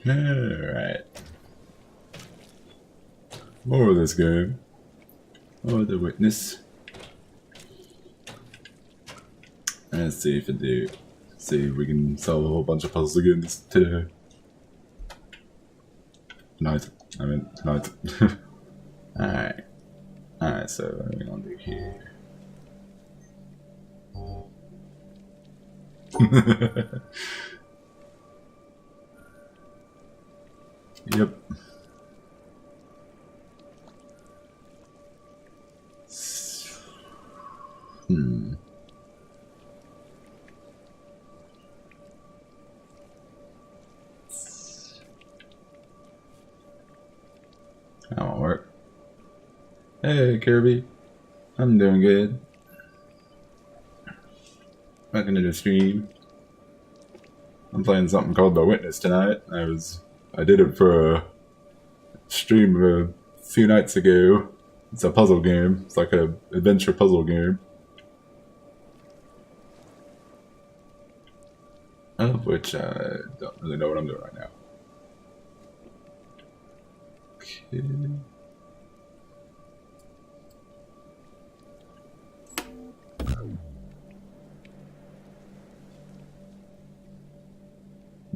Alright. More of this game. More of the witness. Let's see if we can solve a whole bunch of puzzles again today. Tonight. I mean tonight. Alright. Alright, so what are we gonna do here? Yep. That won't work. Hey, Kirby. I'm doing good. Welcome to the stream. I'm playing something called The Witness tonight. I did it for a stream a few nights ago. It's a puzzle game. It's like an adventure puzzle game. Of which I don't really know what I'm doing right now. Okay.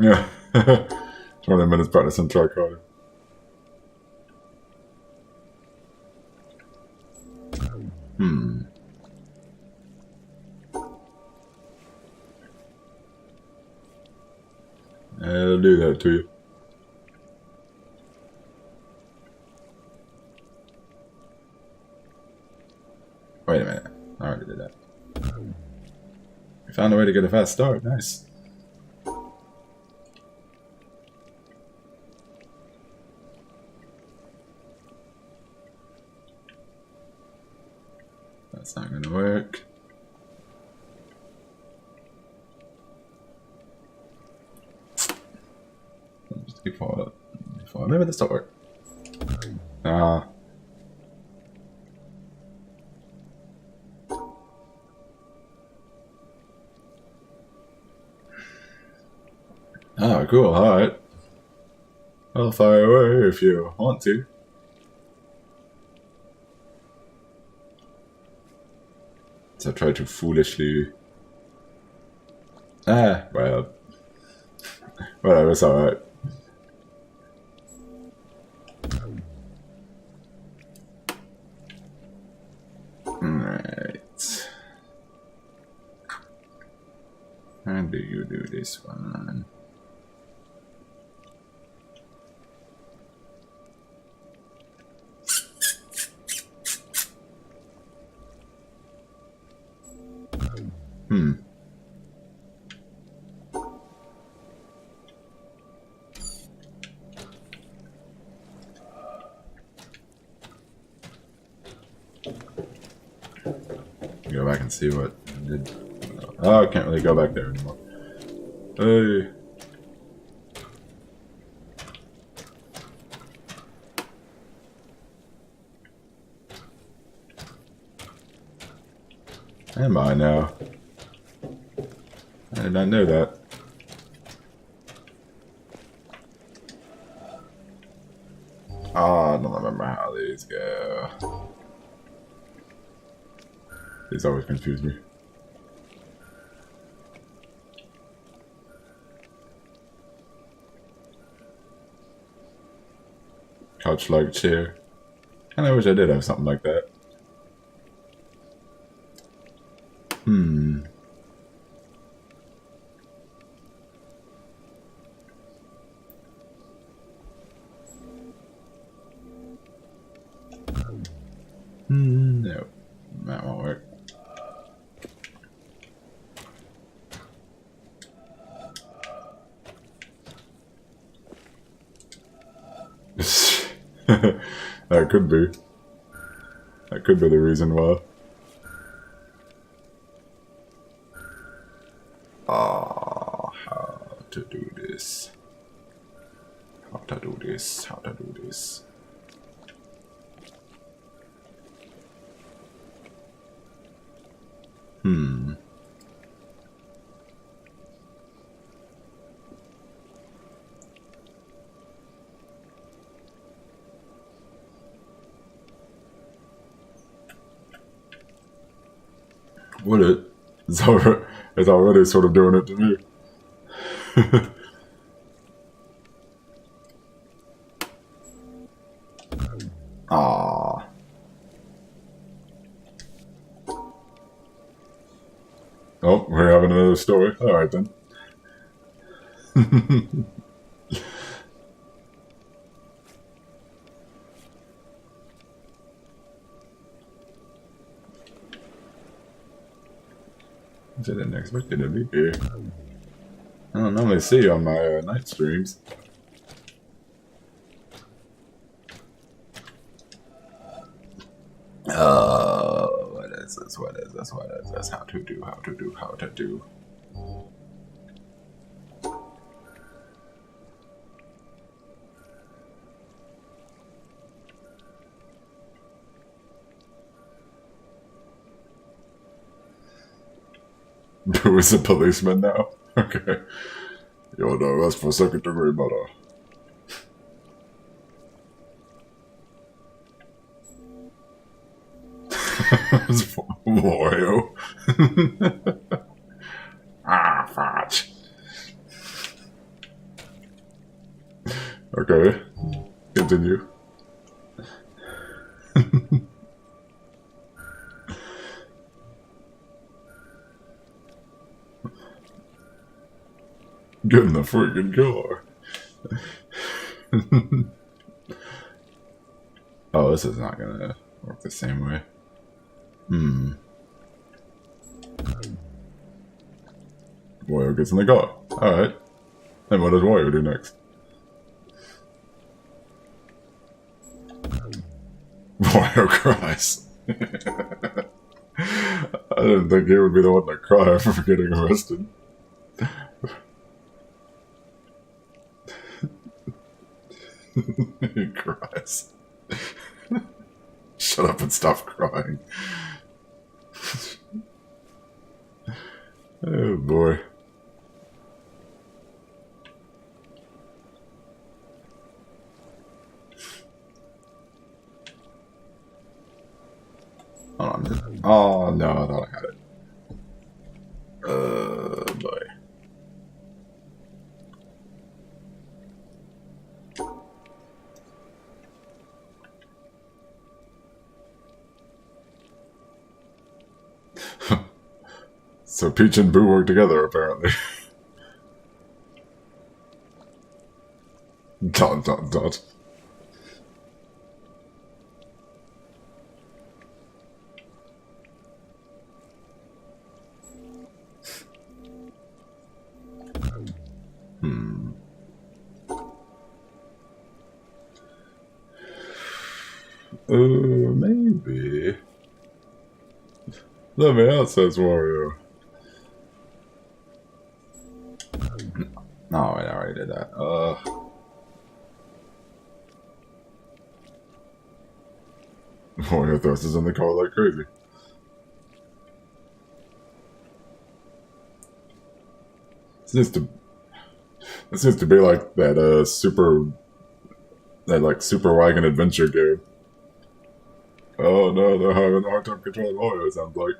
Yeah. 20 minutes practicing tricorder. I'll do that to you. Wait a minute. I already did that. We found a way to get a fast start. Nice. That's not gonna work. Just before maybe this don't work. Ah. Oh, cool. Alright. I'll fire away if you want to. So I try to foolishly... well... Whatever, it's alright. Alright. How do you do this one? Go back and see what I did. Oh, I can't really go back there anymore. Hey. Am I now? I did not know that. Oh, I don't remember how these go. These always confuse me. Couch-like chair. Kinda wish I did have something like that. No. That won't work. That could be. That could be the reason why. Ah, how to do this. How to do this. How to do this. Would it? It's already sort of doing it to me. Ah. Oh, we're having another story. Alright then. I didn't expect it to be here. I don't normally see you on my night streams. What is this? What is this? What is this? How to do? How to do? How to do? Who is a policeman now? Okay. You're under arrest for second-degree murder. Wario. Ah, fudge. Okay. Continue. Get in the freaking car. Oh, this is not gonna work the same way. Wario gets in the car. Alright. Then what does Wario do next? Wario cries. I didn't think he would be the one to cry for getting arrested. He cries. Shut up and stop crying. Oh boy. Hold on. Oh no, I thought I had it. Boy. So Peach and Boo work together, apparently. Dot dot dot. Maybe. Let me out, says Wario. No, I already did that. Wario thrusts in the car like crazy. This seems to be like that Super Wagon Adventure game. Oh no, they're having a hard time controlling Wario, it sounds like.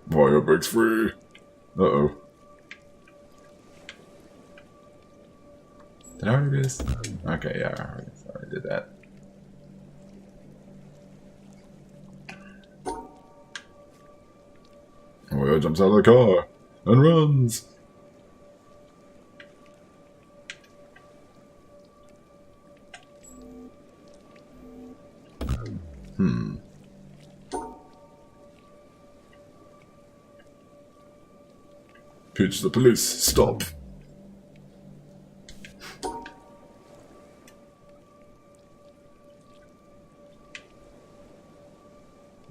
Wario breaks free. Uh-oh. Did I already do this? Okay, yeah, I already did that. Wario jumps out of the car and runs. Peach, the police, stop.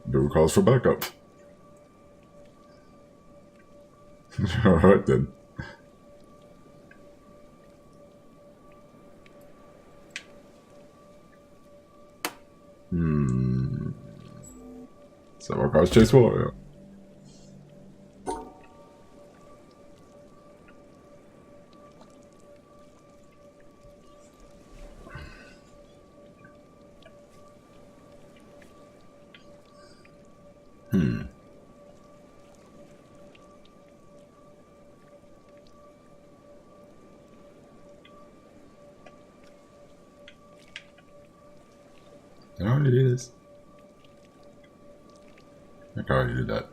Boo calls for backup. Alright then. Several cars chase Wario. Hmm. Did I already do this? I think I already did that.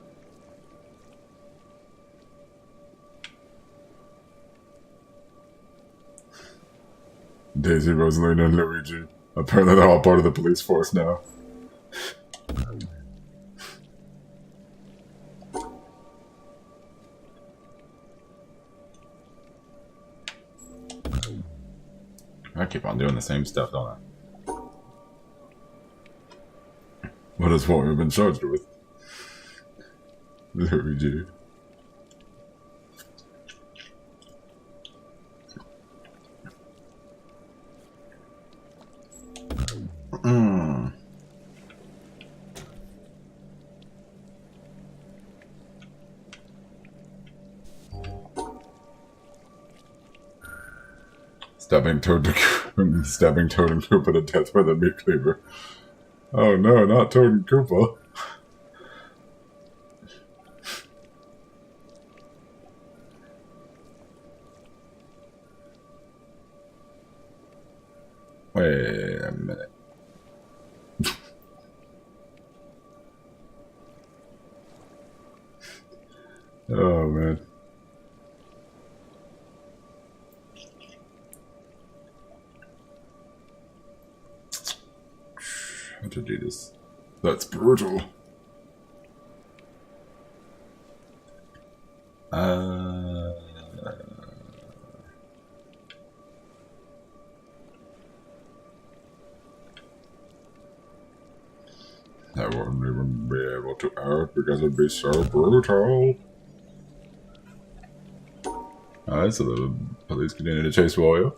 Daisy, Rosalina, and Luigi. Apparently they're all part of the police force now. I keep on doing the same stuff, don't I? What is what we've been charged with? Luigi. Mm. Stabbing Toad and Koopa to death with a meat cleaver. Oh no, not Toad and Koopa. Wait a minute. Oh man. How to do this? That's brutal. I wouldn't even be able to act because it'd be so brutal. Alright, so the police continue to chase Wario.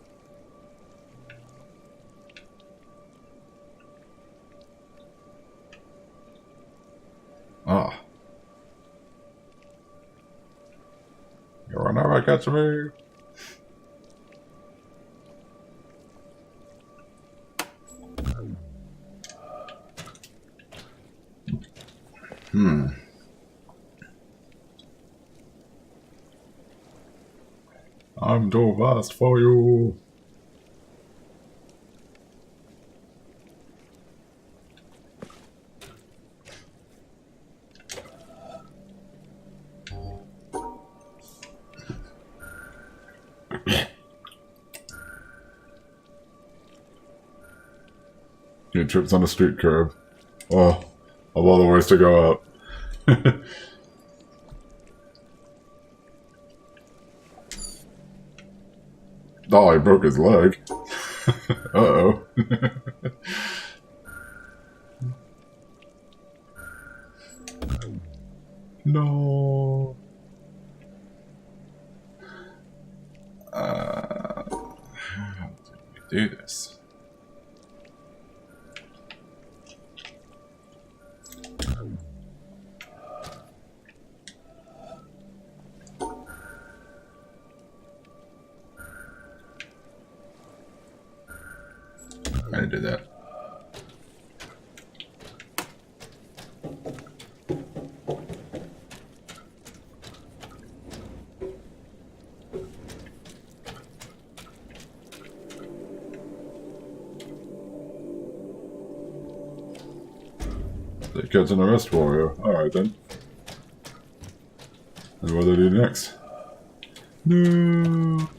Ah. You'll never catch me. I'm too fast for you. He trips on a street curb. Oh, of all the ways to go out. Oh, he broke his leg. Uh-oh. No. How do we do this? I didn't do that. They catch an arrest Wario. Alright then. And what do they do next? No.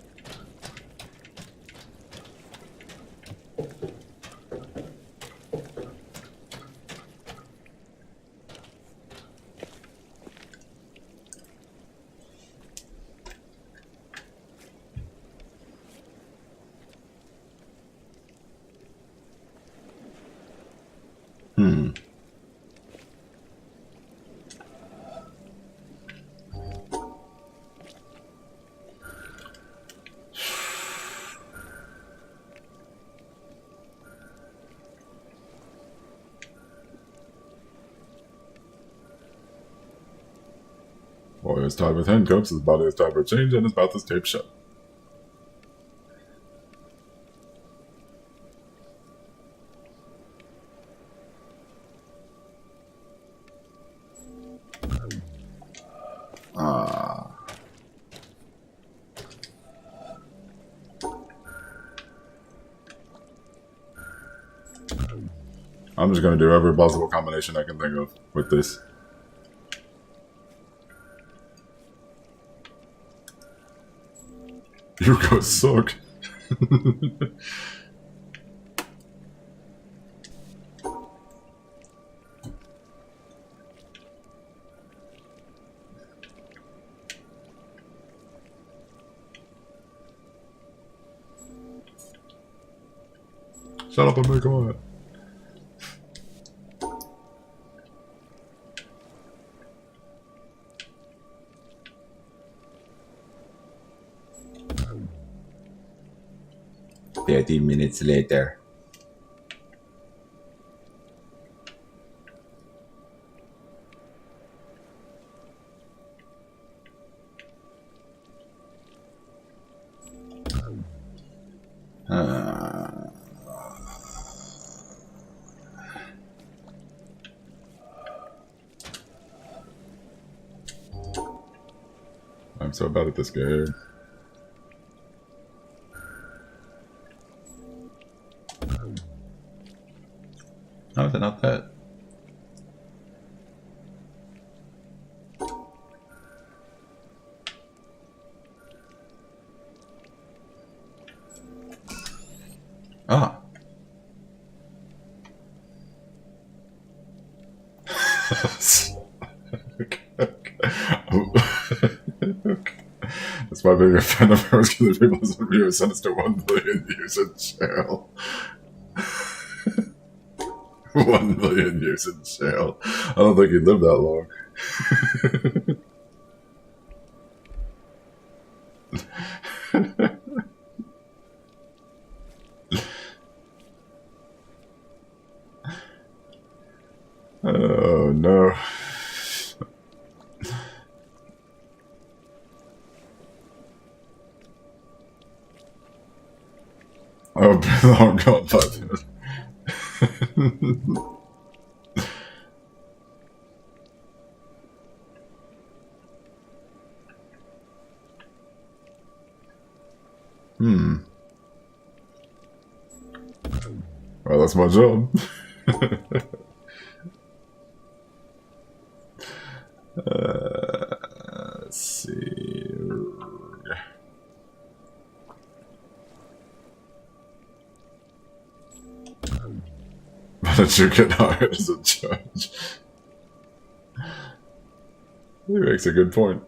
Wario is tied with handcuffs, his body is tied with chains, and his mouth is taped shut. I'm just gonna do every possible combination I can think of with this. You guys suck. Shut up and be quiet. Minutes later. I'm so bad at this game. How is it not that? Ah. Okay. That's why being a fan of hers because people doesn't view sentenced to 1 billion years in jail. 1 million years in jail. I don't think he lived that long. Oh no. Oh, oh god, that. Well, that's my job. Let's see. Why did you get hired as a judge? He makes a good point.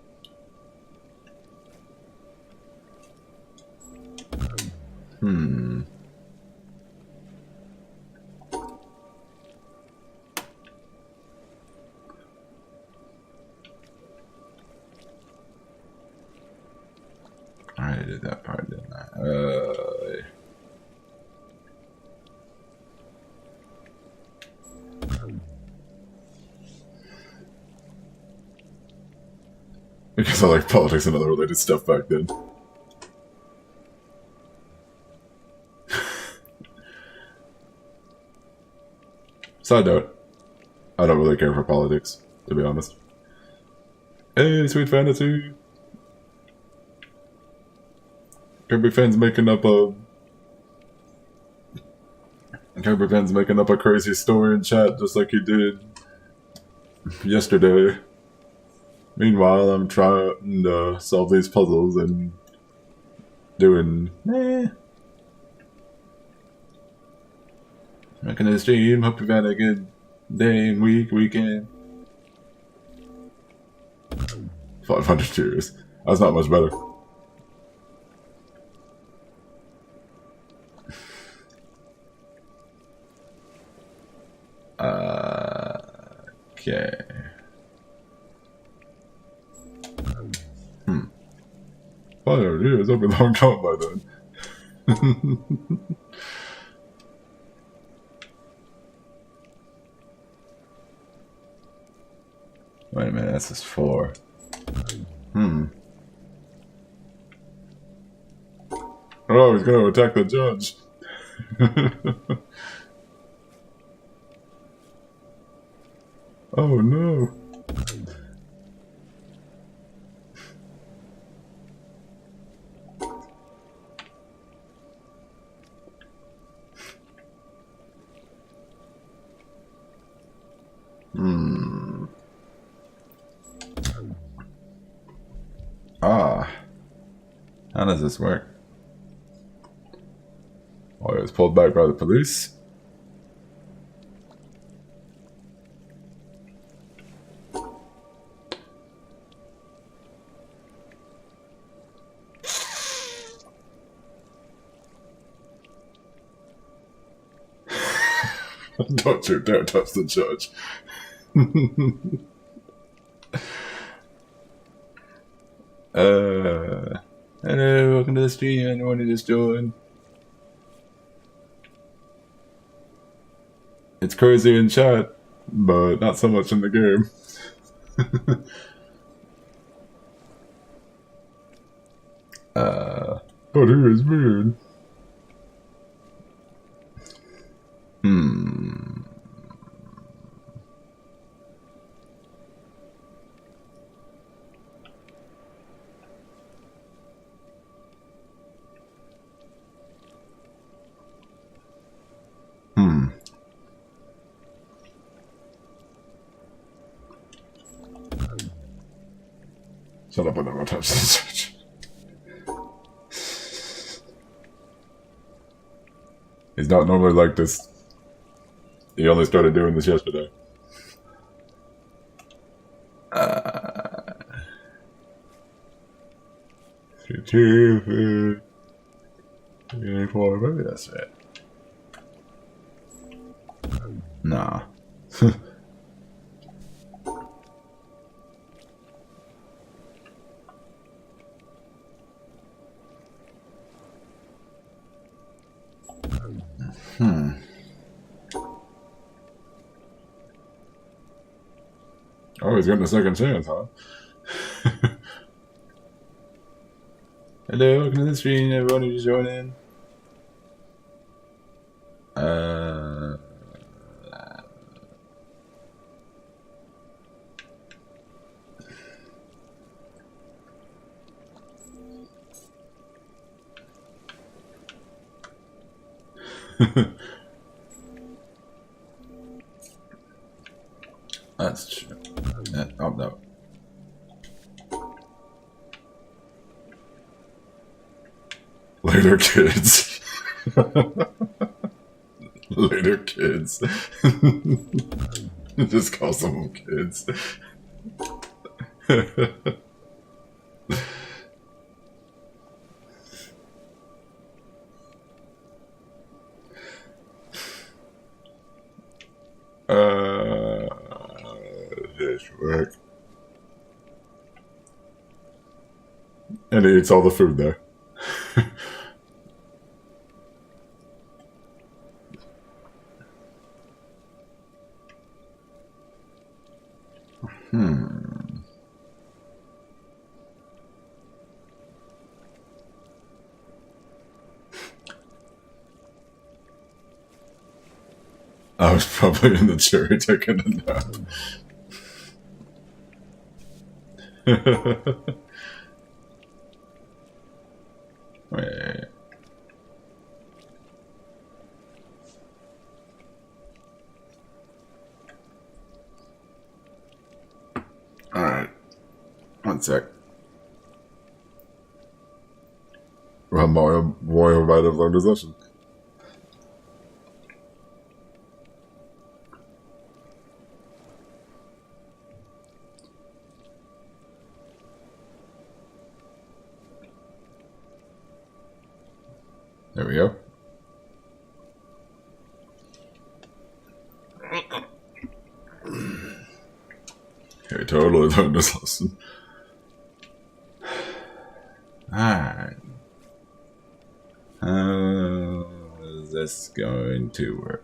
I did that part, didn't I? Because I like politics and other related stuff back then. Side note, I don't really care for politics, to be honest. Hey, Sweet Fantasy! Kirby fans making up a crazy story in chat just like he did yesterday. Meanwhile, I'm trying to solve these puzzles and doing Making a stream. Hope you've had a good day and weekend. 500 years. That's not much better. Okay. 500 years. I'll be long gone by then. Wait a minute, that's just 4. Oh, he's gonna attack the judge. Oh no. How does this work? Oh, I was pulled back by the police. Don't you dare touch the judge. Hello, welcome to the stream. Anyone who just joined? It's crazy in chat, but not so much in the game. But who is weird? Shut up, I never touch the judge. He's not normally like this. He only started doing this yesterday. Maybe that's it. Nah. Oh, he's getting a second chance, huh? Hello, welcome to the stream, everyone who's joining. That's true. Oh, no. Later, kids. Later, kids. Just call some kids. This work. And he eats all the food there. I was probably in the jury taking a nap. Wait. Alright. One sec. Well, Mario might have learned his lesson. There we go. He totally learned his lesson. Alright. How is this going to work?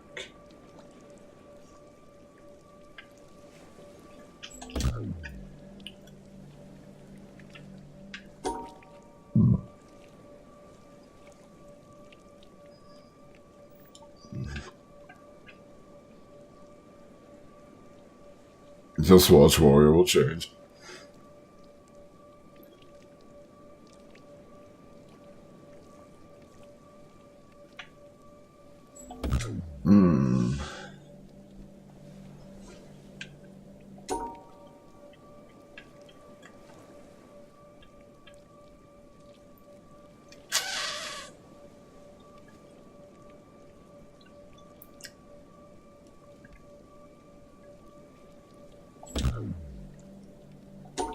Just watch Wario will change.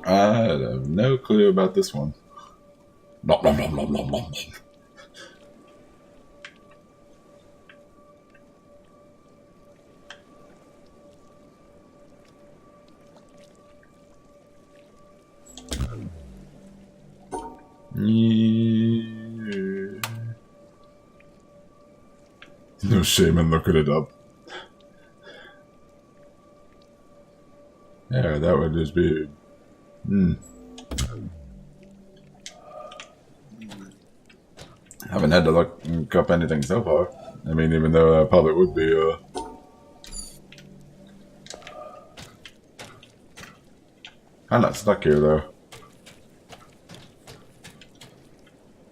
I have no clue about this one. Nom, nom, nom, nom, nom, nom. No shame in looking it up. Yeah, that would just be... Haven't had to look up anything so far. I mean, even though that probably would be, I'm not stuck here, though.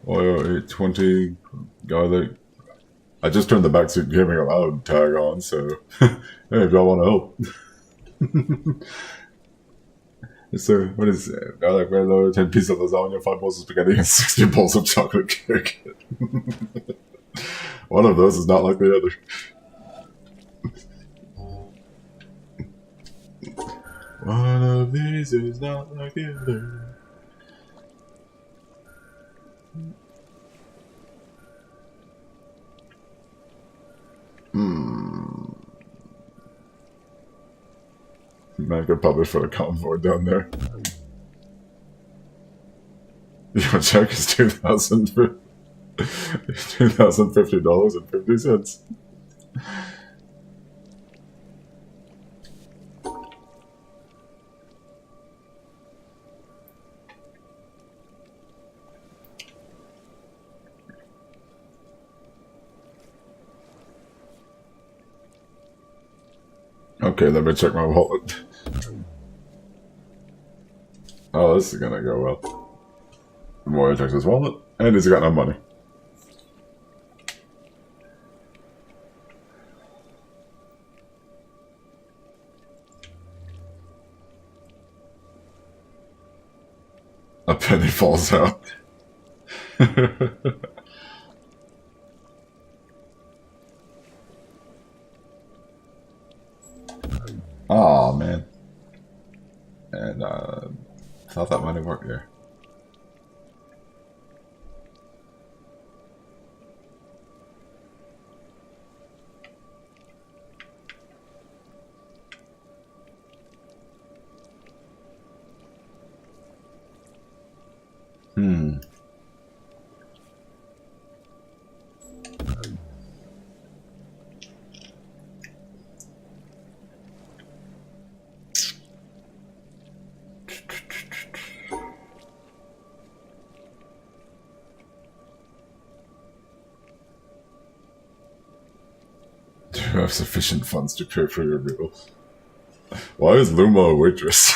Oil 820, garlic. I just turned the backseat gaming allowed tag on, so hey, if y'all want to help. So, what is it? Garlic bread load, 10 pieces of lasagna, 5 bowls of spaghetti, and 60 bowls of chocolate cake. One of those is not like the other. One of these is not like the other. Man, I could probably put a convoy down there. Your check is $2,050.50. Okay, let me check my wallet. Oh, this is gonna go well. Roy checks his wallet, and he's got no money. A penny falls out. Aw, man. And, thought that might have worked there. Do you have sufficient funds to pay for your meal? Why is Luma a waitress?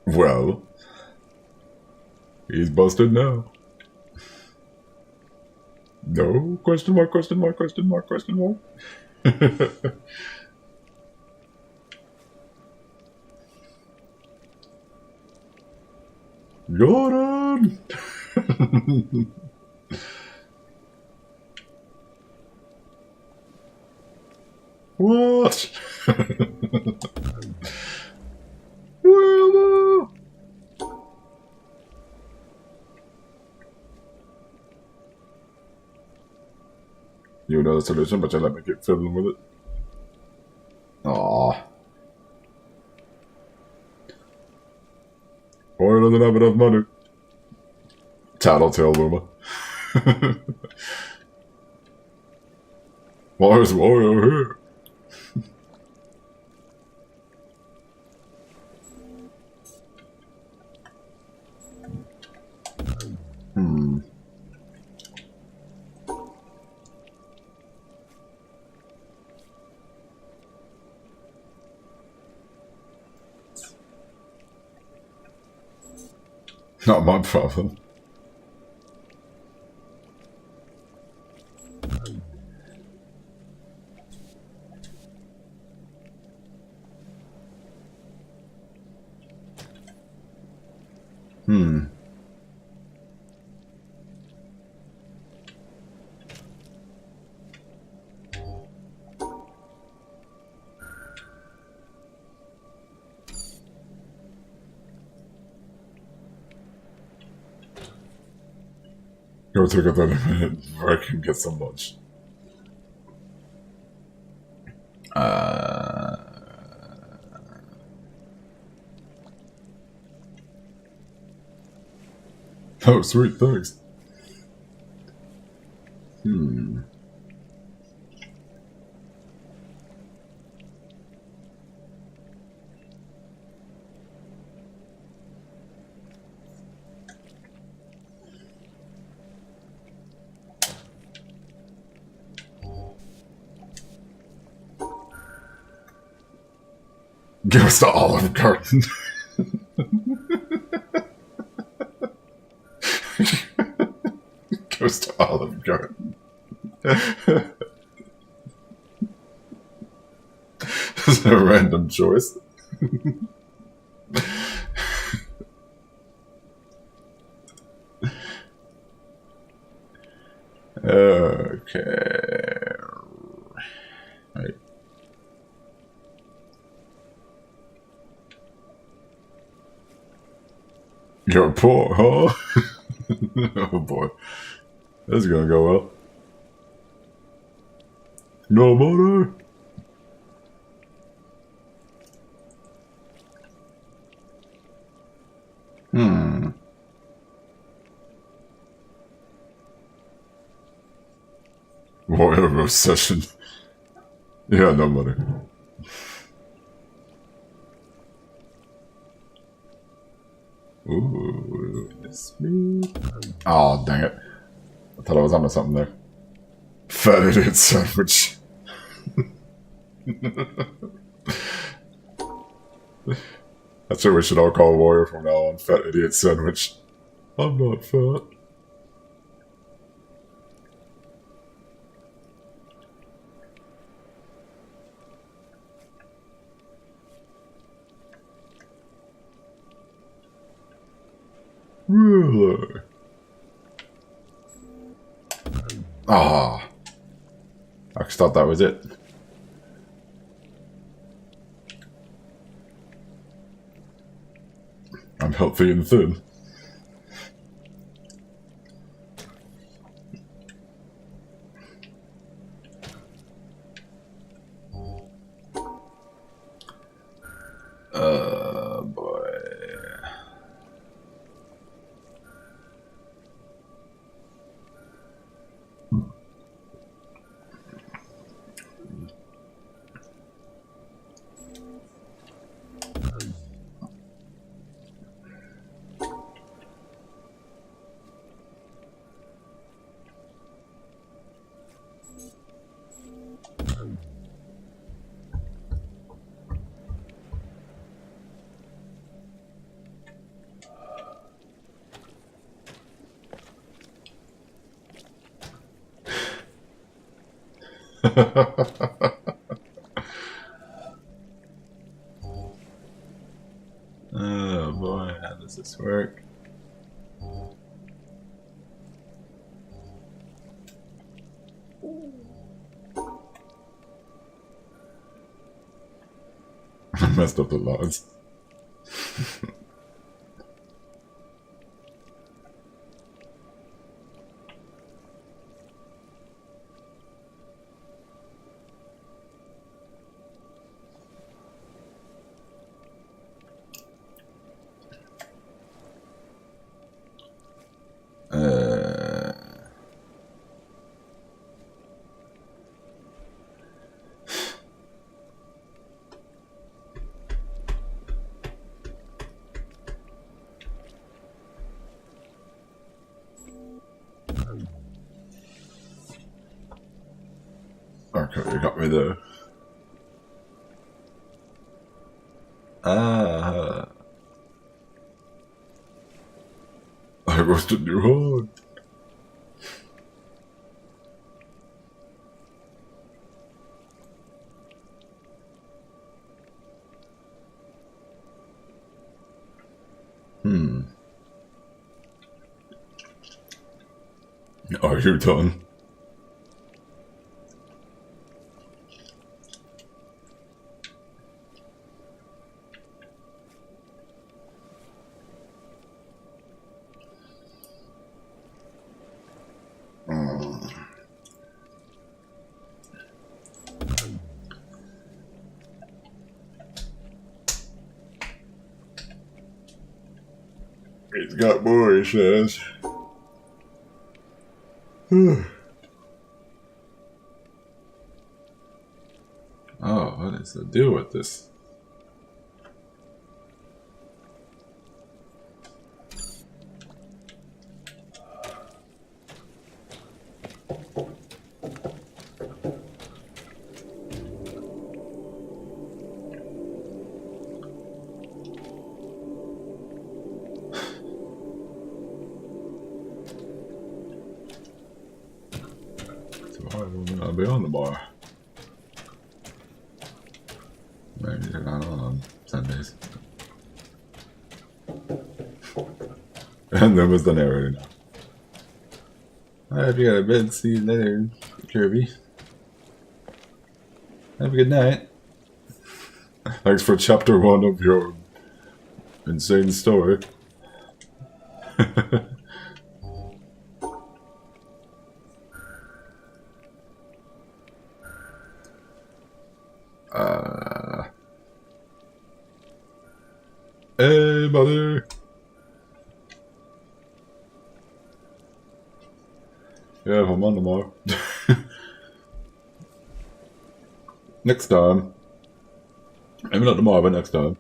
Well, he's busted now. No? Question mark, question mark, question mark, question mark. Jordan! What? Wilma! You know the solution, but you let me keep fiddling with it. Aww. Or doesn't have enough money. Tattletale Luma. Why is Wario here? Not my problem. Hmm. Go take a 30-minute break and get some lunch. Oh, sweet, thanks. Hmm. Goes to Olive Garden. Goes to Olive Garden. It's a random choice. Okay. Right. You're poor, huh? Oh boy. This is gonna go well. No money? Hmm. Whatever session. Yeah, no money. Ooh, this me. Oh, dang it. I thought I was onto something there. Fat idiot sandwich. That's what we should all call Warrior from now on. Fat idiot sandwich. I'm not fat. Really? Ah. I just thought that was it. I'm healthy and thin. Boy. Oh boy, how does this work? I messed up the lines. Okay, you got me there. Ah. I roasted you hard. Hmm. Are you done? He's got more, he says. Oh, what is the deal with this? I'll be on the bar. Maybe they're not on Sundays. And there was the narrator now. I hope you got a bed. See you later, Kirby. Have a good night. Thanks for chapter 1 of your insane story. Hey, mother. Yeah, I'm on tomorrow. Next time. Maybe not tomorrow, but next time.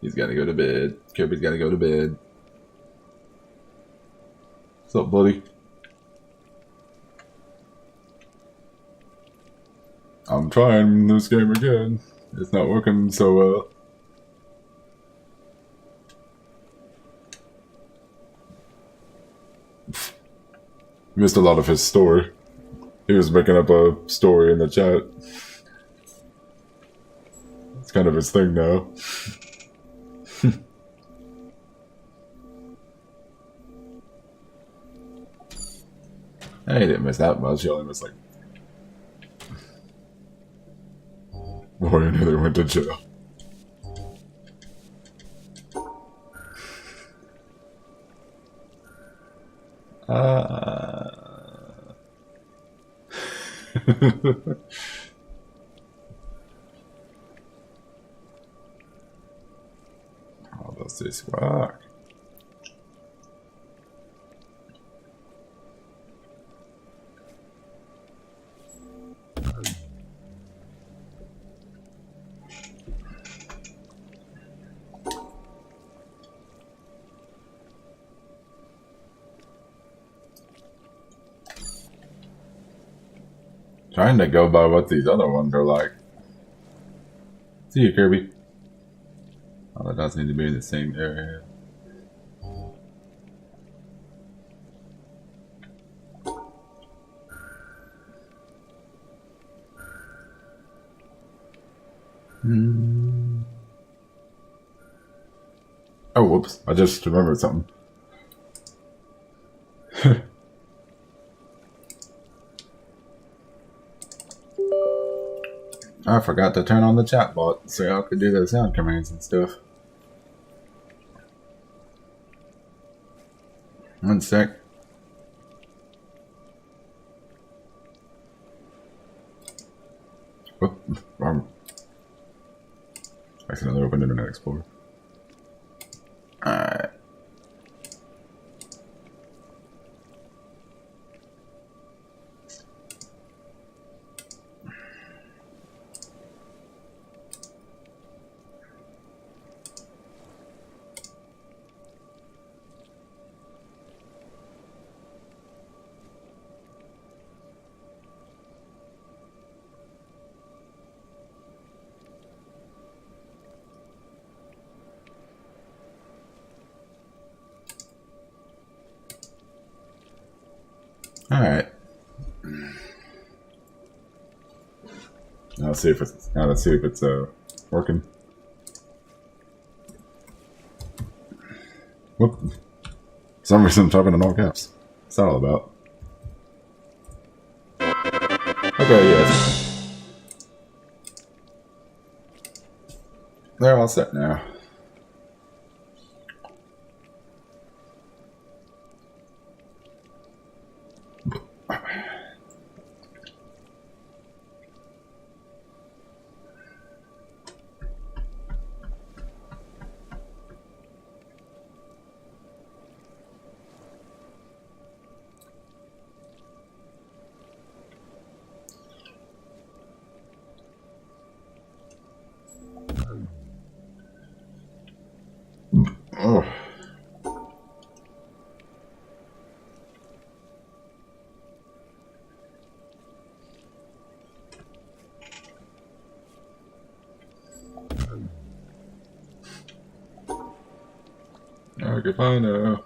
He's gotta go to bed. Kirby's gotta go to bed. What's up, buddy? I'm trying this game again. It's not working so well. Missed a lot of his story. He was making up a story in the chat. It's kind of his thing now. He didn't miss that much. He only missed like... Boy, I knew they went to jail. How does this work? Trying to go by what these other ones are like. See you, Kirby. Oh, that does need to be in the same area. Oh, whoops. I just remembered something. I forgot to turn on the chatbot so I could do those sound commands and stuff. One sec. Whoop, wrong. Accidentally opened Internet Explorer. Alright. Alright. Now let's see if it's working. What? For some reason I'm typing in all caps. What's that all about? Okay, yes. They're all set now. Oh. Okay, fine now.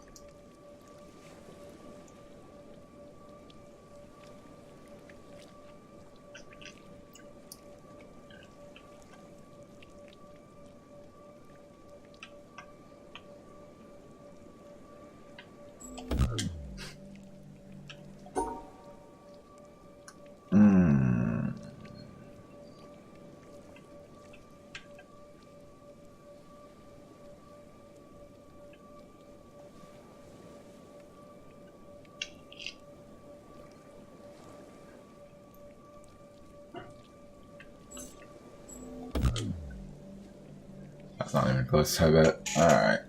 That's not even close to that. Alright.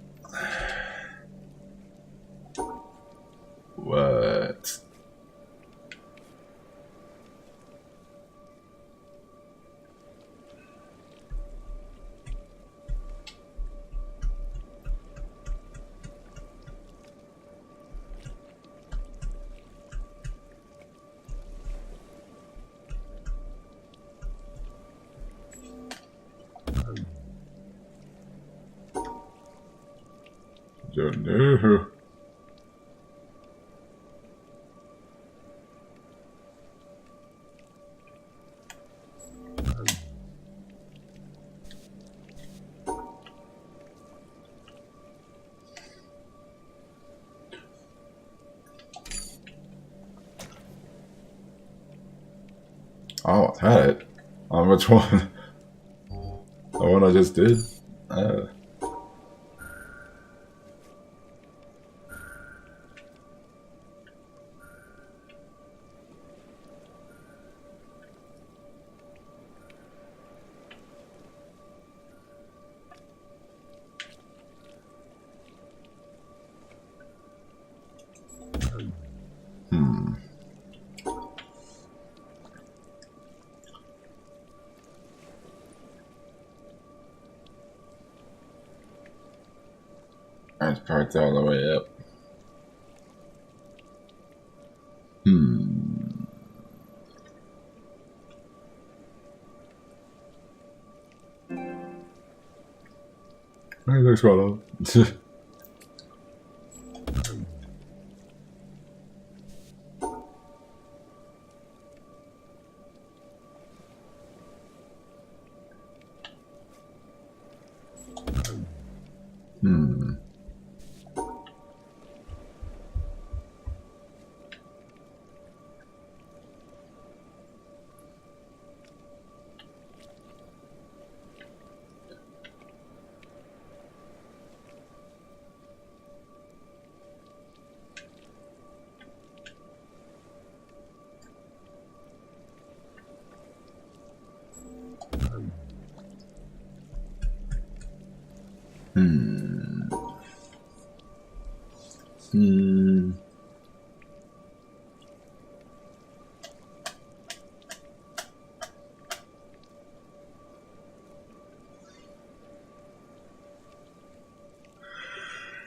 What? Don't know. Oh, that. On which one? The one I just did? There's parts all the way up. Hey, thanks, Rollo.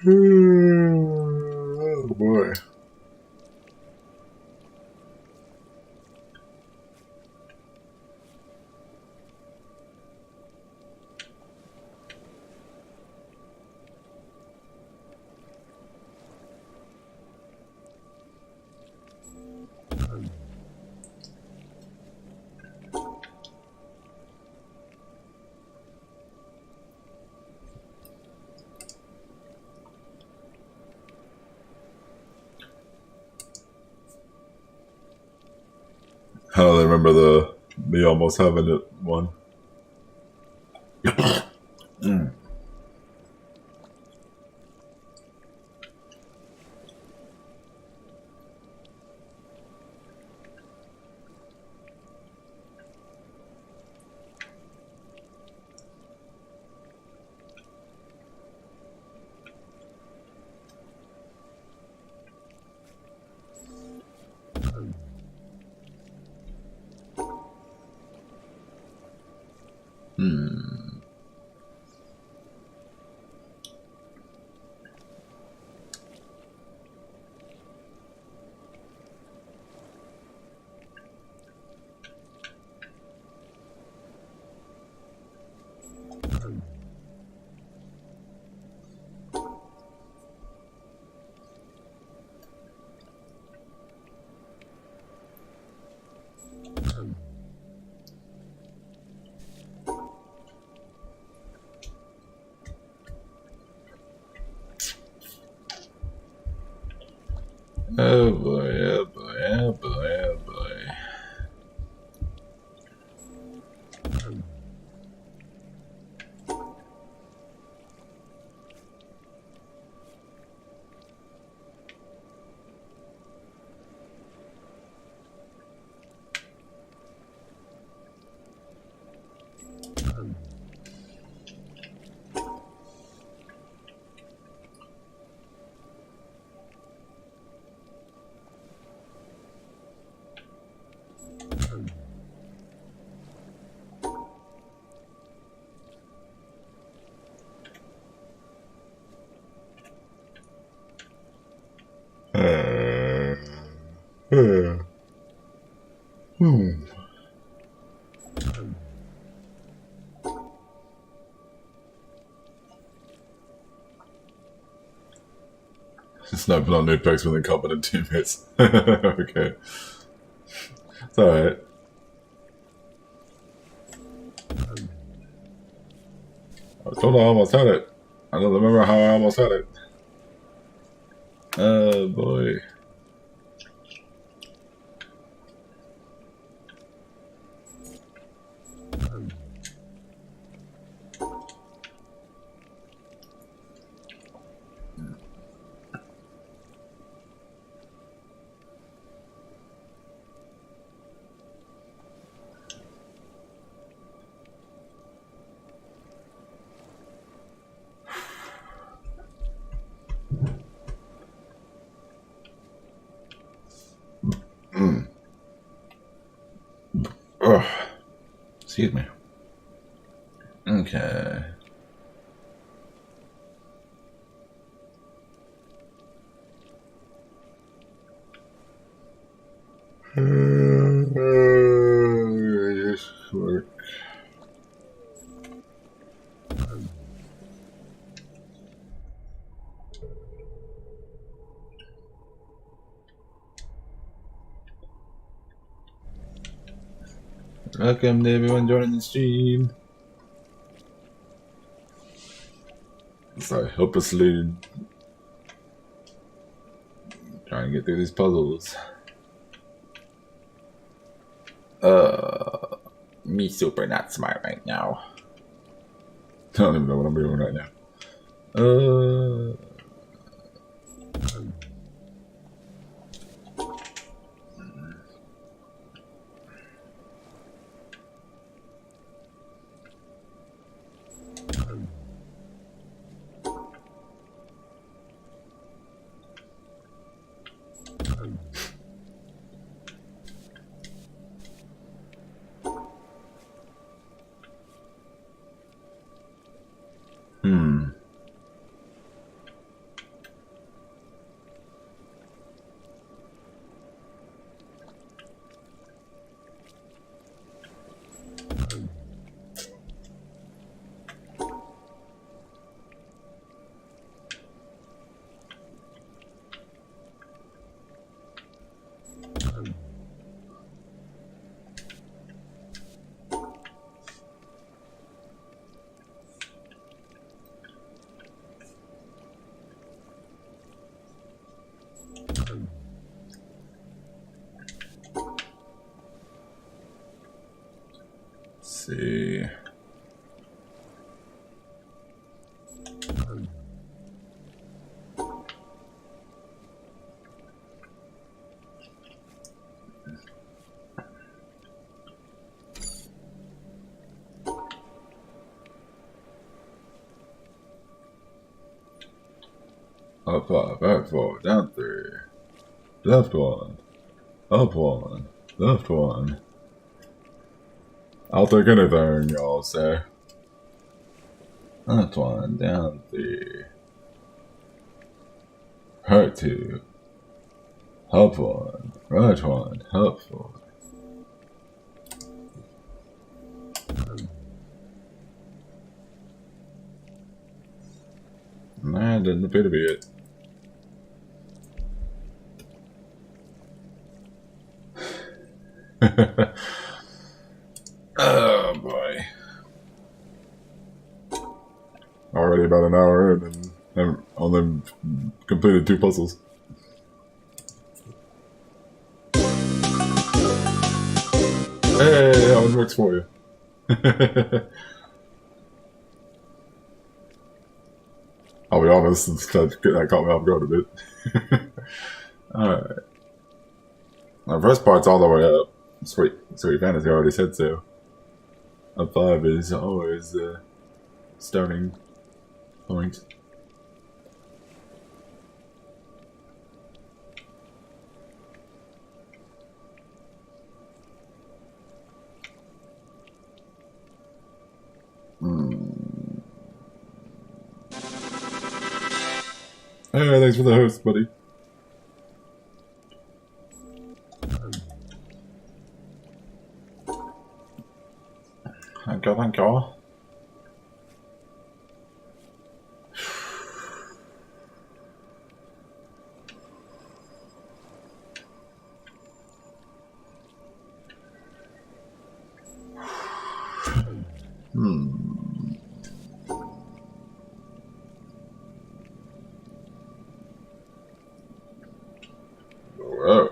Oh boy. I don't remember the me almost having it one. Mm. Hmm. Oh boy, oh boy, oh boy, oh boy. Uh, uh, hmm. Sniping on new packs with incompetent teammates. Okay. It's alright. I told I almost had it. I don't remember how I almost had it. Oh boy. Mm. Oh, excuse me. Okay. Just work. Welcome to everyone joining the stream. So hopelessly trying to get through these puzzles. Me super not smart right now. I don't even know what I'm doing right now. Hmm. see. Up 5, back 4, down 3. Left 1. Up 1. Left 1. I'll take anything, y'all say. Left 1, down 3. Right 2. Up 1. Right 1. Up 4. Nah, didn't appear to be it. Oh boy. Already about an hour in and I've only completed 2 puzzles. Hey, that one works for you. I'll be honest, that caught me off guard a bit. Alright. The first part's all the way up. Sweet Fantasy already said so. Up 5 is always the starting point. Hey, thanks for the host, buddy. Thank you, thank you. Whoa.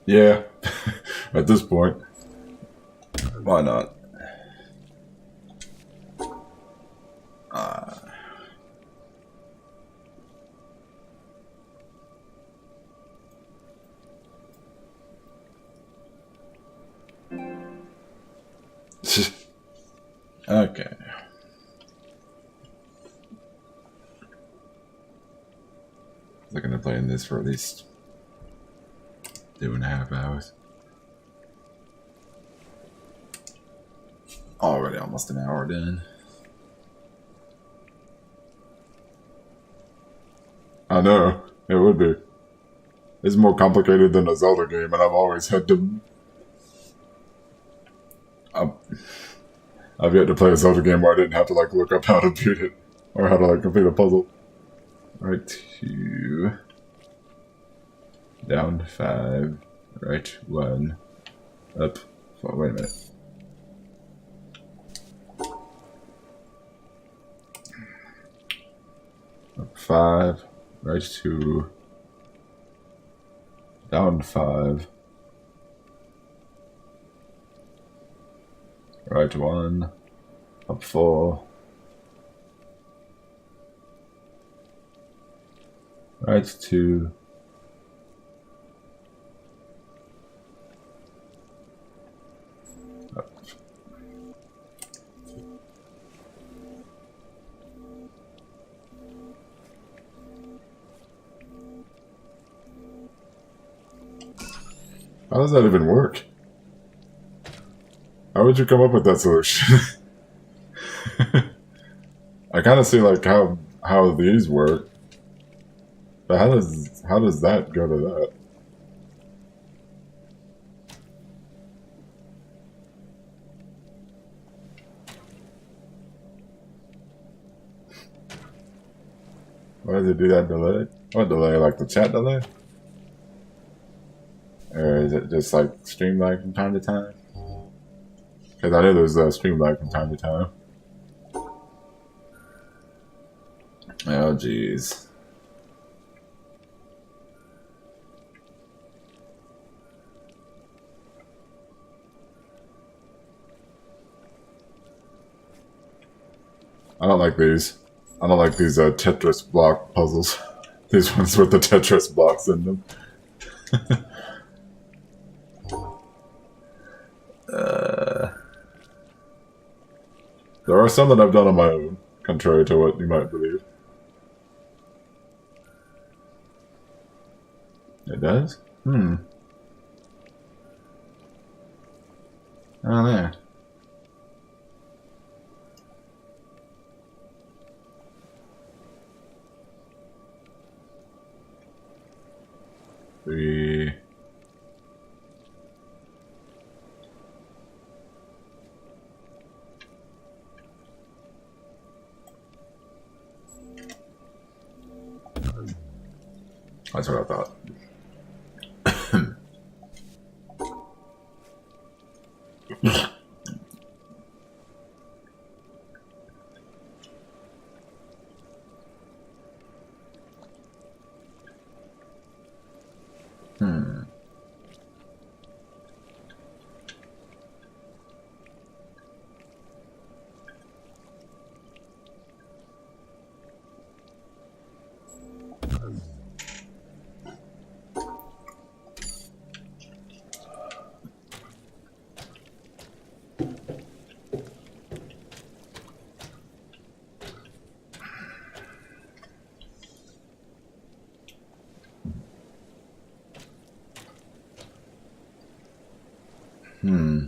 Yeah, at this point, why not? Okay. I'm gonna play in this for at least 2.5 hours. Already almost an hour done. I know, it would be. It's more complicated than a Zelda game, and I've always had to... I've yet to play a Zelda game where I didn't have to like look up how to beat it, or how to like complete a puzzle. Right 2. Down 5. Right 1. Up 4. Wait a minute. Up 5. Right 2. Down 5. Right 1. Up 4. Right 2. Up. How does that even work? How would you come up with that solution? I kind of see like how these work, but how does that go to that? Why does it do that delay? What delay? Like the chat delay? Or is it just like stream lag from time to time? Because I know there's stream lag from time to time. Oh jeez. I don't like these. I don't like these Tetris block puzzles. These ones with the Tetris blocks in them. There are some that I've done on my own, contrary to what you might believe. It does? Hmm. Oh, there. Three. That's what I thought. Hmm. Hmm.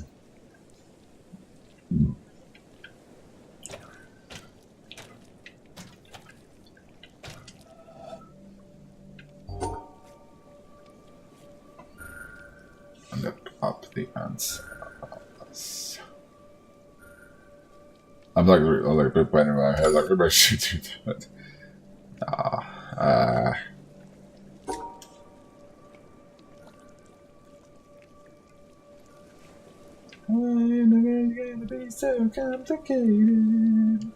Look up the answers. I'm like replaying in my head, like everybody should do that. When it's gonna be so complicated.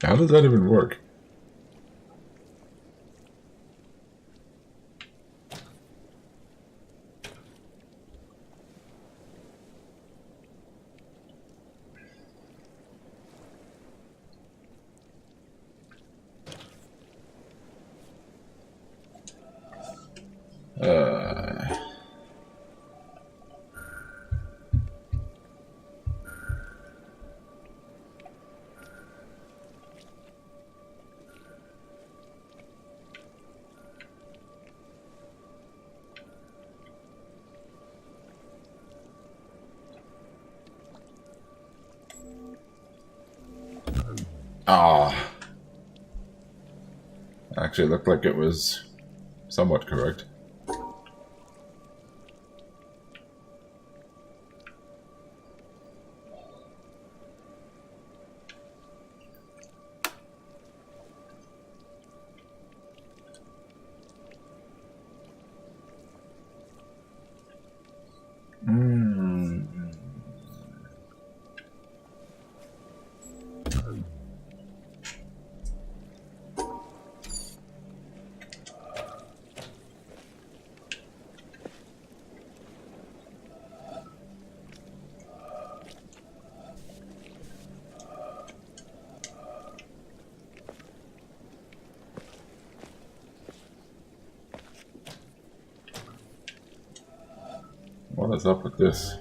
How does that even work? Actually, it looked like it was somewhat correct. What is up with this?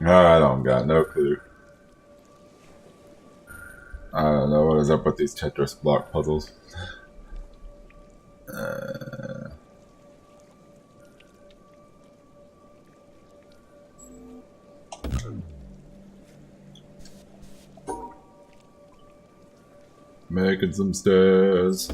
I don't got no clue. I don't know what is up with these Tetris block puzzles. Making some stairs.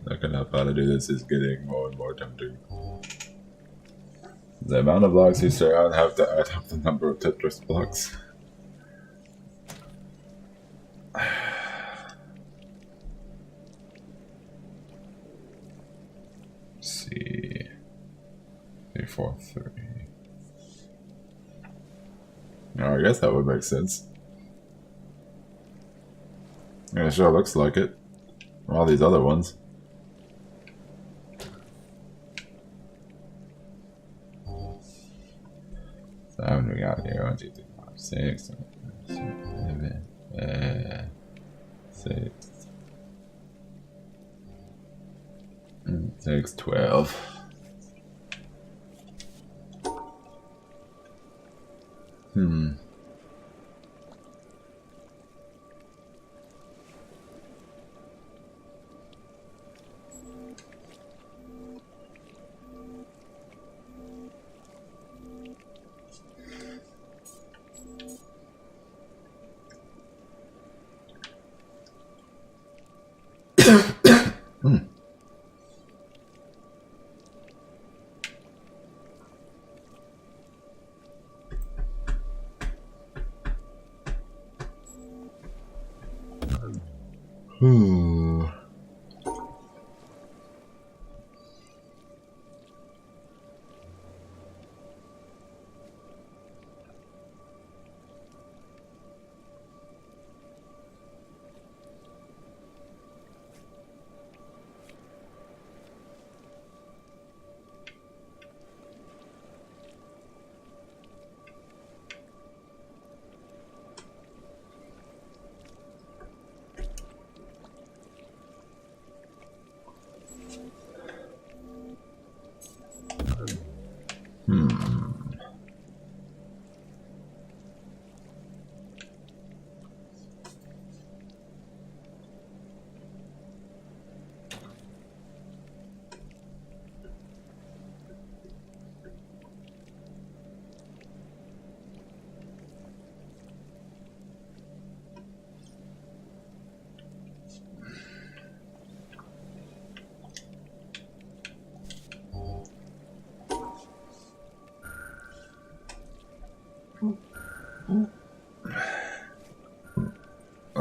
Looking up how to do this is getting more and more tempting. The amount of blocks you surround have to add up the number of Tetris blocks. Let's see. 3, 4, 3. Oh, I guess that would make sense. Yeah, it sure looks like it. All these other ones. So how many we got here? 1, 2, 3, 4, 5, 6, 7, 6. 6, 12.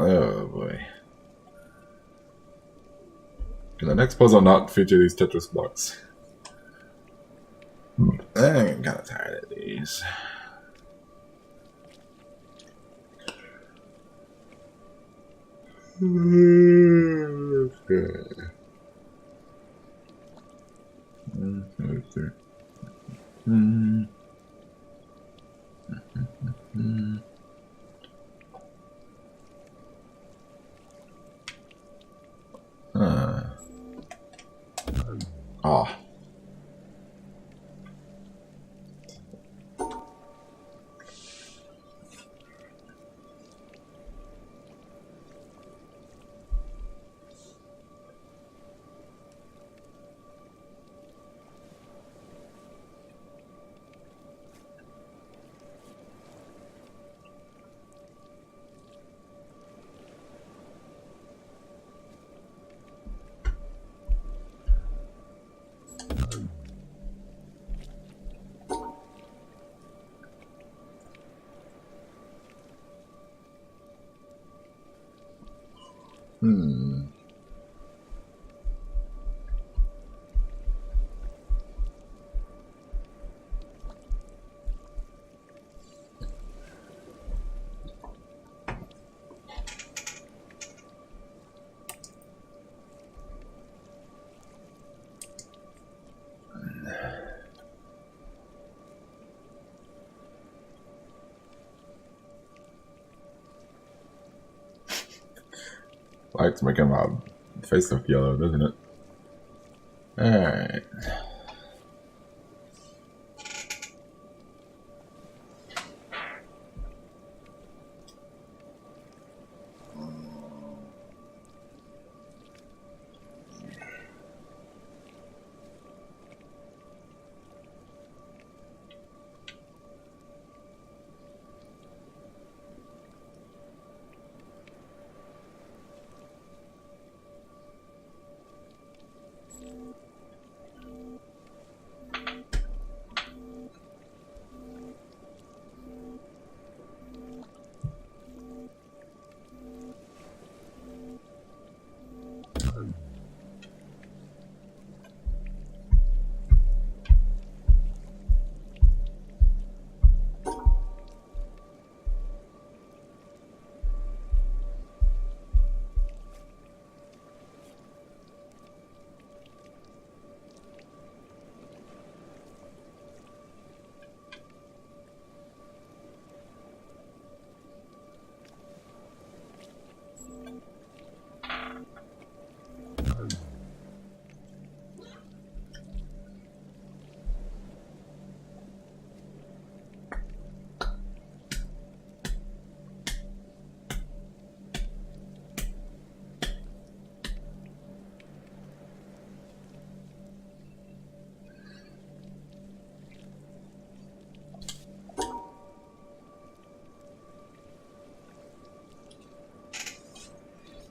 Oh boy. next puzzle not feature these Tetris blocks. I'm kind of tired of these. Ah. Light's making my face look yellow, doesn't it? Alright.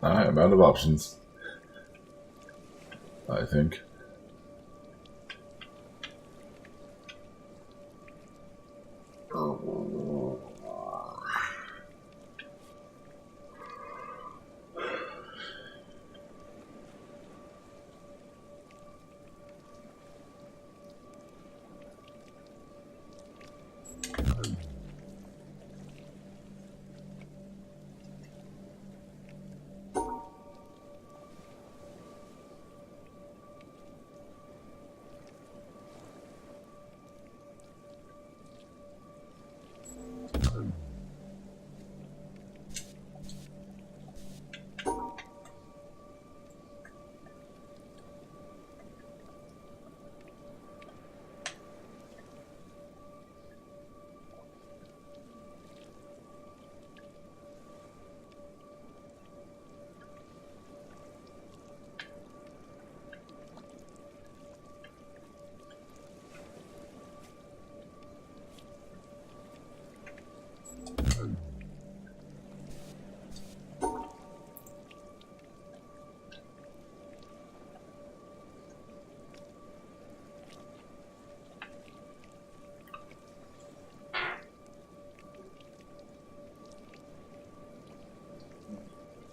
I'm out of options. I think.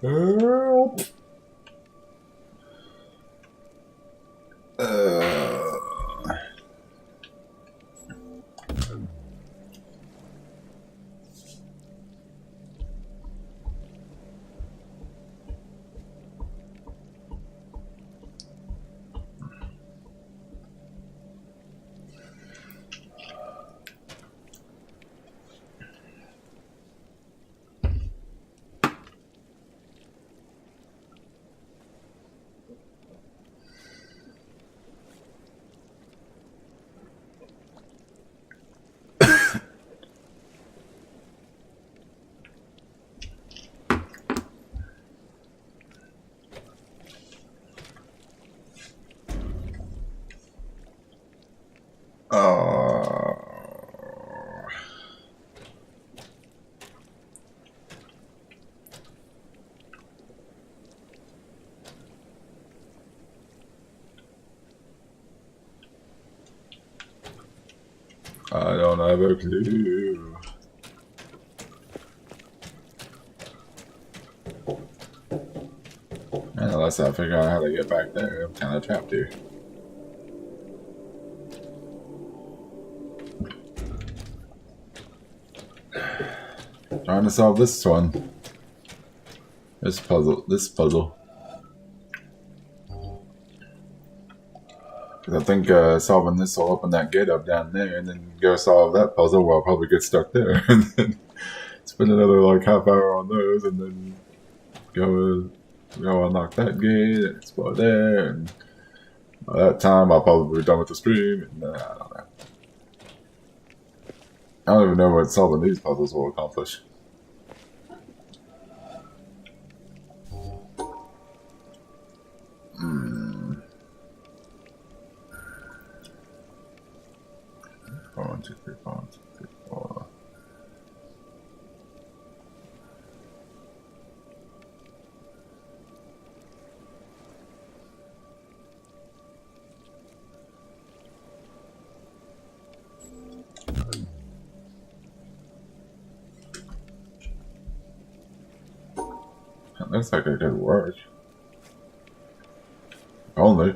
Help! don't have a clue. And unless I figure out how to get back there, I'm kind of trapped here. Trying to solve this one. This puzzle. Because I think solving this will open that gate up down there, and then go solve that puzzle where I'll probably get stuck there. And then spend another like half hour on those, and then go unlock that gate and explore there. And by that time, I'll probably be done with the stream. And I don't know. I don't even know what solving these puzzles will accomplish. One, two, three, four, 1, 2, 3, 4. That looks like it could work. Only.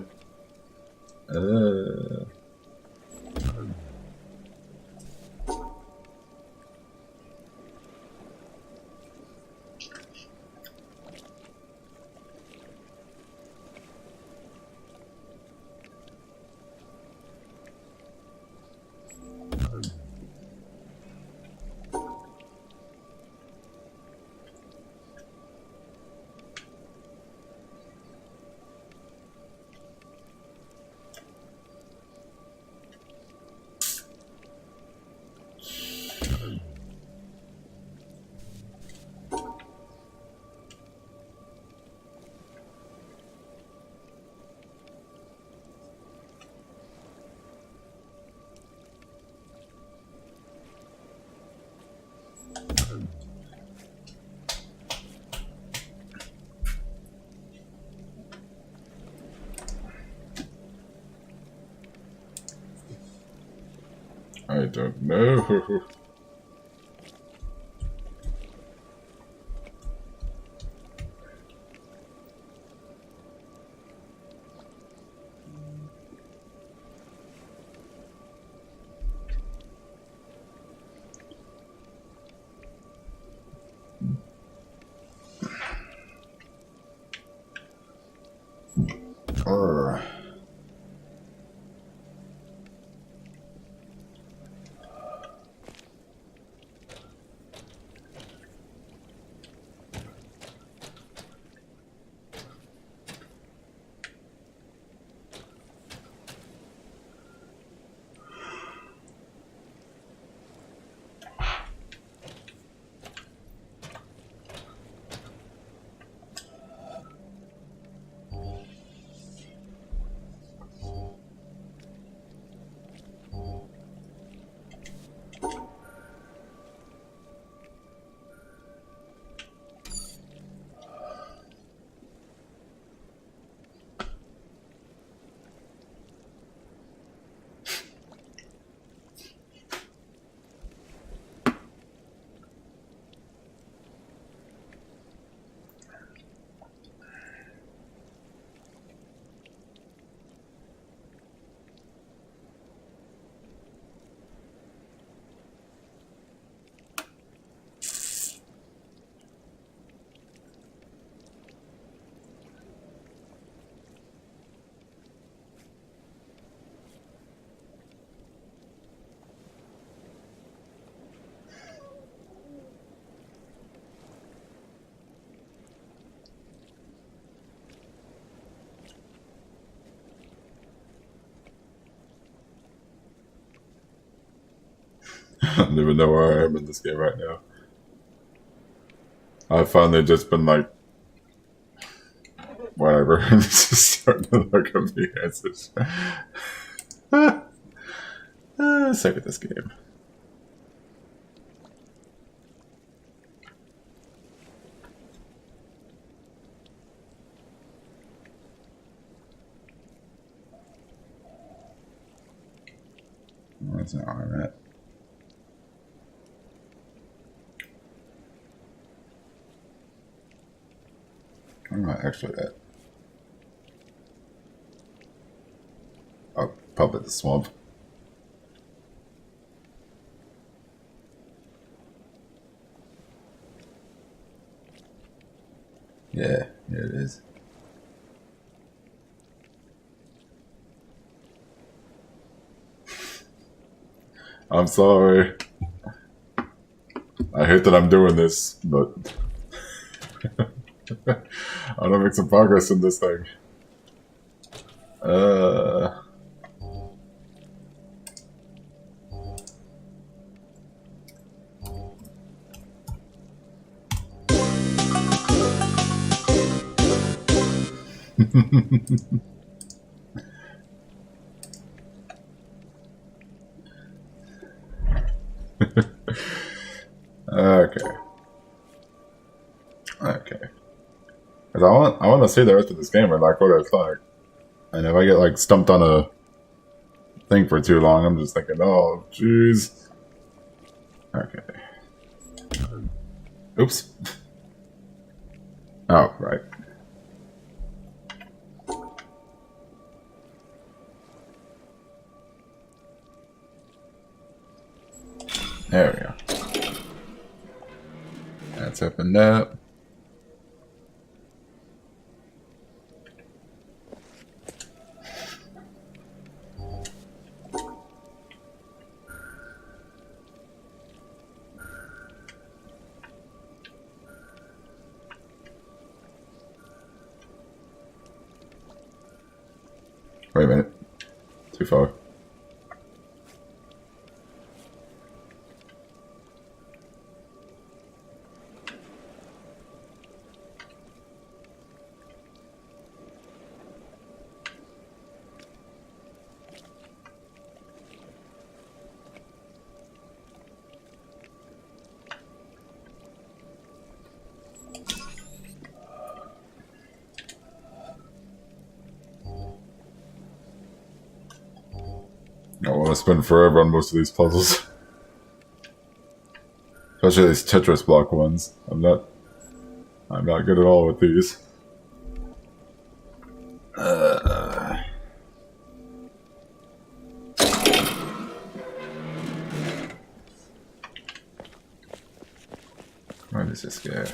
I don't know. I don't even know where I am in this game right now. I've finally just been like, whatever, just starting to look up the answers. Sick of this game. That's not where I'm at. Where am I actually at? Oh, probably the swamp. Yeah, here it is. I'm sorry. I hate that I'm doing this, but I want to make some progress in this thing. Okay. Okay. Cause I want to see the rest of this game and like what it's like. And if I get like stumped on a thing for too long, I'm just thinking, oh, jeez. Okay. Oops. Oh, right. There we go. That's opened up. Wait a minute. Too far. I want to spend forever on most of these puzzles. Especially these Tetris block ones. I'm not good at all with these. Where does this go?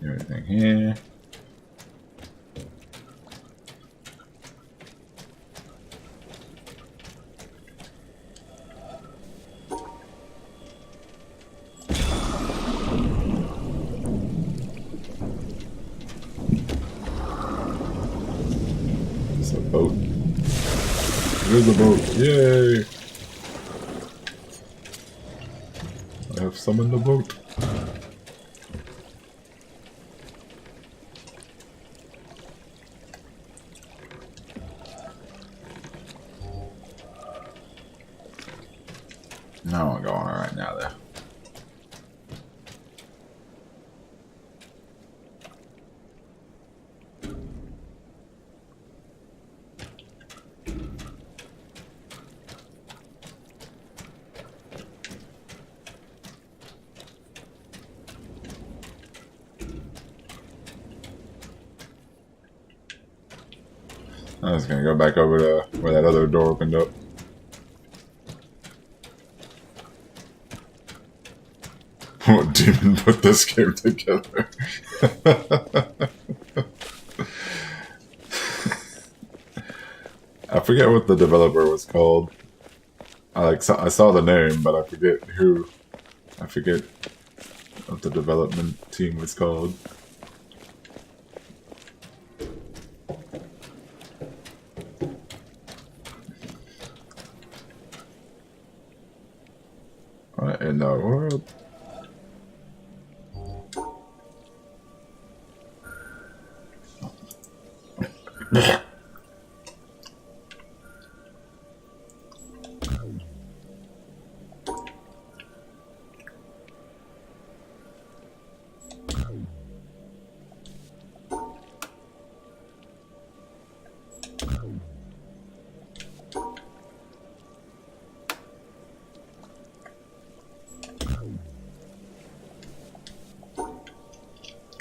Everything here. It's a boat. There's a boat. Yay! I have summoned the boat. No, I'm going on right now, though. I was gonna go back over to where that other door opened up. What demon put this game together? I forget what the developer was called. I saw the name, but I forget who. I forget what the development team was called. in the world?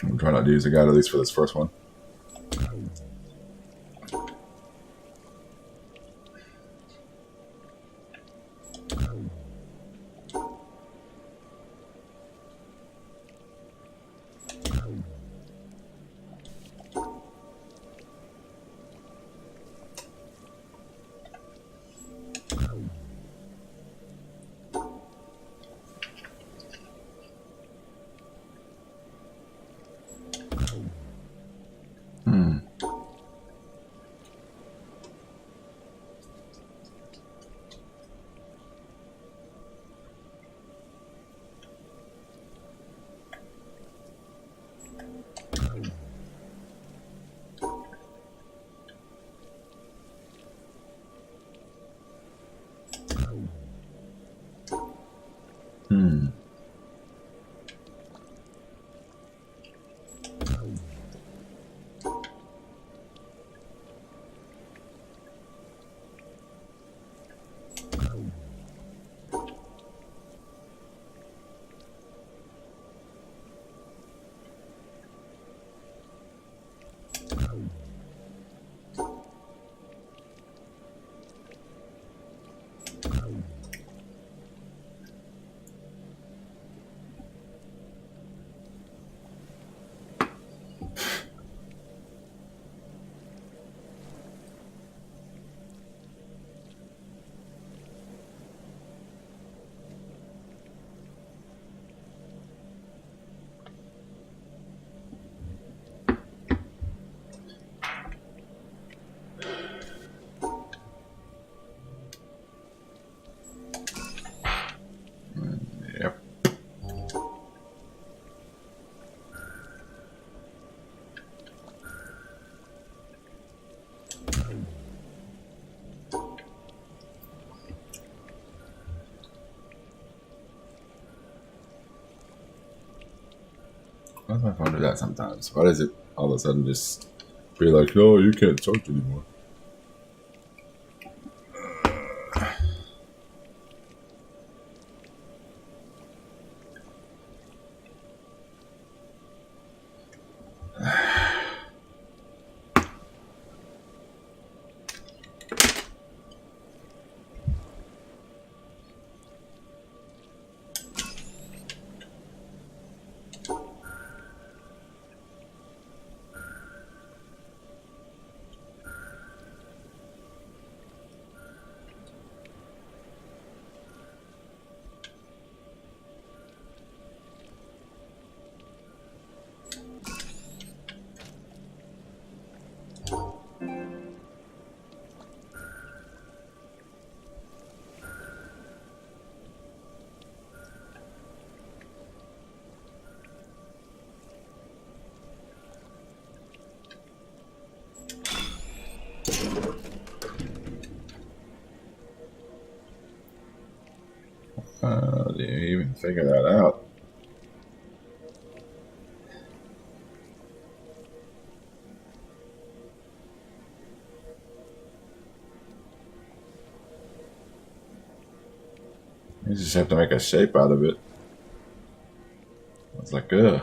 I'm trying not to use a guide, at least for this first one. Yep. Why does my phone do that sometimes? Why does it all of a sudden just be like, no, you can't charge anymore? Didn't even figure that out. You just have to make a shape out of it. It's like, ugh.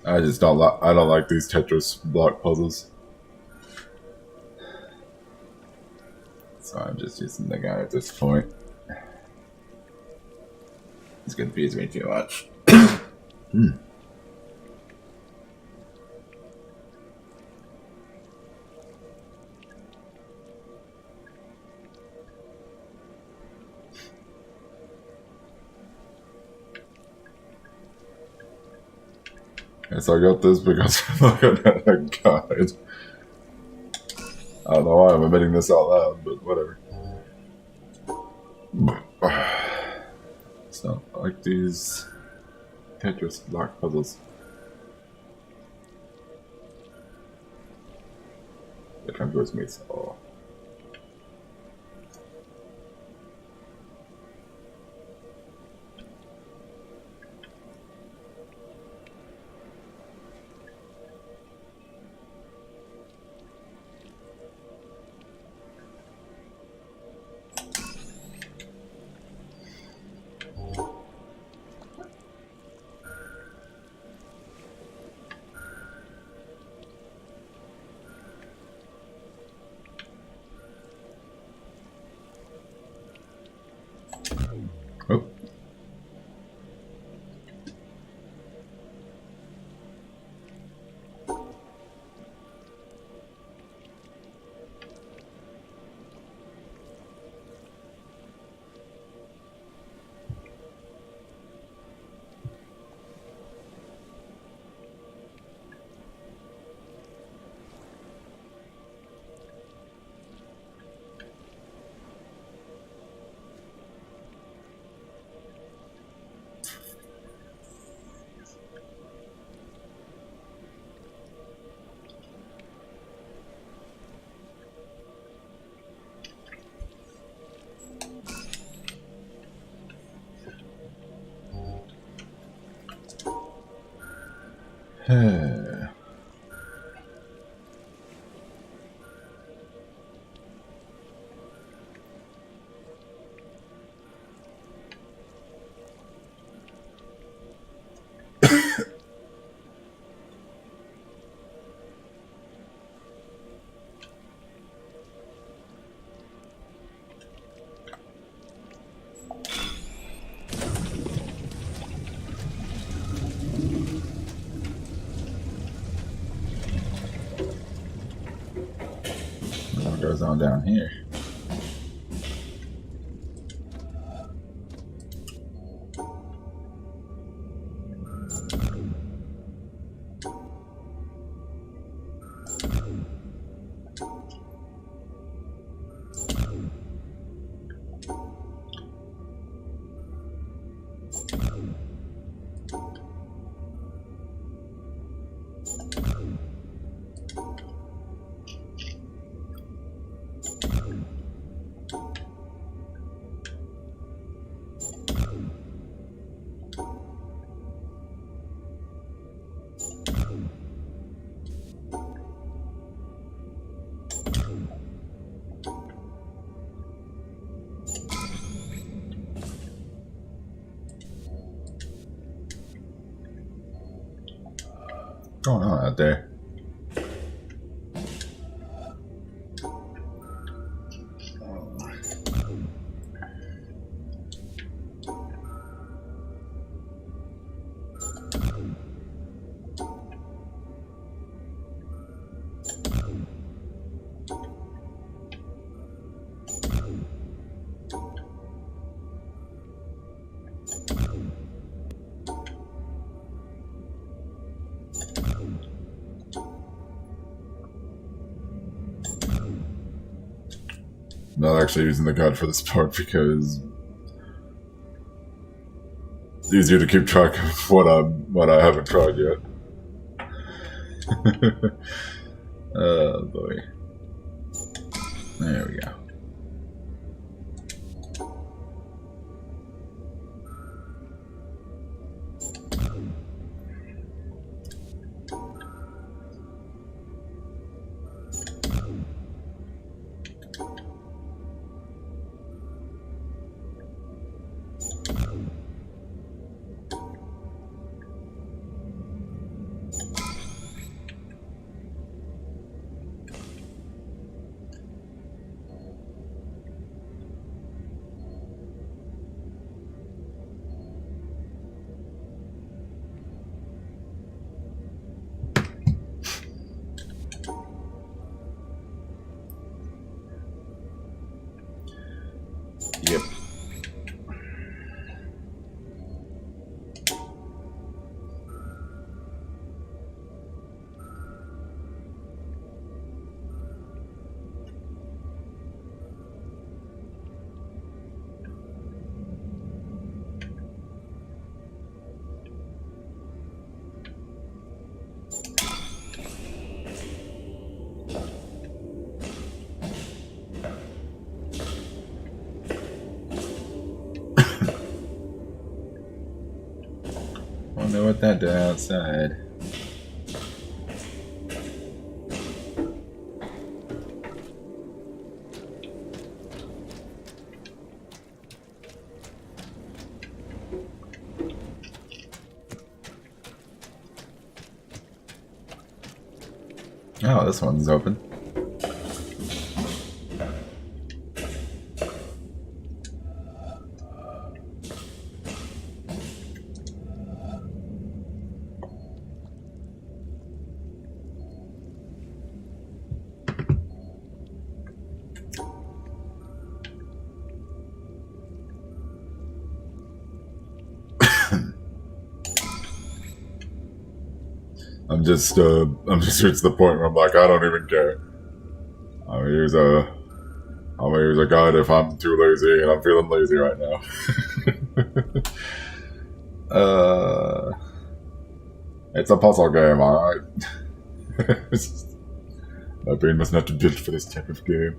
I just don't like. I don't like these Tetris block puzzles. So I'm just using the guy at this point. He's confused me too much. Guess I got this because I'm looking at a guide. I don't know why I'm admitting this out loud, but whatever. So, I like these Tetris block puzzles. It comes with me, so. Oh. What goes on down here? What's going on out there? I'm not actually using the guide for this part because it's easier to keep track of what I haven't tried yet. Oh boy. There we go. Wonder what that did outside. Oh, this one's open. I'm just reached the point where I'm like, I don't even care. I'm gonna use a guide if I'm too lazy, and I'm feeling lazy right now. It's a puzzle game, alright? My brain was not built for this type of game.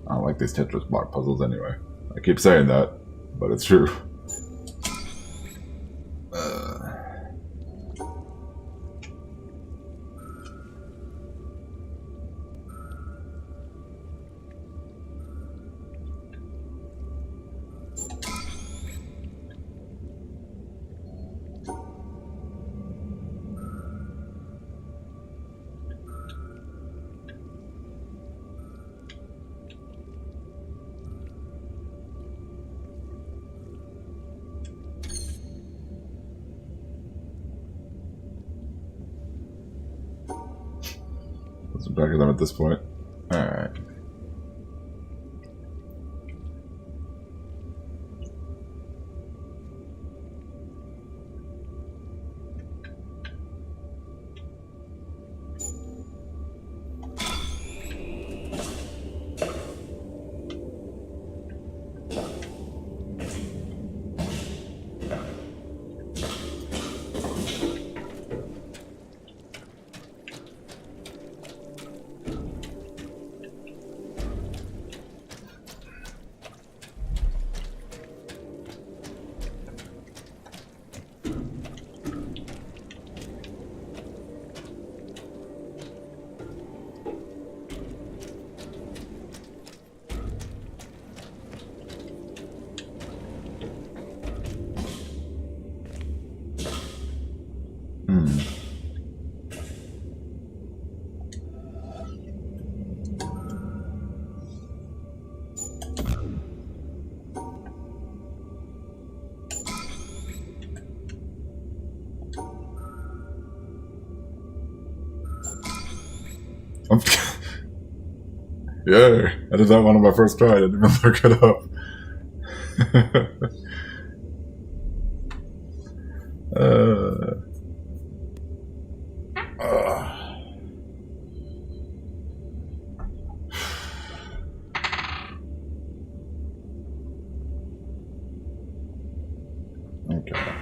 I don't like these Tetris block puzzles anyway. I keep saying that, but it's true. Let's back at them at this point. Alright. Yeah, I did that one on my first try. I didn't even look it up. Okay.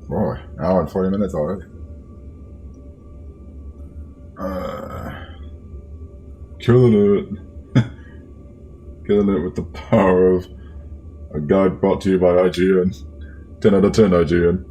Boy, hour and 40 minutes already. Killing it. Killing it with the power of a guide brought to you by IGN. 10 out of 10 IGN.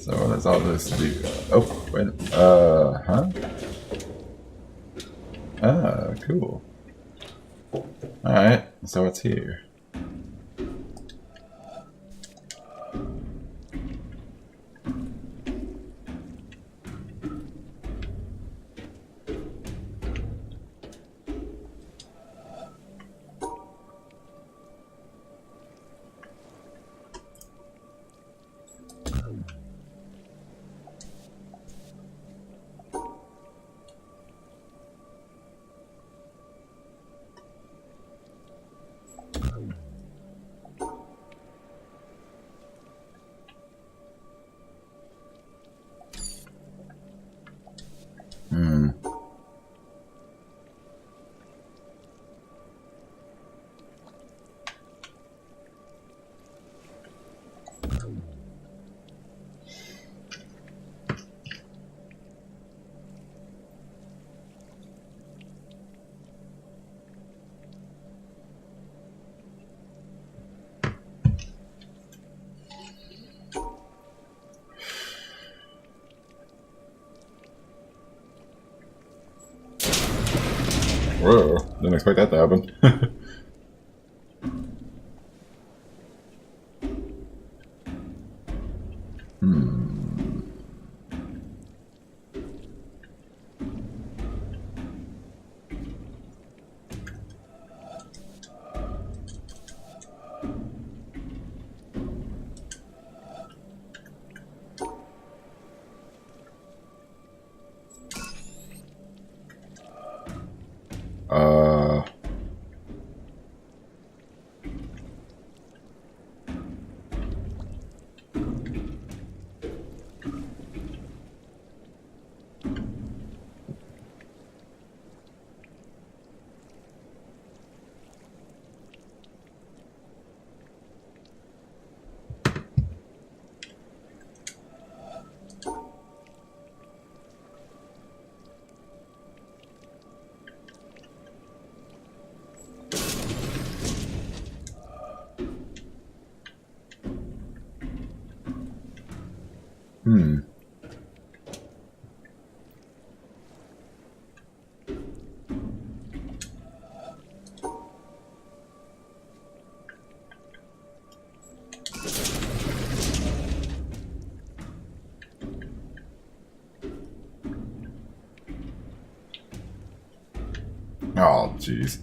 So that's all this to do. Oh, wait. Huh? Ah, cool. Alright, so it's here. Hmm. Whoa, didn't expect that to happen. uh... Hmm. Oh, jeez.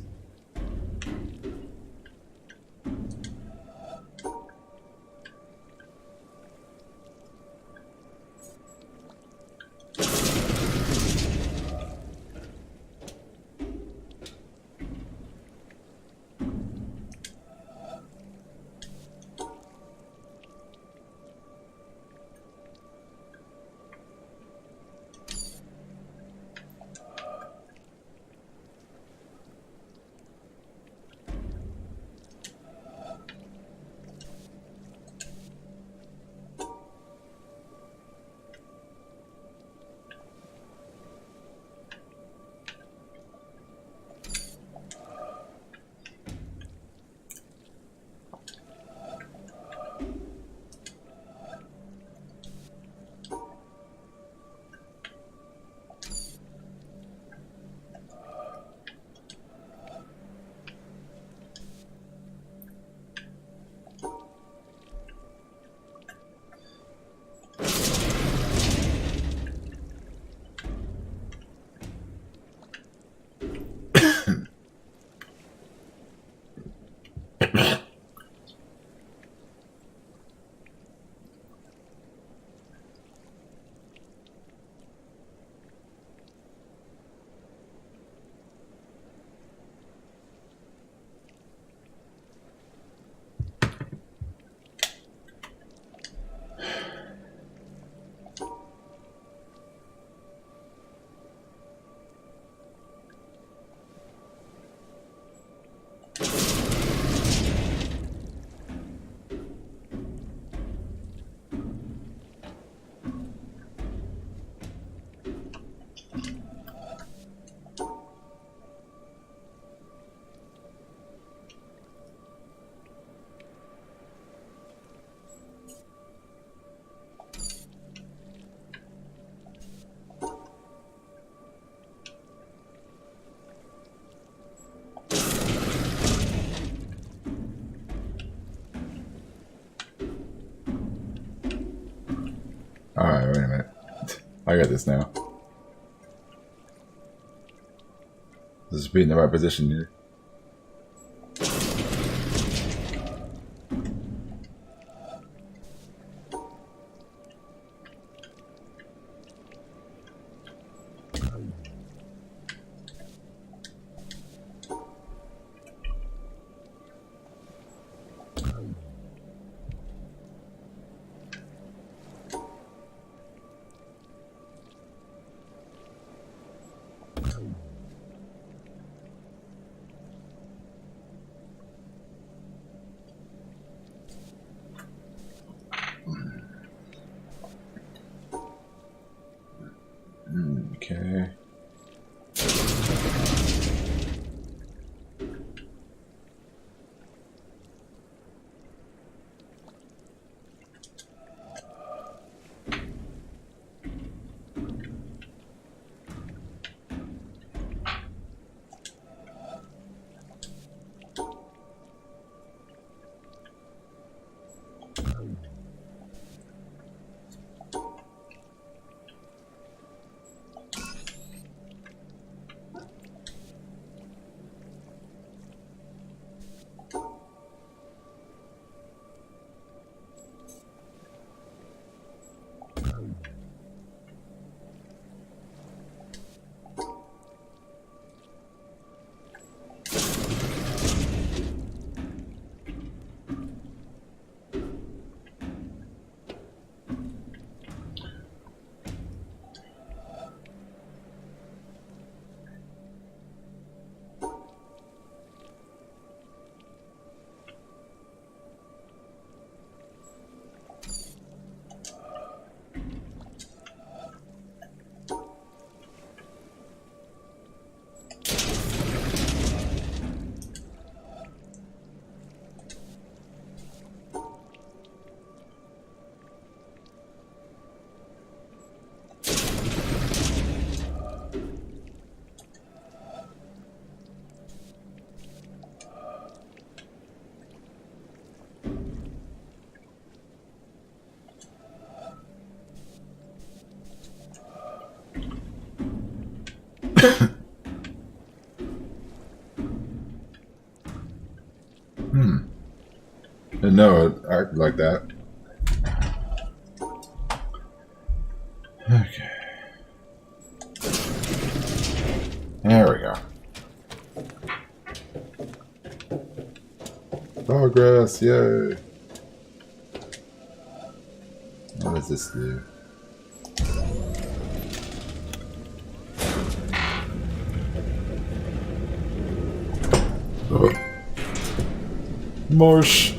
I got this now. Just be in the right position here. Okay. Didn't know it acted like that. Okay. There we go. Progress, yay! What does this do? Oh. Marsh!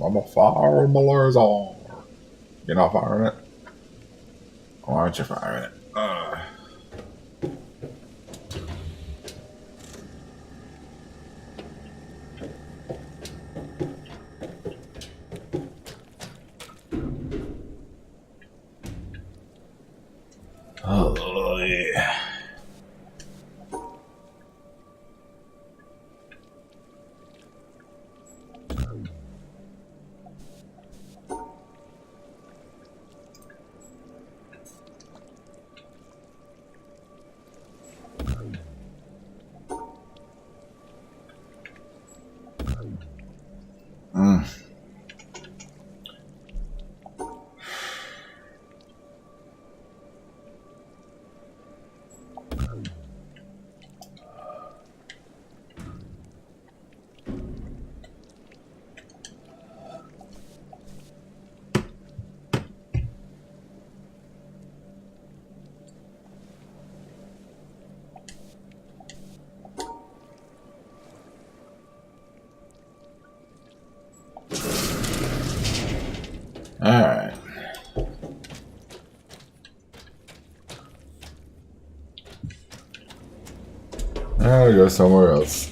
I'm a fire Malazar. You're not firing it? Why aren't you firing it? Oh, yeah. Alright. I'll go somewhere else.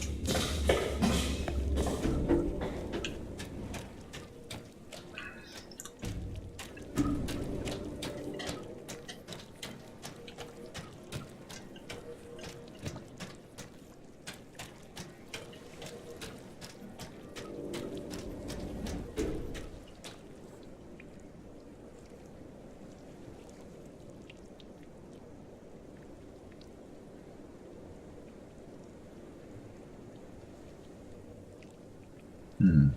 Hmm.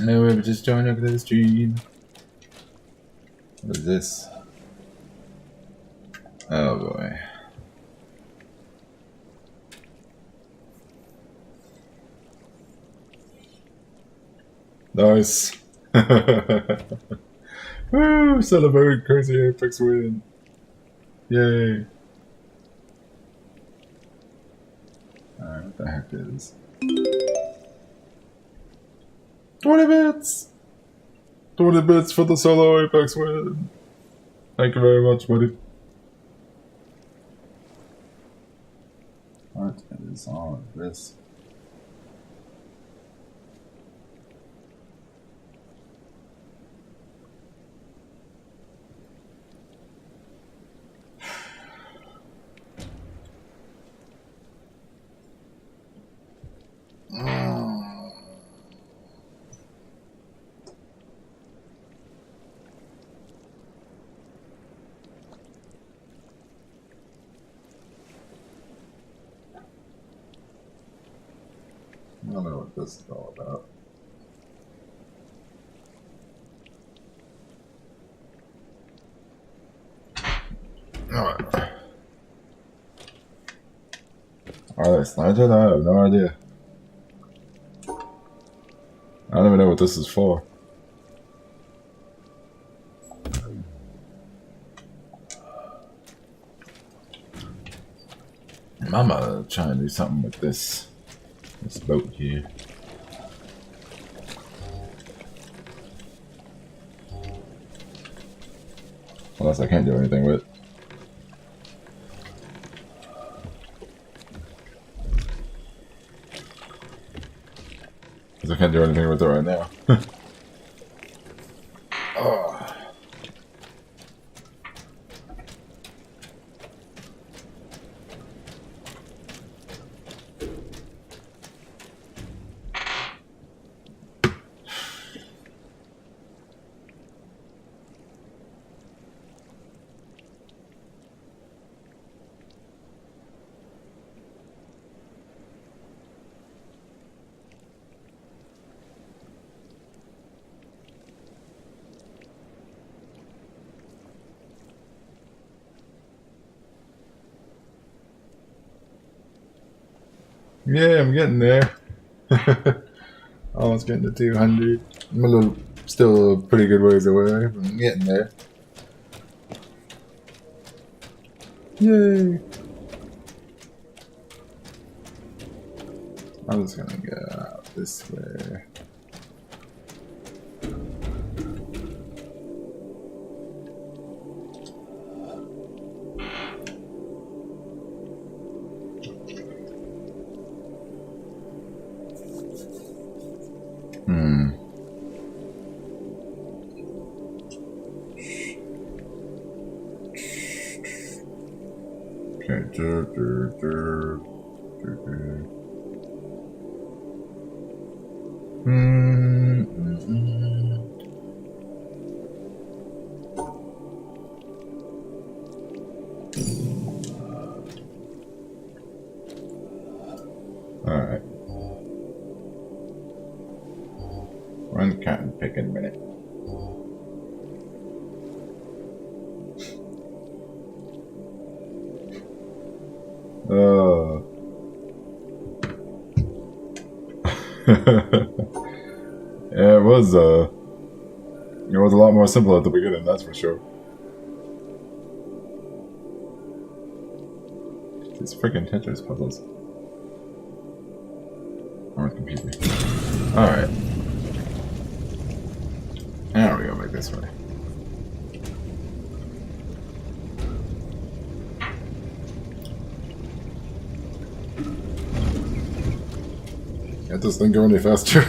No, just joined up to the stream. What is this? Oh boy. Nice. Woo! Celebrate crazy Apex win. Yay. Alright, what the heck is 20 bits! 20 bits for the solo Apex win. Thank you very much, buddy. What is all of this? I don't know what this is all about. Alright. Are they snipers? I have no idea. I don't even know what this is for. I'm gonna try and do something with this boat here. Unless I can't do anything with it. Because I can't do anything with it right now. Oh. Yeah, I'm getting there. Almost getting to 200. I'm still a pretty good ways away, but I'm getting there. Yay! I'm just gonna go out this way. Alright. Run cotton pick in a minute. Yeah, it was a lot more simple at the beginning, that's for sure. These freaking Tetris puzzles. I'm confused me. Alright. Now we go back this way. Can't this thing go any faster?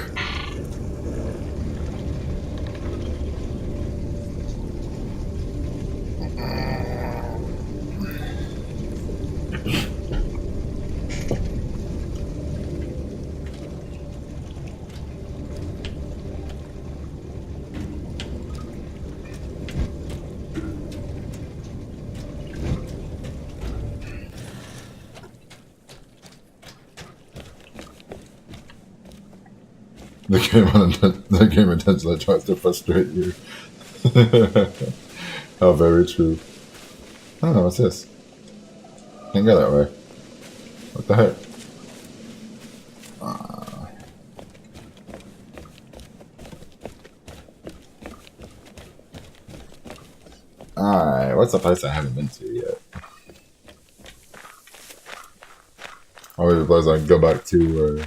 The game intentionally tries to frustrate you. How very true. I don't know, what's this? Can't go that way. What the heck? Alright, what's the place I haven't been to yet? Always a place I can go back to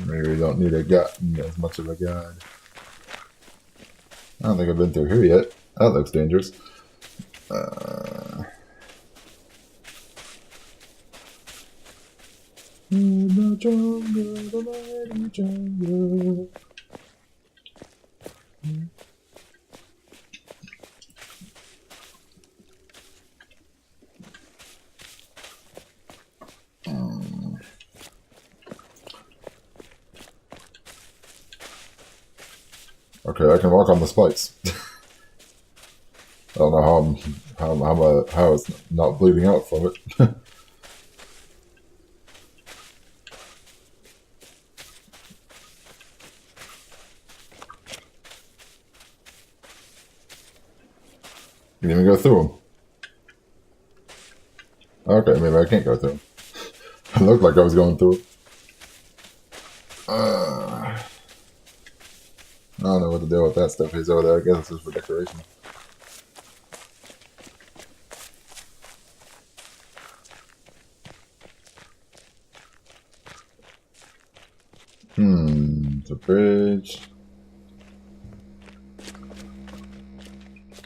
maybe we don't need as much of a guide. I don't think I've been through here yet. That looks dangerous. In the jungle, the mighty jungle. Okay, I can walk on the spikes. I don't know how it's not bleeding out from it. You didn't even go through them. Okay, maybe I can't go through them. It looked like I was going through it. I don't know what to do with that stuff. He's over there. I guess it's just for decoration. It's a bridge.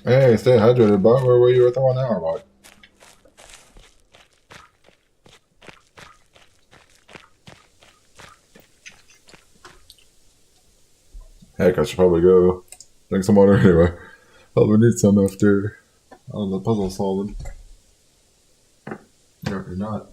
Hey, stay hydrated, bud. Where were you at the 1 hour mark? Heck, I should probably go drink some water anyway. Probably need some after all the puzzle solving. Or not.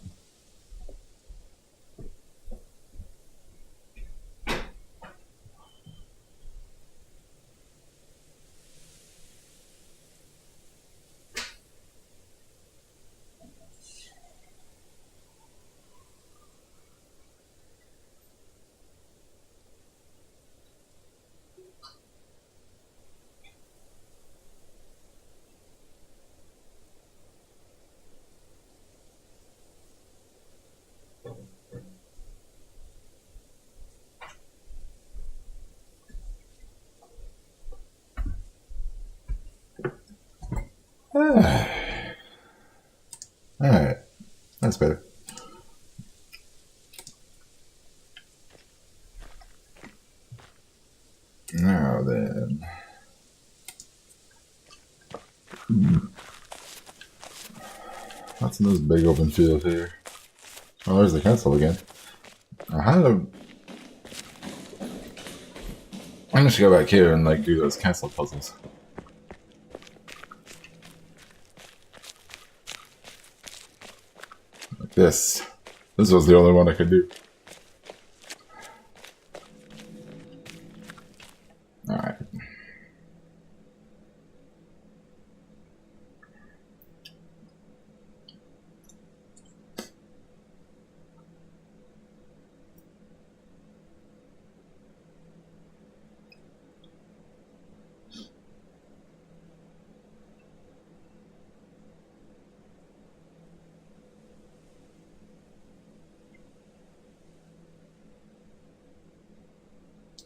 Alright. That's better. Now then. What's in this big open field here? Oh, there's the castle again. I'm just go back here and like do those castle puzzles. Like this. This was the only one I could do. Alright.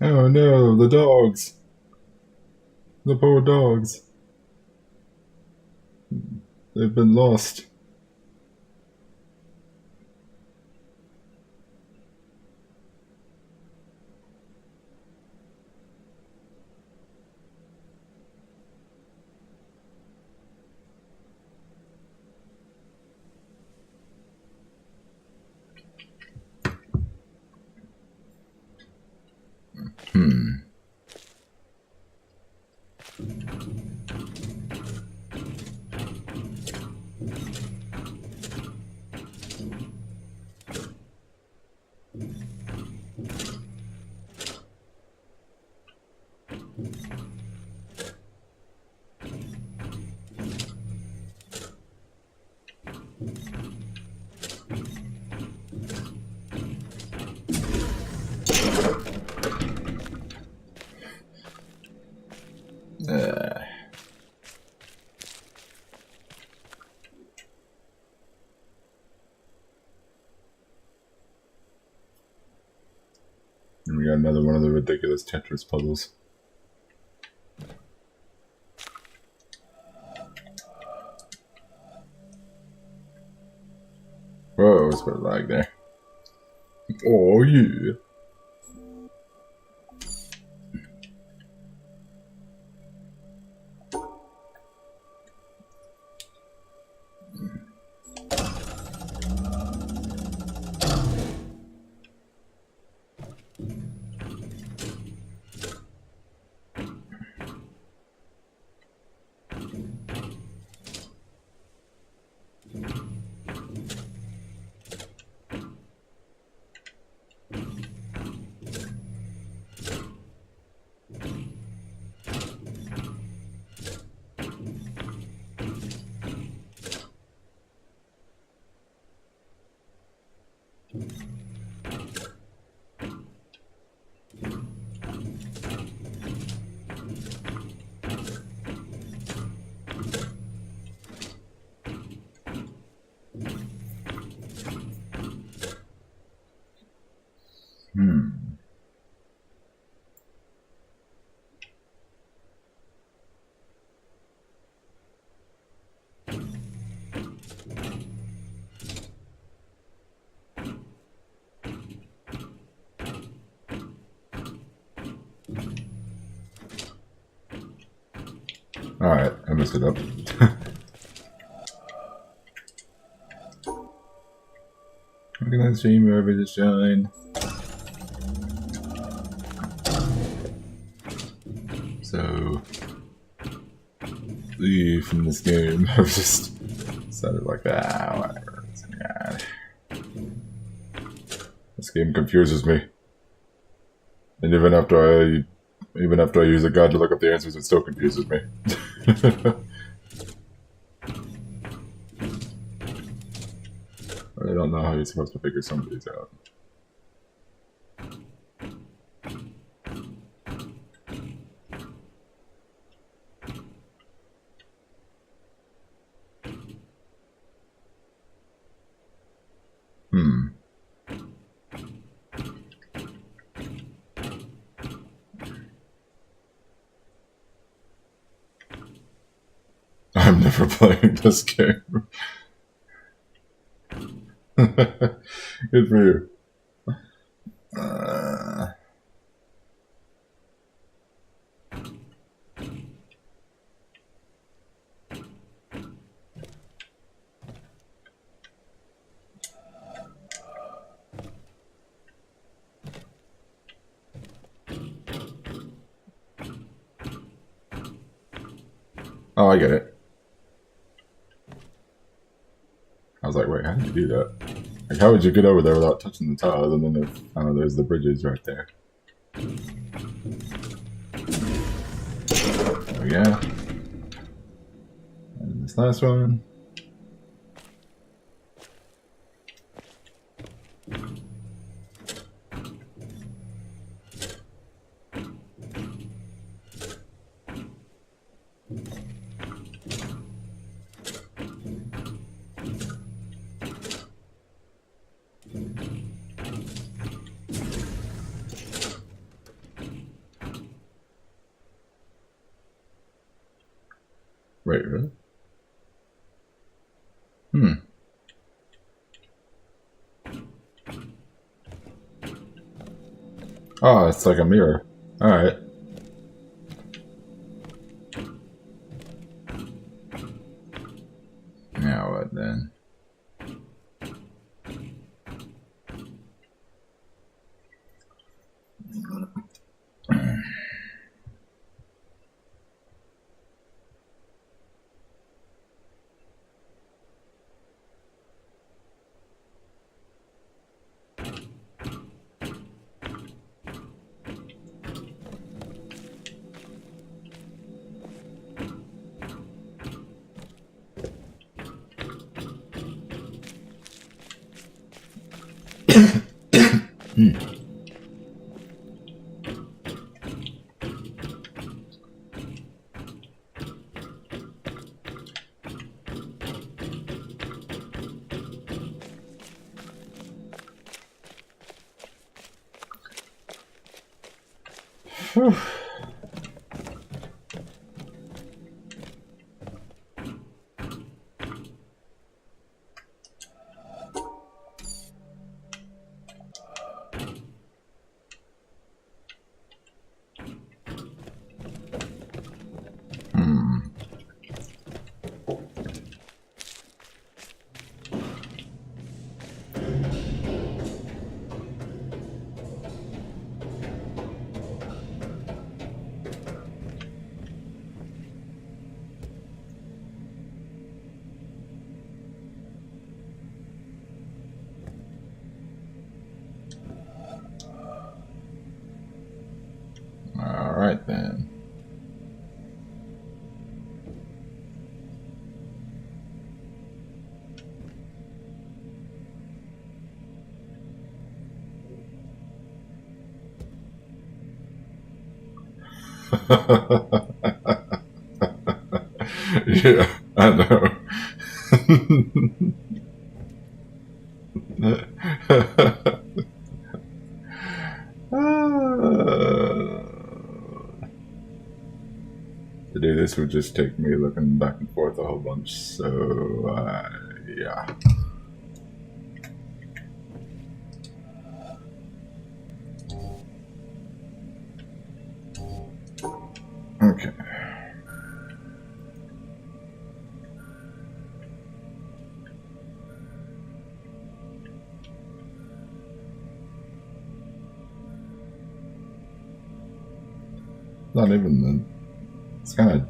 Oh no, the dogs! The poor dogs. They've been lost. got another one of the ridiculous Tetris puzzles. Whoa, it's a bit of lag there. Oh yeah. Alright, I messed it up. Look at that stream wherever just joined. So, leave from this game. I was just decided like that. Whatever. God. This game confuses me. And even after I use a guide to look up the answers, it still confuses me. I don't know how you're supposed to figure some of these out. I'm never playing this game. Good for you. Oh, I get it. I was like, wait, how did you do that? Like, how would you get over there without touching the tile? And then there's the bridges right there. Oh yeah. And this last one. Wait, really? Oh, it's like a mirror. Alright. Now what then? Whew. Alright then. Yeah, I know. To do this would just take me looking back and forth a whole bunch, so yeah. Okay. Not even the. It's kind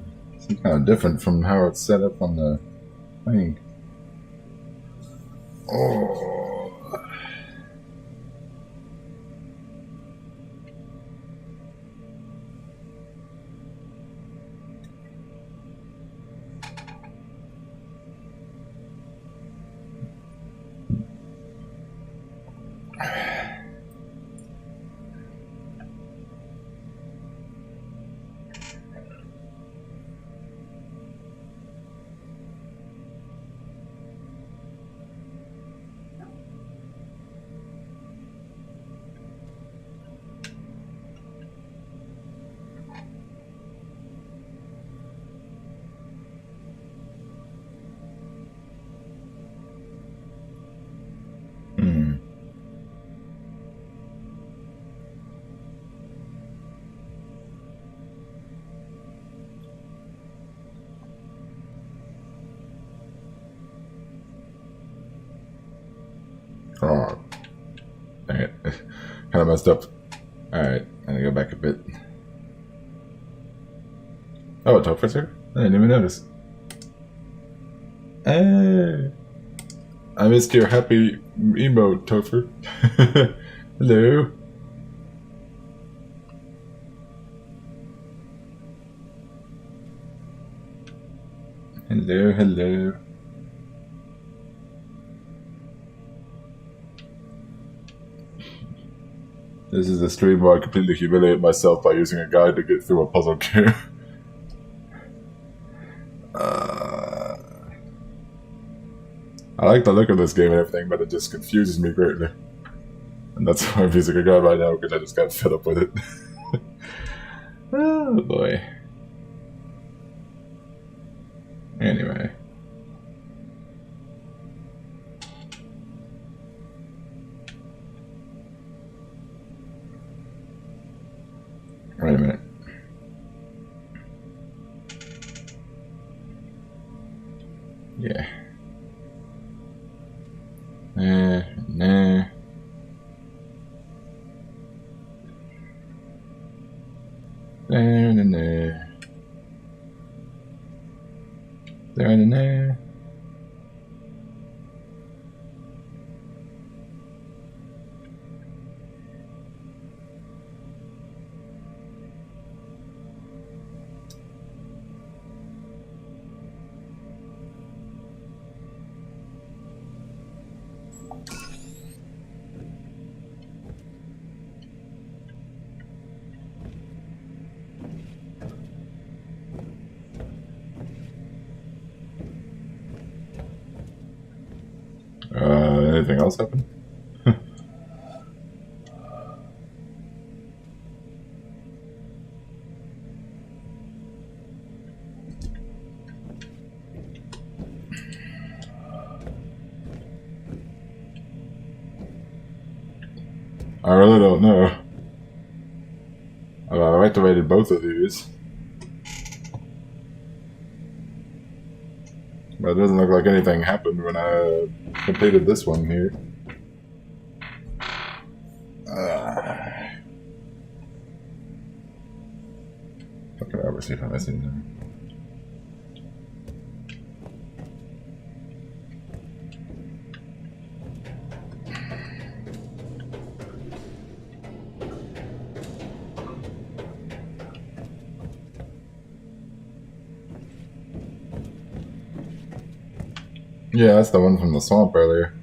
of different from how it's set up on the thing. Oh. Oh, dang it. Kind of messed up. Alright, I'm gonna go back a bit. Oh, Topher's here? I didn't even notice. Hey! I missed your happy emote, Topher. Hello? Hello, hello. This is a stream where I completely humiliate myself by using a guide to get through a puzzle game. I like the look of this game and everything, but it just confuses me greatly. And that's why I'm using a guide right now, because I just got fed up with it. Oh boy. Anyway. Wait a minute. Yeah. Nah. Nah. There, and there. Anything else happen? I really don't know. I activated both of these. But it doesn't look like anything happened when I completed this one here. Look it over, see if I miss anything. Yeah, that's the one from the swamp earlier.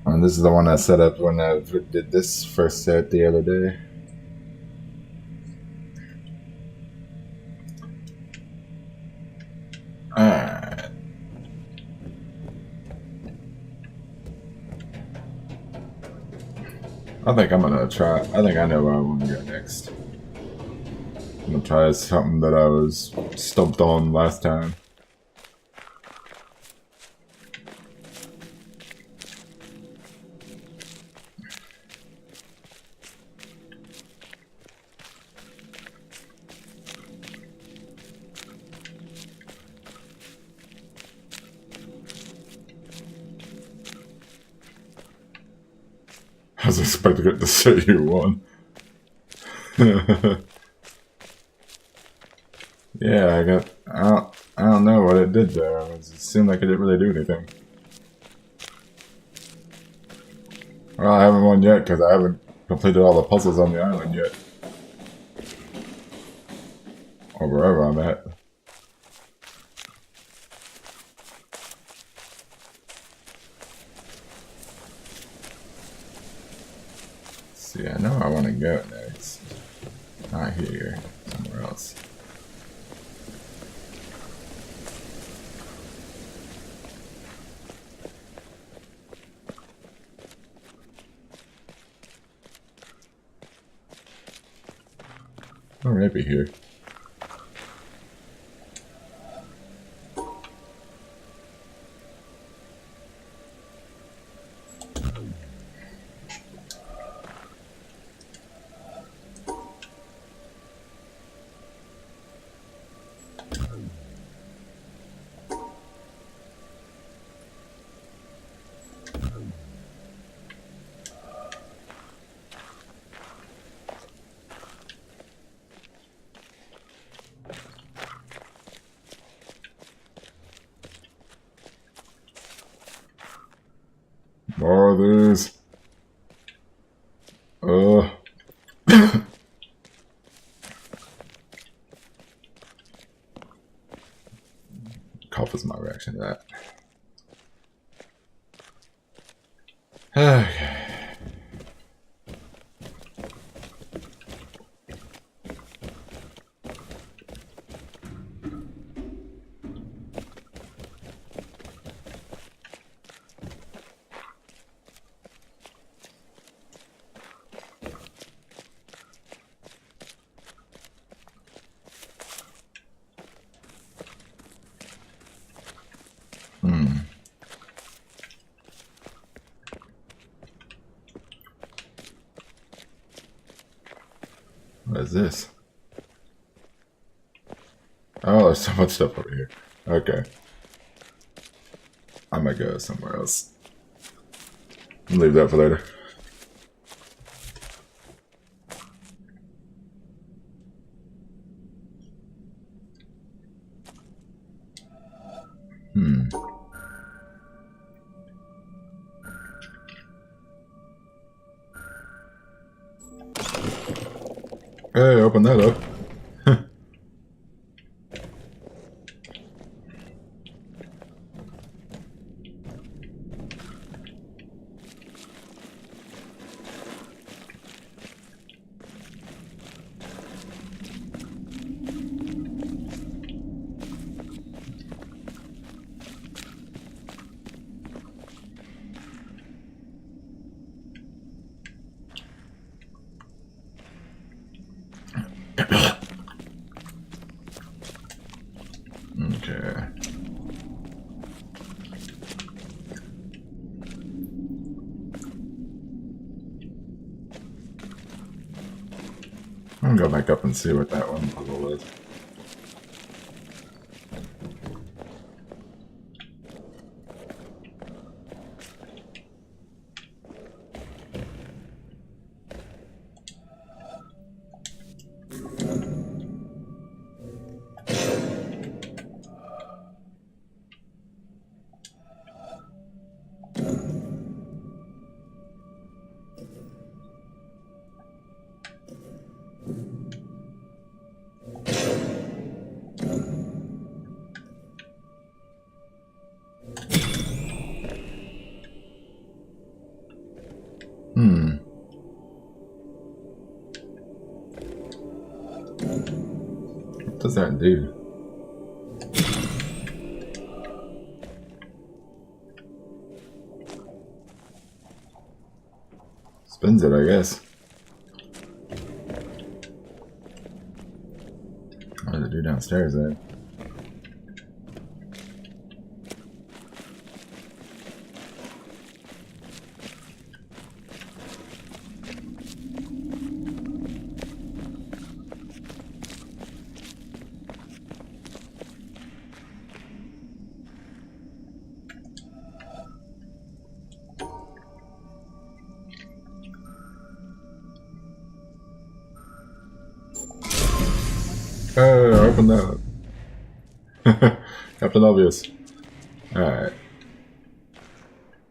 And this is the one I set up when I did this first set the other day. Alright. I think I'm gonna try. I think I know where I want to go next. I'm gonna try something that I was stumped on last time. I was expecting it to say you won. Yeah, I don't know what it did there. It seemed like it didn't really do anything. Well, I haven't won yet because I haven't completed all the puzzles on the island yet. Or wherever I'm at. See, I know I want to go next. Not here, somewhere else. Or maybe here. More of these. Cough is my reaction to that. Okay. What is this? Oh, there's so much stuff over here. Okay. I'm gonna go somewhere else. Leave that for later. Hey, open that up. go back up and see what that one puzzle is. What does that do? Spins it, I guess. What does it do downstairs then? Oh, open that. Captain Obvious. Alright.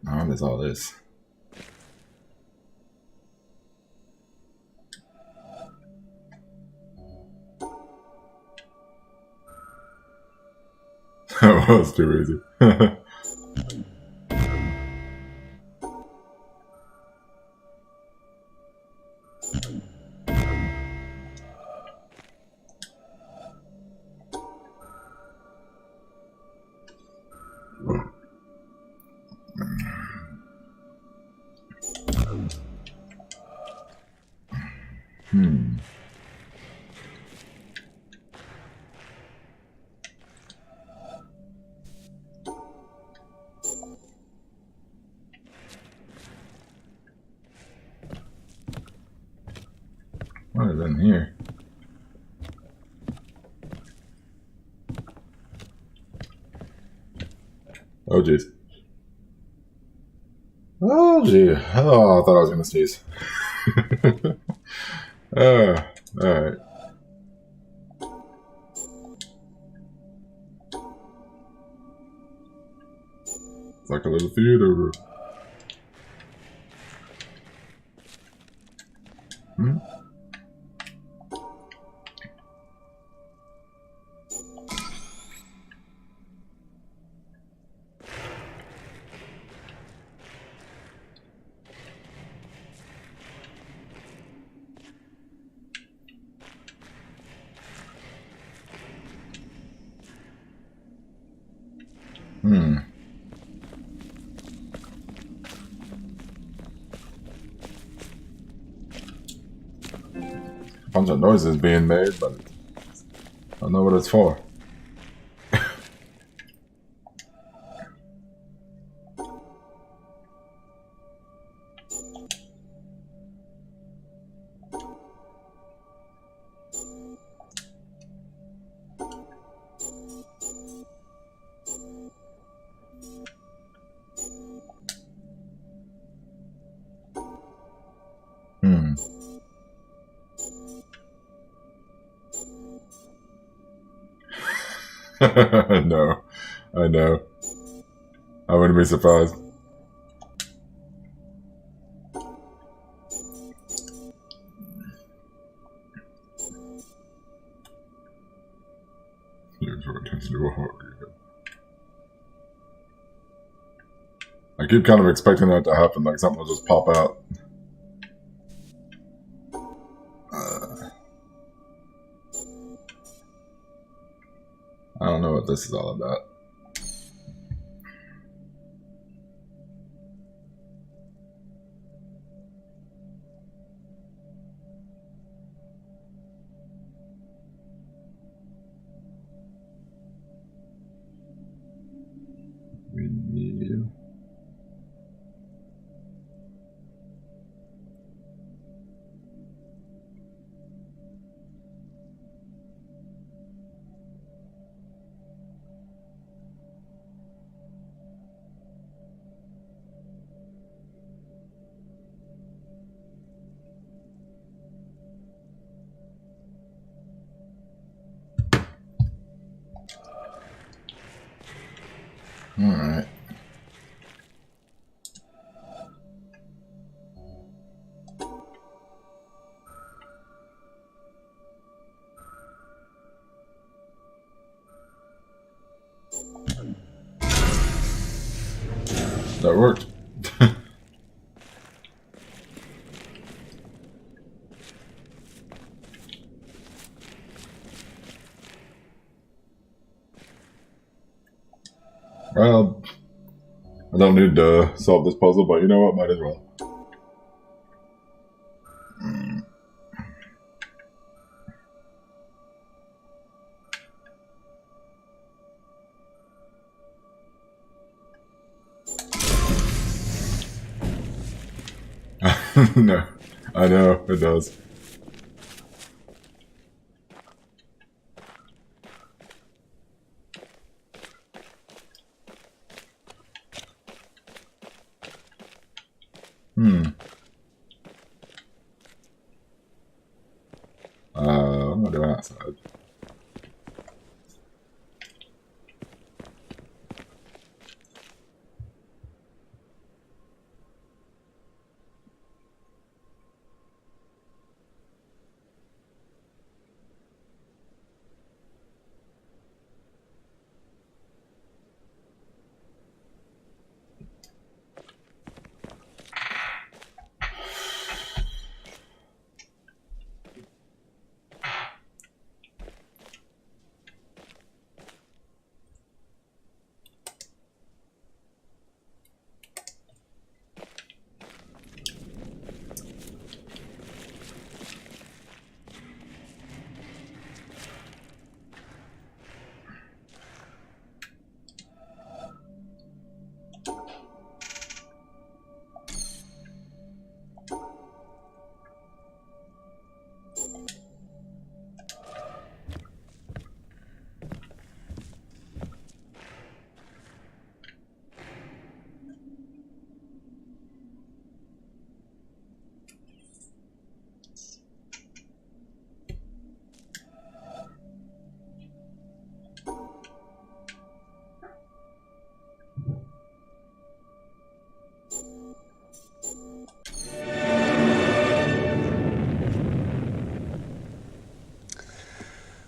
Now what is all this? That was too easy. What is in here? Oh jeez. Oh gee. Oh, I thought I was gonna sneeze. Alright. It's like a little theater. A bunch of noises being made, but I don't know what it's for. No, I know. I wouldn't be surprised. I keep kind of expecting that to happen, like something will just pop out. I don't know what this is all about. Review. Alright. That worked. Well, I don't need to solve this puzzle, but you know what? Might as well. No, I know, it does. What am I doing outside?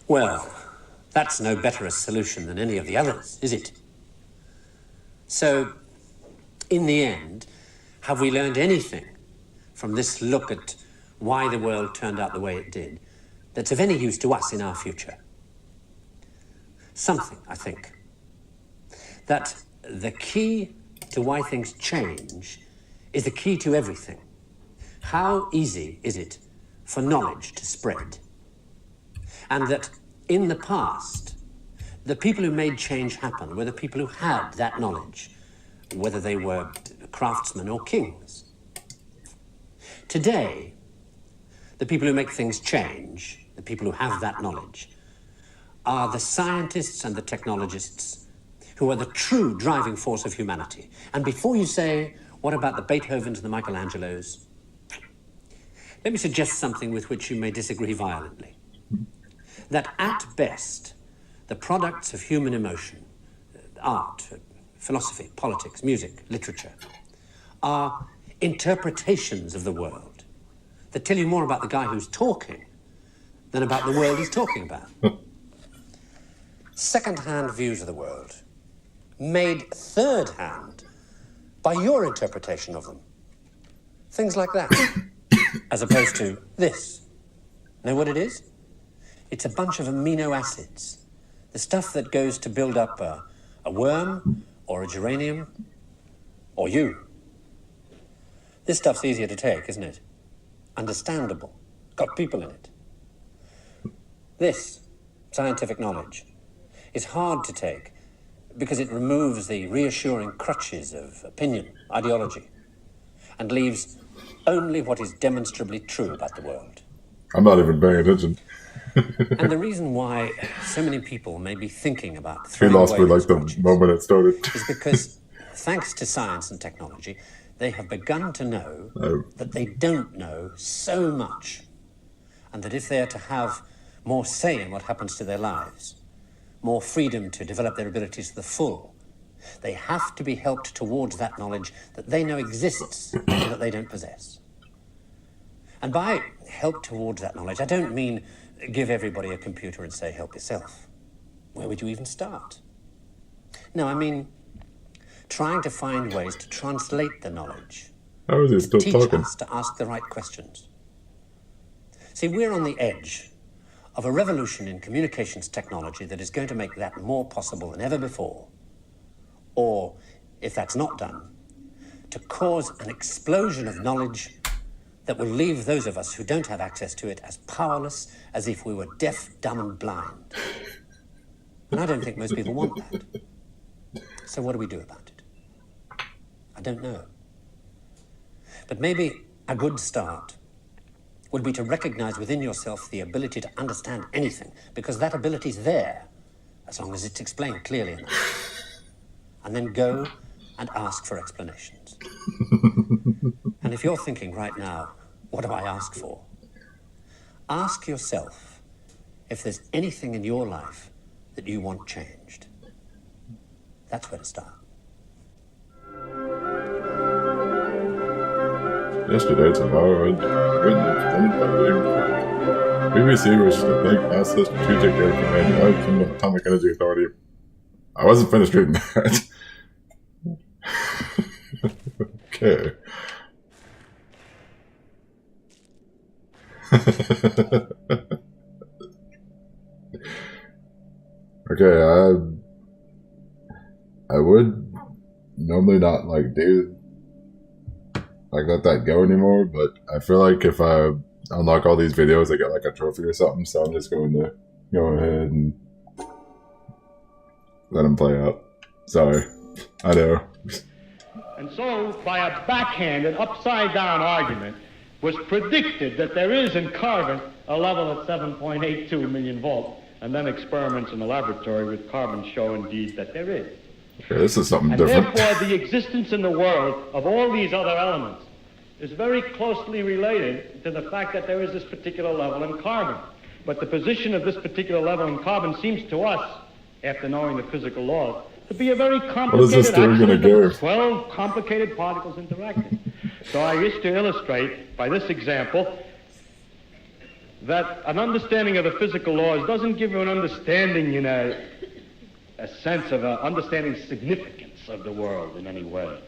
Well, that's no better a solution than any of the others, is it? So, in the end, have we learned anything from this look at why the world turned out the way it did that's of any use to us in our future? Something, I think. That the key to why things change is the key to everything. How easy is it for knowledge to spread? And that in the past, the people who made change happen were the people who had that knowledge, whether they were craftsmen or kings. Today, the people who make things change, the people who have that knowledge, are the scientists and the technologists who are the true driving force of humanity. And before you say, what about the Beethovens and the Michelangelos? Let me suggest something with which you may disagree violently. That at best, the products of human emotion, art, philosophy, politics, music, literature, are interpretations of the world that tell you more about the guy who's talking than about the world he's talking about. Second-hand views of the world, made third-hand by your interpretation of them. Things like that, as opposed to this. Know what it is? It's a bunch of amino acids, the stuff that goes to build up a worm or a geranium or you. This stuff's easier to take, isn't it? Understandable. Got people in it. This, scientific knowledge, is hard to take because it removes the reassuring crutches of opinion, ideology, and leaves only what is demonstrably true about the world. I'm not even paying attention. And the reason why so many people may be thinking about He throwing lost away me like these the crutches moment it started. is because, thanks to science and technology, they have begun to know that they don't know so much, and that if they are to have more say in what happens to their lives, more freedom to develop their abilities to the full, They have to be helped towards that knowledge that they know exists and that they don't possess. And by help towards that knowledge, I don't mean give everybody a computer and say, help yourself. Where would you even start? No, I mean trying to find ways to translate the knowledge. How is he still Teach talking? us to ask the right questions. See, we're on the edge of a revolution in communications technology that is going to make that more possible than ever before. Or, if that's not done, to cause an explosion of knowledge that will leave those of us who don't have access to it as powerless as if we were deaf, dumb, and blind. And I don't think most people want that. So what do we do about it? I don't know. But maybe a good start would be to recognize within yourself the ability to understand anything, because that ability is there, as long as it's explained clearly enough. And then go and ask for explanations. And if you're thinking right now, what do I ask for? Ask yourself if there's anything in your life that you want changed. That's where to start. Yesterday, tomorrow, BBC was to thank NASA Strategic Air Command from the Atomic Energy Authority. I wasn't finished reading that. Okay. Okay, I would normally not do let that go anymore, but I feel like if I unlock all these videos I get a trophy or something, so I'm just going to go ahead and let them play out. Sorry. I know. And so, by a backhanded, upside-down argument, was predicted that there is in carbon a level at 7.82 million volts, and then experiments in the laboratory with carbon show indeed that there is. Okay, this is something and different. Therefore, the existence in the world of all these other elements is very closely related to the fact that there is this particular level in carbon. But the position of this particular level in carbon seems to us, after knowing the physical laws, to be a very complicated, what is this story going to do? 12 complicated particles interacting. So I wish to illustrate by this example that an understanding of the physical laws doesn't give you an understanding a sense of understanding significance of the world in any way.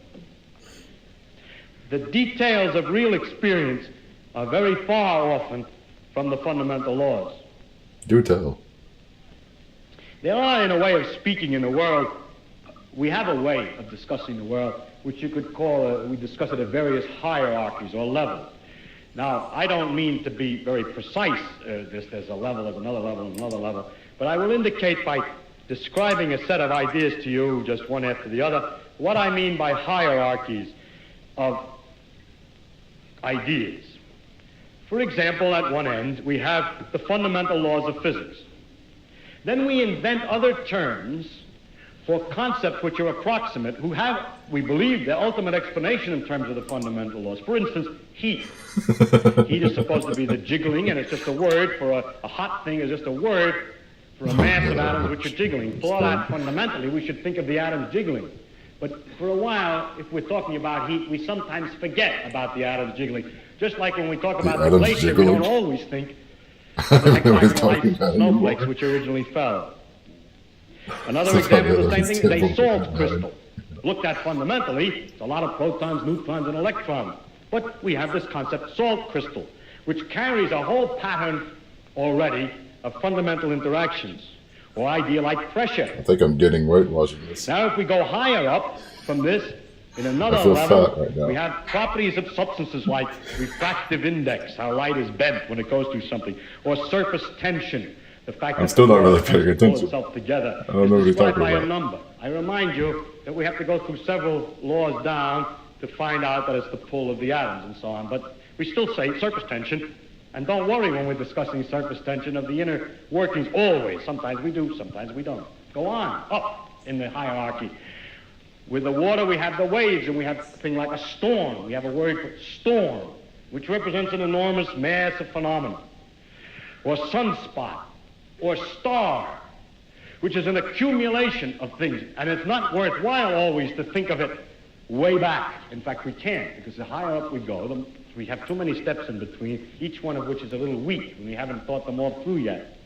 The details of real experience are very far often from the fundamental laws. Do tell. There are, in a way of speaking in the world, we have a way of discussing the world which you could call, we discuss it at various hierarchies or levels. Now, I don't mean to be very precise, there's a level, there's another level, and another level, but I will indicate by describing a set of ideas to you, just one after the other, what I mean by hierarchies of ideas. For example, at one end, we have the fundamental laws of physics. Then we invent other terms for concepts which are approximate, who have, we believe, the ultimate explanation in terms of the fundamental laws. For instance, heat. Heat is supposed to be the jiggling, and it's just a word for a hot thing is just a word for a mass of atoms which are jiggling. For that, fundamentally, we should think of the atoms jiggling. But for a while, if we're talking about heat, we sometimes forget about the atoms jiggling. Just like when we talk about the glacier, we don't always think of the tectonic snowflakes which originally fell. Another example of the same thing is a salt crystal. Looked at fundamentally, it's a lot of protons, neutrons, and electrons. But we have this concept, salt crystal, which carries a whole pattern already of fundamental interactions, or idea like pressure. I think I'm getting weight watching this. Now, if we go higher up from this, in another I feel level, fat right now. we have properties of substances like refractive index, how light is bent when it goes through something, or surface tension, the fact I'm that still the not really world paying tends to pull attention. itself together I don't know what is you're described talking by a about. number. I remind you that we have to go through several laws down to find out that it's the pull of the atoms and so on. But we still say surface tension, and don't worry when we're discussing surface tension of the inner workings always. Sometimes we do, sometimes we don't. Go on, up in the hierarchy. With the water, we have the waves, and we have a thing like a storm. We have a word for storm, which represents an enormous mass of phenomena. Or sunspot, or star, which is an accumulation of things. And it's not worthwhile always to think of it way back. In fact, we can't, because the higher up we go, we have too many steps in between, each one of which is a little weak, and we haven't thought them all through yet.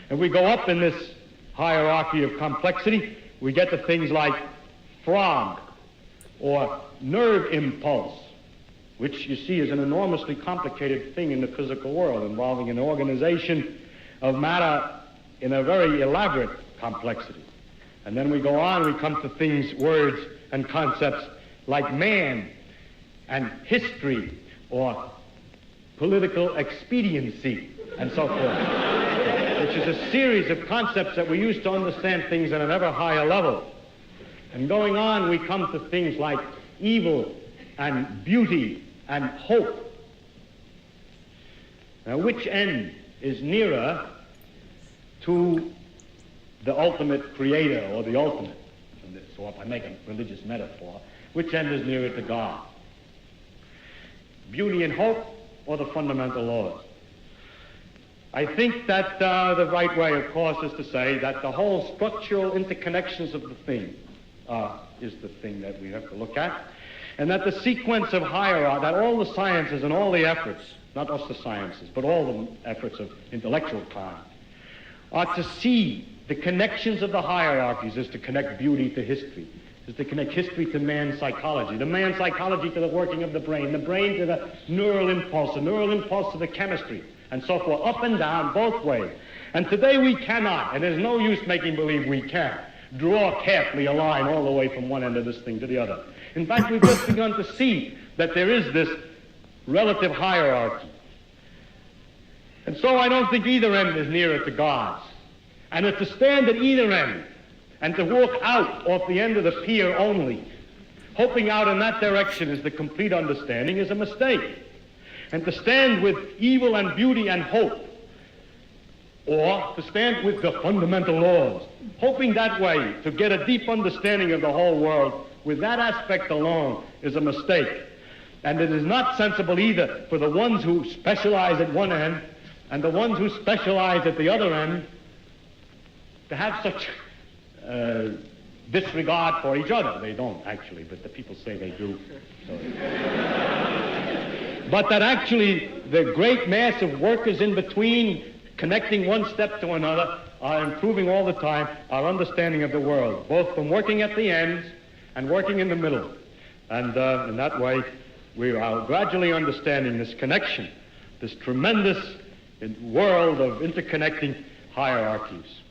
If we go up in this hierarchy of complexity, we get to things like frog or nerve impulse, which you see is an enormously complicated thing in the physical world, involving an organization of matter in a very elaborate complexity. And then we go on, we come to things, words, and concepts like man and history or political expediency and so forth, which is a series of concepts that we use to understand things at an ever higher level. And going on, we come to things like evil and beauty and hope. Now, which end is nearer to the ultimate creator or the ultimate? So if I make a religious metaphor, which end is nearer to God? Beauty and hope or the fundamental laws? I think that the right way, of course, is to say that the whole structural interconnections of the thing is the thing that we have to look at, and that the sequence of hierarchy, that all the sciences and all the efforts, not just the sciences, but all the efforts of intellectual kind, are to see the connections of the hierarchies is to connect beauty to history, is to connect history to man's psychology, the man's psychology to the working of the brain to the neural impulse to the chemistry, and so forth, up and down, both ways. And today we cannot, and there's no use making believe we can, draw carefully a line all the way from one end of this thing to the other. In fact, we've just begun to see that there is this relative hierarchy. And so I don't think either end is nearer to God's. And if to stand at either end and to walk out off the end of the pier only, hoping out in that direction is the complete understanding, is a mistake. And to stand with evil and beauty and hope, or to stand with the fundamental laws, hoping that way to get a deep understanding of the whole world with that aspect alone, is a mistake. And it is not sensible either for the ones who specialize at one end and the ones who specialize at the other end to have such disregard for each other. They don't, actually, but the people say they do. So. But that actually the great mass of workers in between, connecting one step to another, are improving all the time our understanding of the world, both from working at the ends and working in the middle. And in that way, we are gradually understanding this connection, this tremendous world of interconnecting hierarchies.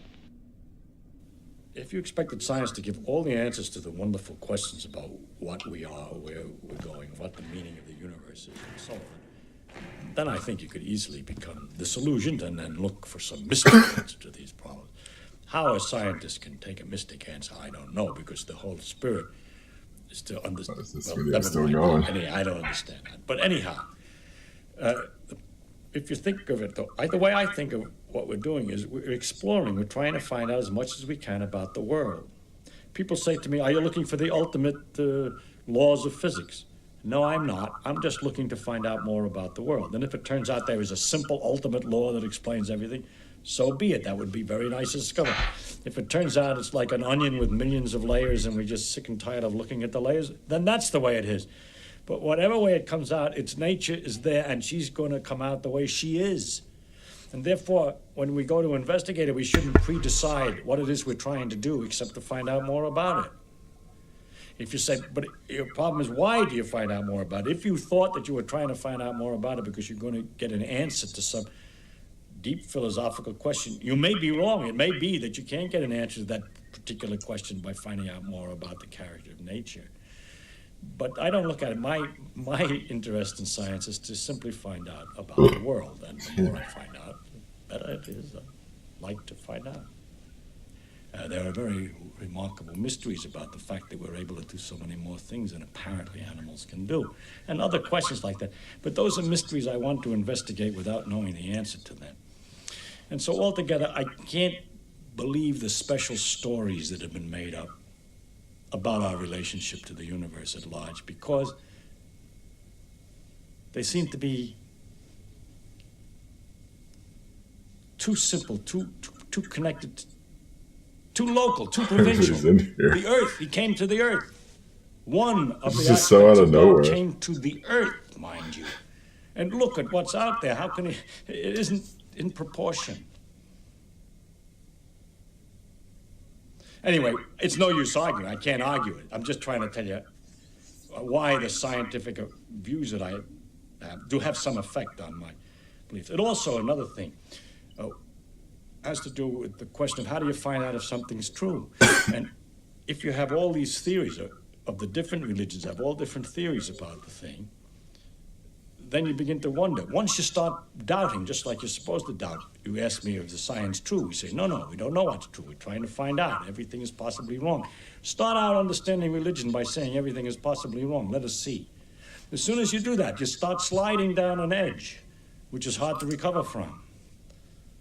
If you expected science to give all the answers to the wonderful questions about what we are, where we're going, what the meaning of the universe is, and so on, then I think you could easily become disillusioned and then look for some mystic answer to these problems. How a scientist can take a mystic answer, I don't know, because the whole spirit is to understand. I don't understand that. But anyhow, if you think of it, though, the way I think of what we're doing is we're exploring, we're trying to find out as much as we can about the world. People say to me, are you looking for the ultimate laws of physics? No, I'm not. I'm just looking to find out more about the world. And if it turns out there is a simple ultimate law that explains everything, so be it. That would be very nice to discover. If it turns out it's like an onion with millions of layers and we're just sick and tired of looking at the layers, then that's the way it is. But whatever way it comes out, its nature is there, and she's going to come out the way she is. And therefore, when we go to investigate it, we shouldn't pre-decide what it is we're trying to do, except to find out more about it. If you say, but your problem is, why do you find out more about it? If you thought that you were trying to find out more about it because you're going to get an answer to some deep philosophical question, you may be wrong. It may be that you can't get an answer to that particular question by finding out more about the character of nature. But I don't look at it. My interest in science is to simply find out about the world. And the more I find out, the better it is. I like to find out. There are very remarkable mysteries about the fact that we're able to do so many more things than apparently animals can do, and other questions like that. But those are mysteries I want to investigate without knowing the answer to them. And so altogether, I can't believe the special stories that have been made up about our relationship to the universe at large, because they seem to be too simple, too connected too local, too He's provincial. in here. The Earth, he came to the Earth. One of It's the just so aspects out of of God nowhere. came to the Earth, mind you. And look at what's out there. How can it isn't in proportion. Anyway, it's no use arguing. I can't argue it. I'm just trying to tell you why the scientific views that I have do have some effect on my beliefs. And also another thing has to do with the question of how do you find out if something's true? And if you have all these theories of the different religions, have all different theories about the thing, then you begin to wonder. Once you start doubting, just like you're supposed to doubt, you ask me if the science true. We say, no, we don't know what's true. We're trying to find out. Everything is possibly wrong. Start out understanding religion by saying everything is possibly wrong. Let us see. As soon as you do that, you start sliding down an edge, which is hard to recover from.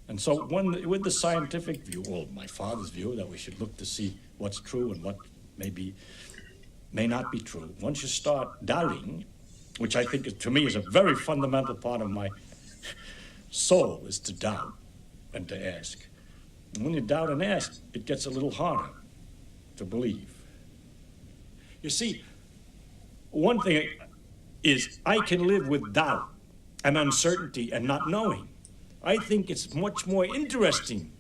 And so with the scientific view, or my father's view, that we should look to see what's true and what may not be true, once you start doubting, which I think to me is a very fundamental part of my soul, is to doubt and to ask. And when you doubt and ask, it gets a little harder to believe. You see, one thing is I can live with doubt and uncertainty and not knowing. I think it's much more interesting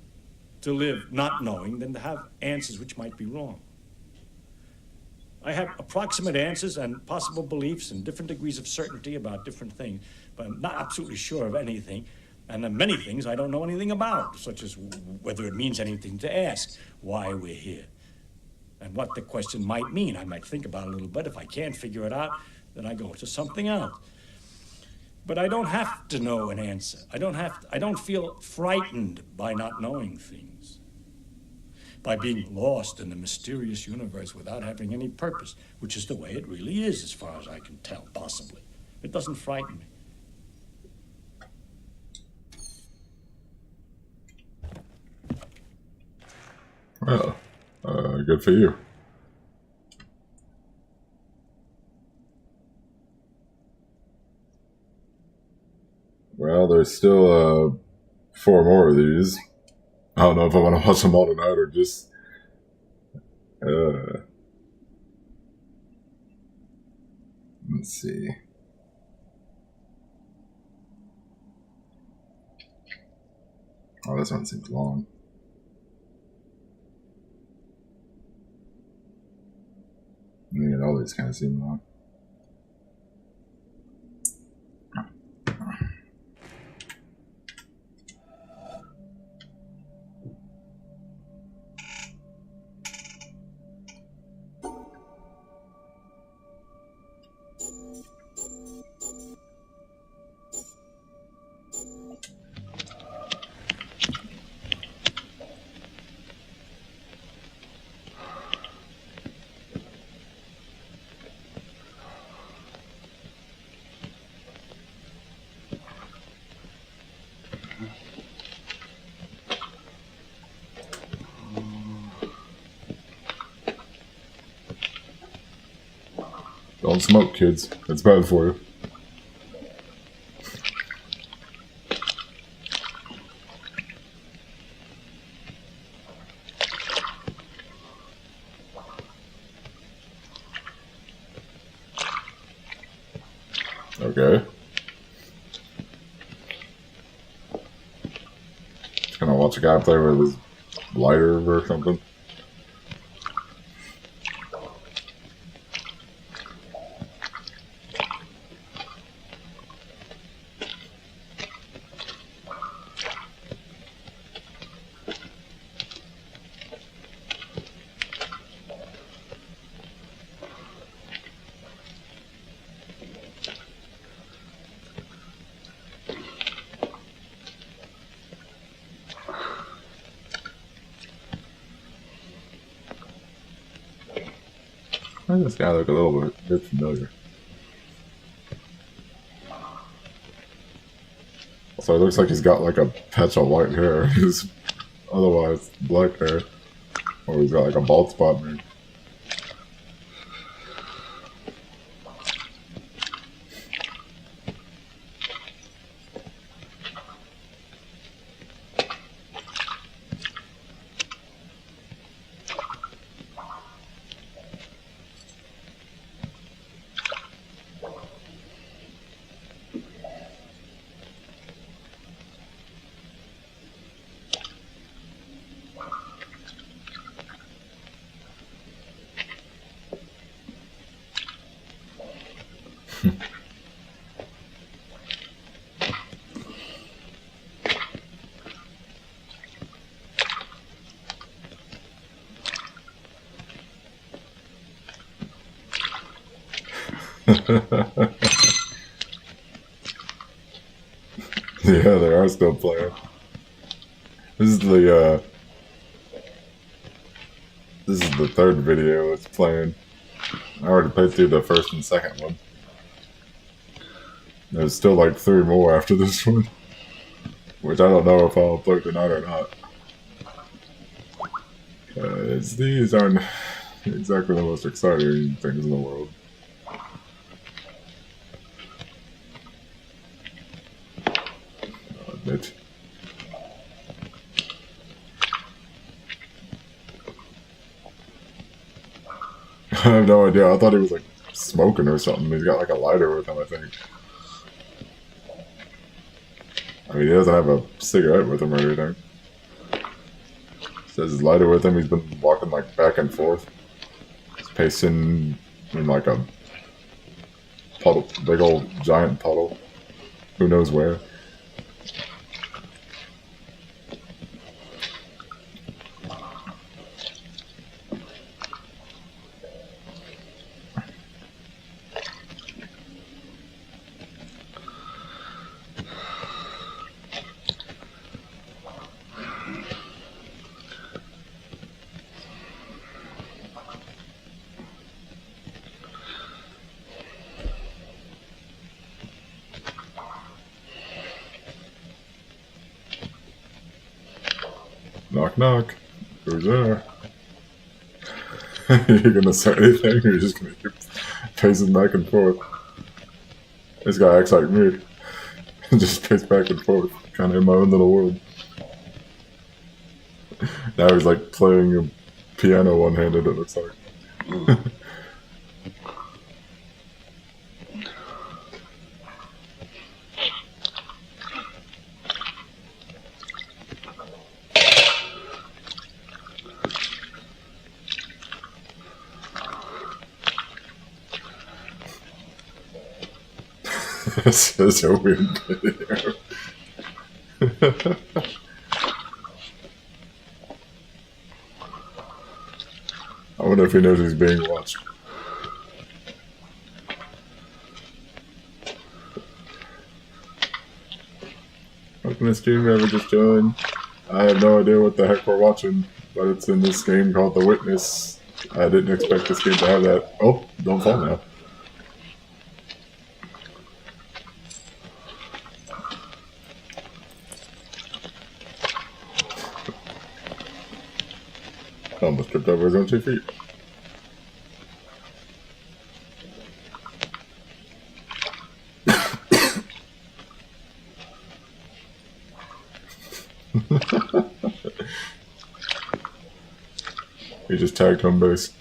to live not knowing than to have answers which might be wrong. I have approximate answers and possible beliefs and different degrees of certainty about different things, but I'm not absolutely sure of anything. And then many things I don't know anything about, such as whether it means anything to ask, why we're here, and what the question might mean. I might think about it a little bit. If I can't figure it out, then I go to something else. But I don't have to know an answer. I don't feel frightened by not knowing things, by being lost in the mysterious universe without having any purpose, which is the way it really is, as far as I can tell, possibly. It doesn't frighten me. Well, good for you. Well, there's still 4 more of these. I don't know if I want to watch them all tonight or just let's see. Oh, this one seems long. Yeah, all these kind of seem long. Don't smoke, kids. It's bad for you. Okay. Just gonna watch a guy play with his lighter or something. Why does this guy look a little bit familiar? So it looks like he's got like a patch of white hair. He's otherwise black hair. Or he's got like a bald spot maybe. Yeah, they are still playing. This is the third video it's playing. I already played through the first and second one. There's still like 3 more after this one, which I don't know if I'll upload tonight or not. These aren't exactly the most exciting things in the world. I'll admit. I have no idea. I thought he was like smoking or something. He's got like a lighter with him, I think. I mean, he doesn't have a cigarette with him or anything. Says his lighter with him. He's been walking like back and forth. He's pacing in like a puddle, big old giant puddle. Who knows where? Knock knock. Who's there? You gonna say anything or you're just gonna keep pacing back and forth? This guy acts like me. Just pace back and forth, kinda in my own little world. Now he's like playing a piano one-handed, it looks like. This is a weird video. I wonder if he knows he's being watched. Welcome to stream, whoever just joined. I have no idea what the heck we're watching, but it's in this game called The Witness. I didn't expect this game to have that. Oh, don't fall now. Almost tripped over his own 2 feet. He just tagged home base.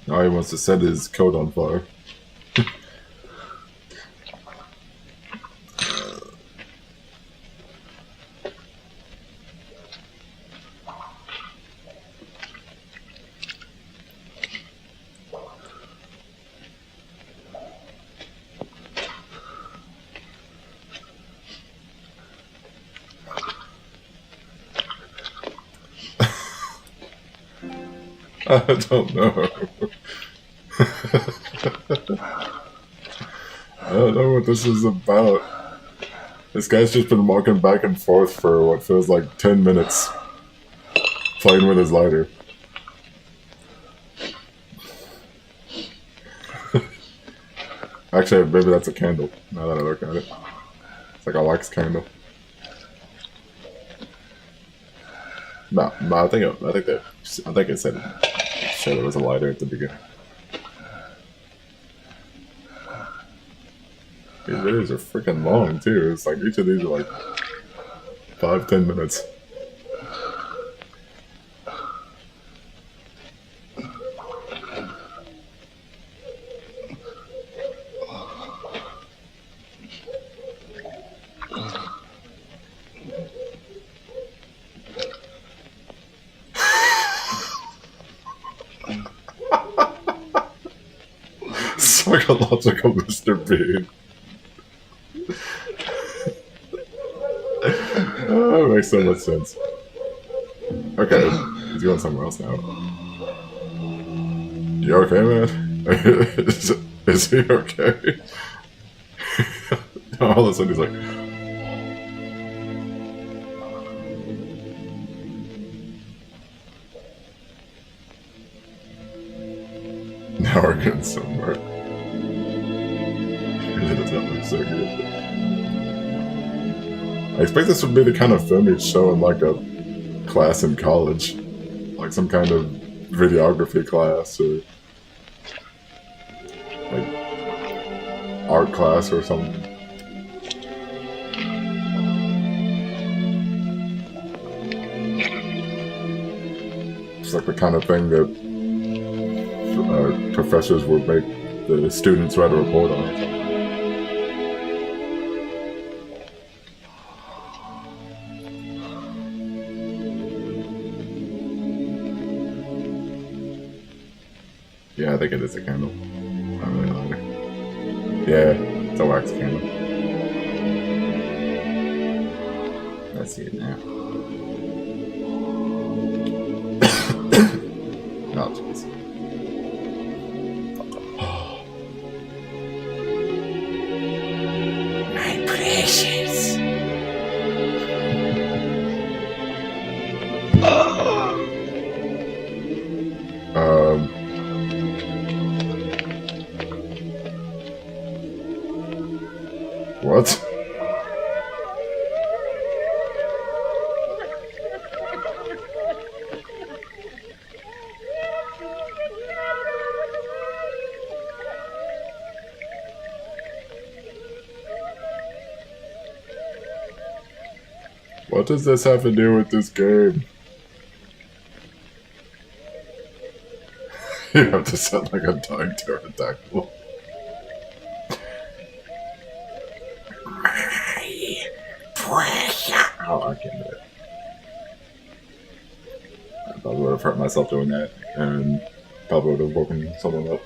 Now he wants to set his coat on fire. I don't know. I don't know what this is about. This guy's just been walking back and forth for what feels like 10 minutes, playing with his lighter. Actually, maybe that's a candle, now that I look at it. It's like a wax candle. No, I think it said it was a lighter at the beginning. These videos are freaking long too. It's like each of these are like 5-10 minutes. Psychological Mr. Bean. Oh, it makes so much sense. Okay, he's going somewhere else now. You okay, man? Is he okay? All of a sudden he's like... Now we're getting somewhere. It does not look so good. I expect this would be the kind of film you'd show in like a class in college. Like some kind of videography class or like art class or something. It's like the kind of thing that professors would make the students write a report on. Yeah, I think it is a candle. Not really a lighter. Yeah, it's a wax candle. I see it now. Oh, jeez. My precious. What? What does this have to do with this game? You have to sound like a dying pterodactyl. Oh, I can't do it. I probably would have hurt myself doing that, and probably would have woken someone up.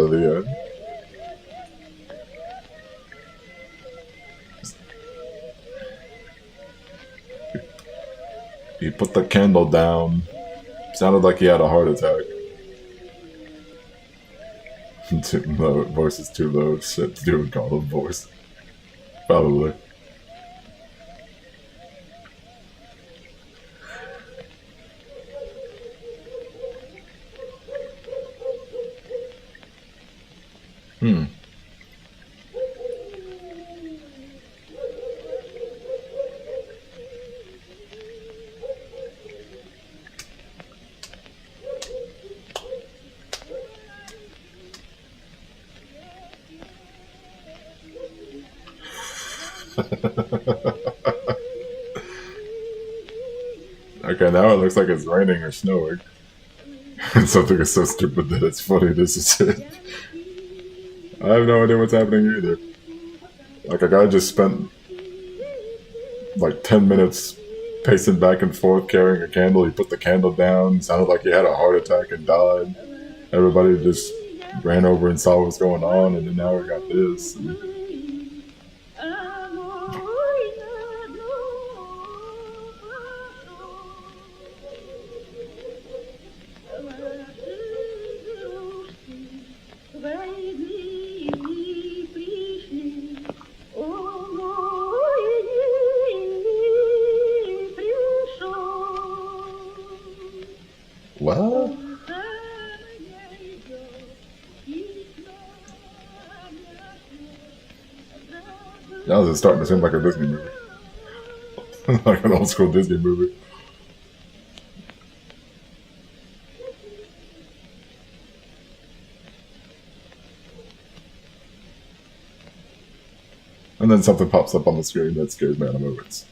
The end. He put the candle down. Sounded like he had a heart attack. Too low, voice is too low. Shit to do with call him voice. Probably. Okay, now it looks like it's raining or snowing. Something is so stupid that it's funny, this is it. I have no idea what's happening either. Like, a guy just spent like 10 minutes pacing back and forth carrying a candle. He put the candle down, sounded like he had a heart attack and died. Everybody just ran over and saw what was going on, and then now we got this. What? Now this is starting to seem like a Disney movie. Like an old school Disney movie. And then something pops up on the screen that scares me out of my wits.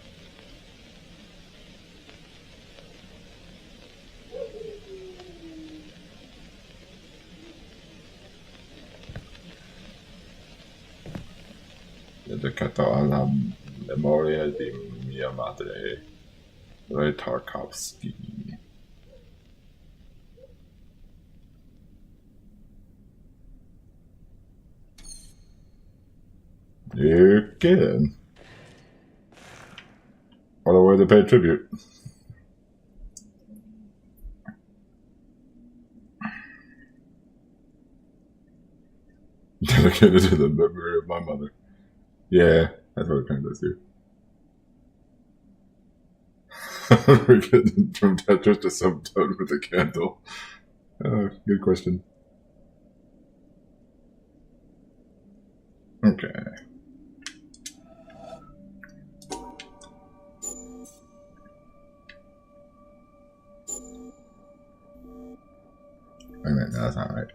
Dedicato alla memoria di mia madre, Ray Tarkovsky. You can. What a way to pay tribute. Dedicated to the memory of my mother. Yeah, that's what it kind of does here. We're getting from Tetris to Subtoad with a candle. Good question. Okay. Wait a minute, no, that's not right.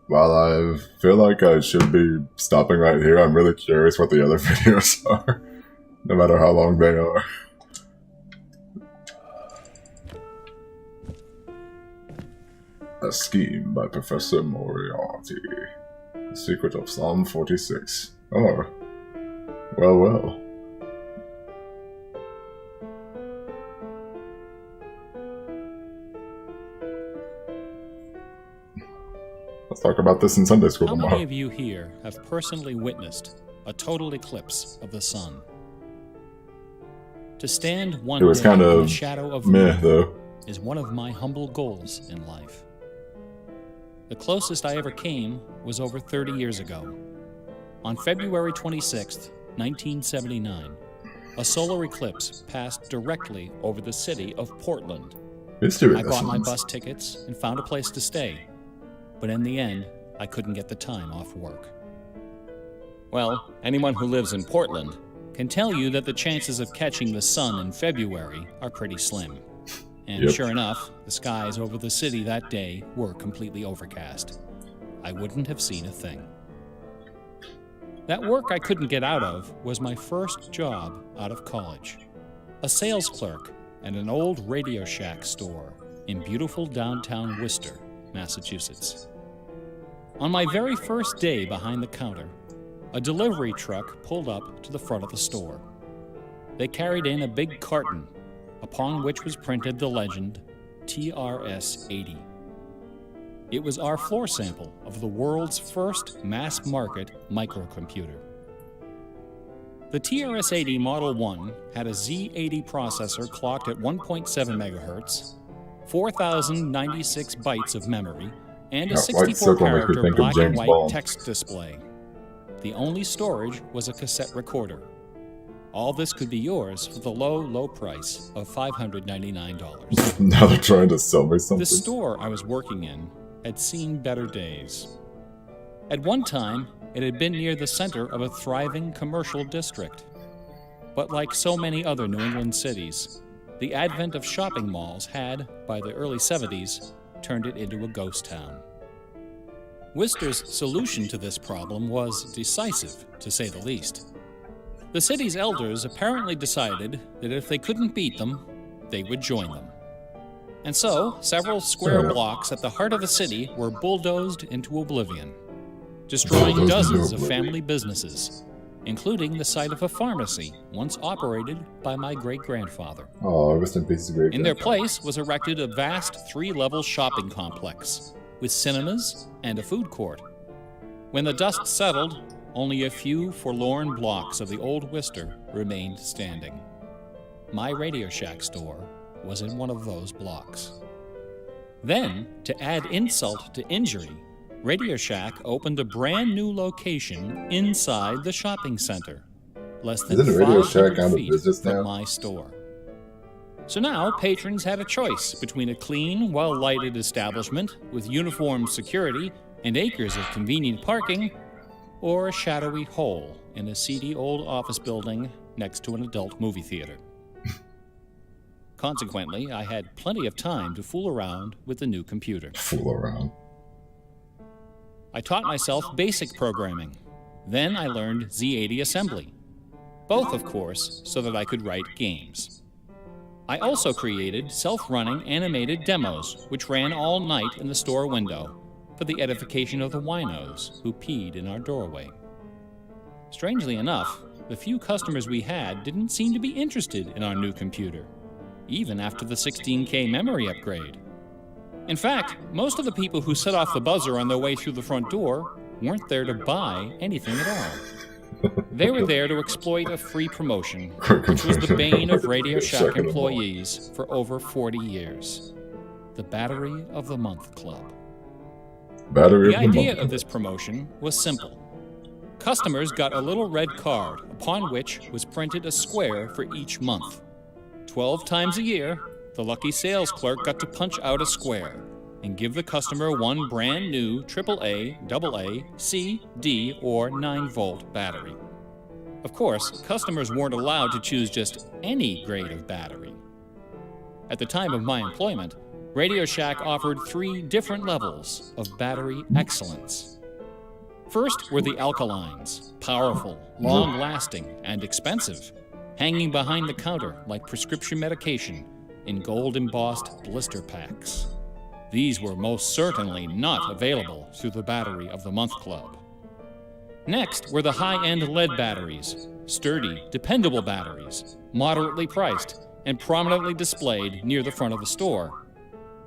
While I feel like I should be stopping right here, I'm really curious what the other videos are, no matter how long they are. A Scheme by Professor Moriarty. The Secret of Psalm 46. Oh. Well, well. Let's talk about this in Sunday school How tomorrow. many of you here have personally witnessed a total eclipse of the sun? To stand one It was day kind in the of shadow of the meh, moon though. is one of my humble goals in life. The closest I ever came was over 30 years ago. On February 26th, 1979, a solar eclipse passed directly over the city of Portland. History I bought my lessons. bus tickets and found a place to stay. But in the end, I couldn't get the time off work. Well, anyone who lives in Portland can tell you that the chances of catching the sun in February are pretty slim. And Yep. sure enough, the skies over the city that day were completely overcast. I wouldn't have seen a thing. That work I couldn't get out of was my first job out of college. A sales clerk at an old Radio Shack store in beautiful downtown Worcester, Massachusetts. On my very first day behind the counter, a delivery truck pulled up to the front of the store. They carried in a big carton, upon which was printed the legend TRS-80. It was our floor sample of the world's first mass-market microcomputer. The TRS-80 Model 1 had a Z80 processor clocked at 1.7 megahertz, 4,096 bytes of memory, and a That white circle makes me 64-character think of black and James white Bond. text display. The only storage was a cassette recorder. All this could be yours for the low, low price of $599. Now they're trying to sell me something. The store I was working in had seen better days. At one time, it had been near the center of a thriving commercial district. But like so many other New England cities, the advent of shopping malls had, by the early 70s, turned it into a ghost town. Worcester's solution to this problem was decisive, to say the least. The city's elders apparently decided that if they couldn't beat them, they would join them. And so, several square blocks at the heart of the city were bulldozed into oblivion, destroying Bulldozed into dozens of oblivion. family businesses, including the site of a pharmacy once operated by my great-grandfather. Oh, rest in peace, great. In their place was erected a vast three-level shopping complex with cinemas and a food court. When the dust settled, only a few forlorn blocks of the old Worcester remained standing. My Radio Shack store was in one of those blocks. Then, to add insult to injury, Radio Shack opened a brand new location inside the shopping center, less than Isn't Radio Shack 500 out of feet business from now? my store. So now patrons had a choice between a clean, well-lighted establishment with uniformed security and acres of convenient parking, or a shadowy hole in a seedy old office building next to an adult movie theater. Consequently, I had plenty of time to fool around with the new computer. Fool around. I taught myself basic programming. Then I learned Z80 assembly. Both, of course, so that I could write games. I also created self-running animated demos, which ran all night in the store window for the edification of the winos who peed in our doorway. Strangely enough, the few customers we had didn't seem to be interested in our new computer, even after the 16K memory upgrade. In fact, most of the people who set off the buzzer on their way through the front door weren't there to buy anything at all. They were there to exploit a free promotion, which was the bane of Radio Shack employees for over 40 years. The Battery of the Month Club. Battery The of the idea month. of this promotion was simple. Customers got a little red card upon which was printed a square for each month. 12 times a year, the lucky sales clerk got to punch out a square and give the customer one brand new AAA, AA, C, D, or 9-volt battery. Of course, customers weren't allowed to choose just any grade of battery. At the time of my employment, Radio Shack offered 3 different levels of battery excellence. First were the alkalines, powerful, long-lasting, and expensive, hanging behind the counter like prescription medication in gold-embossed blister packs. These were most certainly not available through the Battery of the Month Club. Next were the high-end lead batteries, sturdy, dependable batteries, moderately priced, and prominently displayed near the front of the store.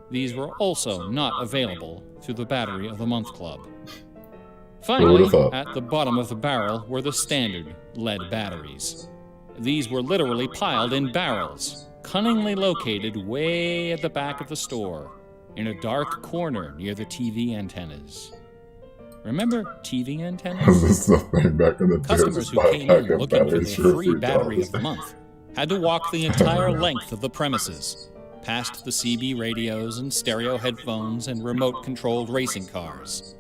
These were also not available through the Battery of the Month Club. Finally, at the bottom of the barrel were the standard lead batteries. These were literally piled in barrels, cunningly located way at the back of the store, in a dark corner near the TV antennas. Remember TV antennas? This is the thing back in the day. Customers who came in looking for their free battery of the month had to walk the entire length of the premises, past the CB radios and stereo headphones and remote-controlled racing cars.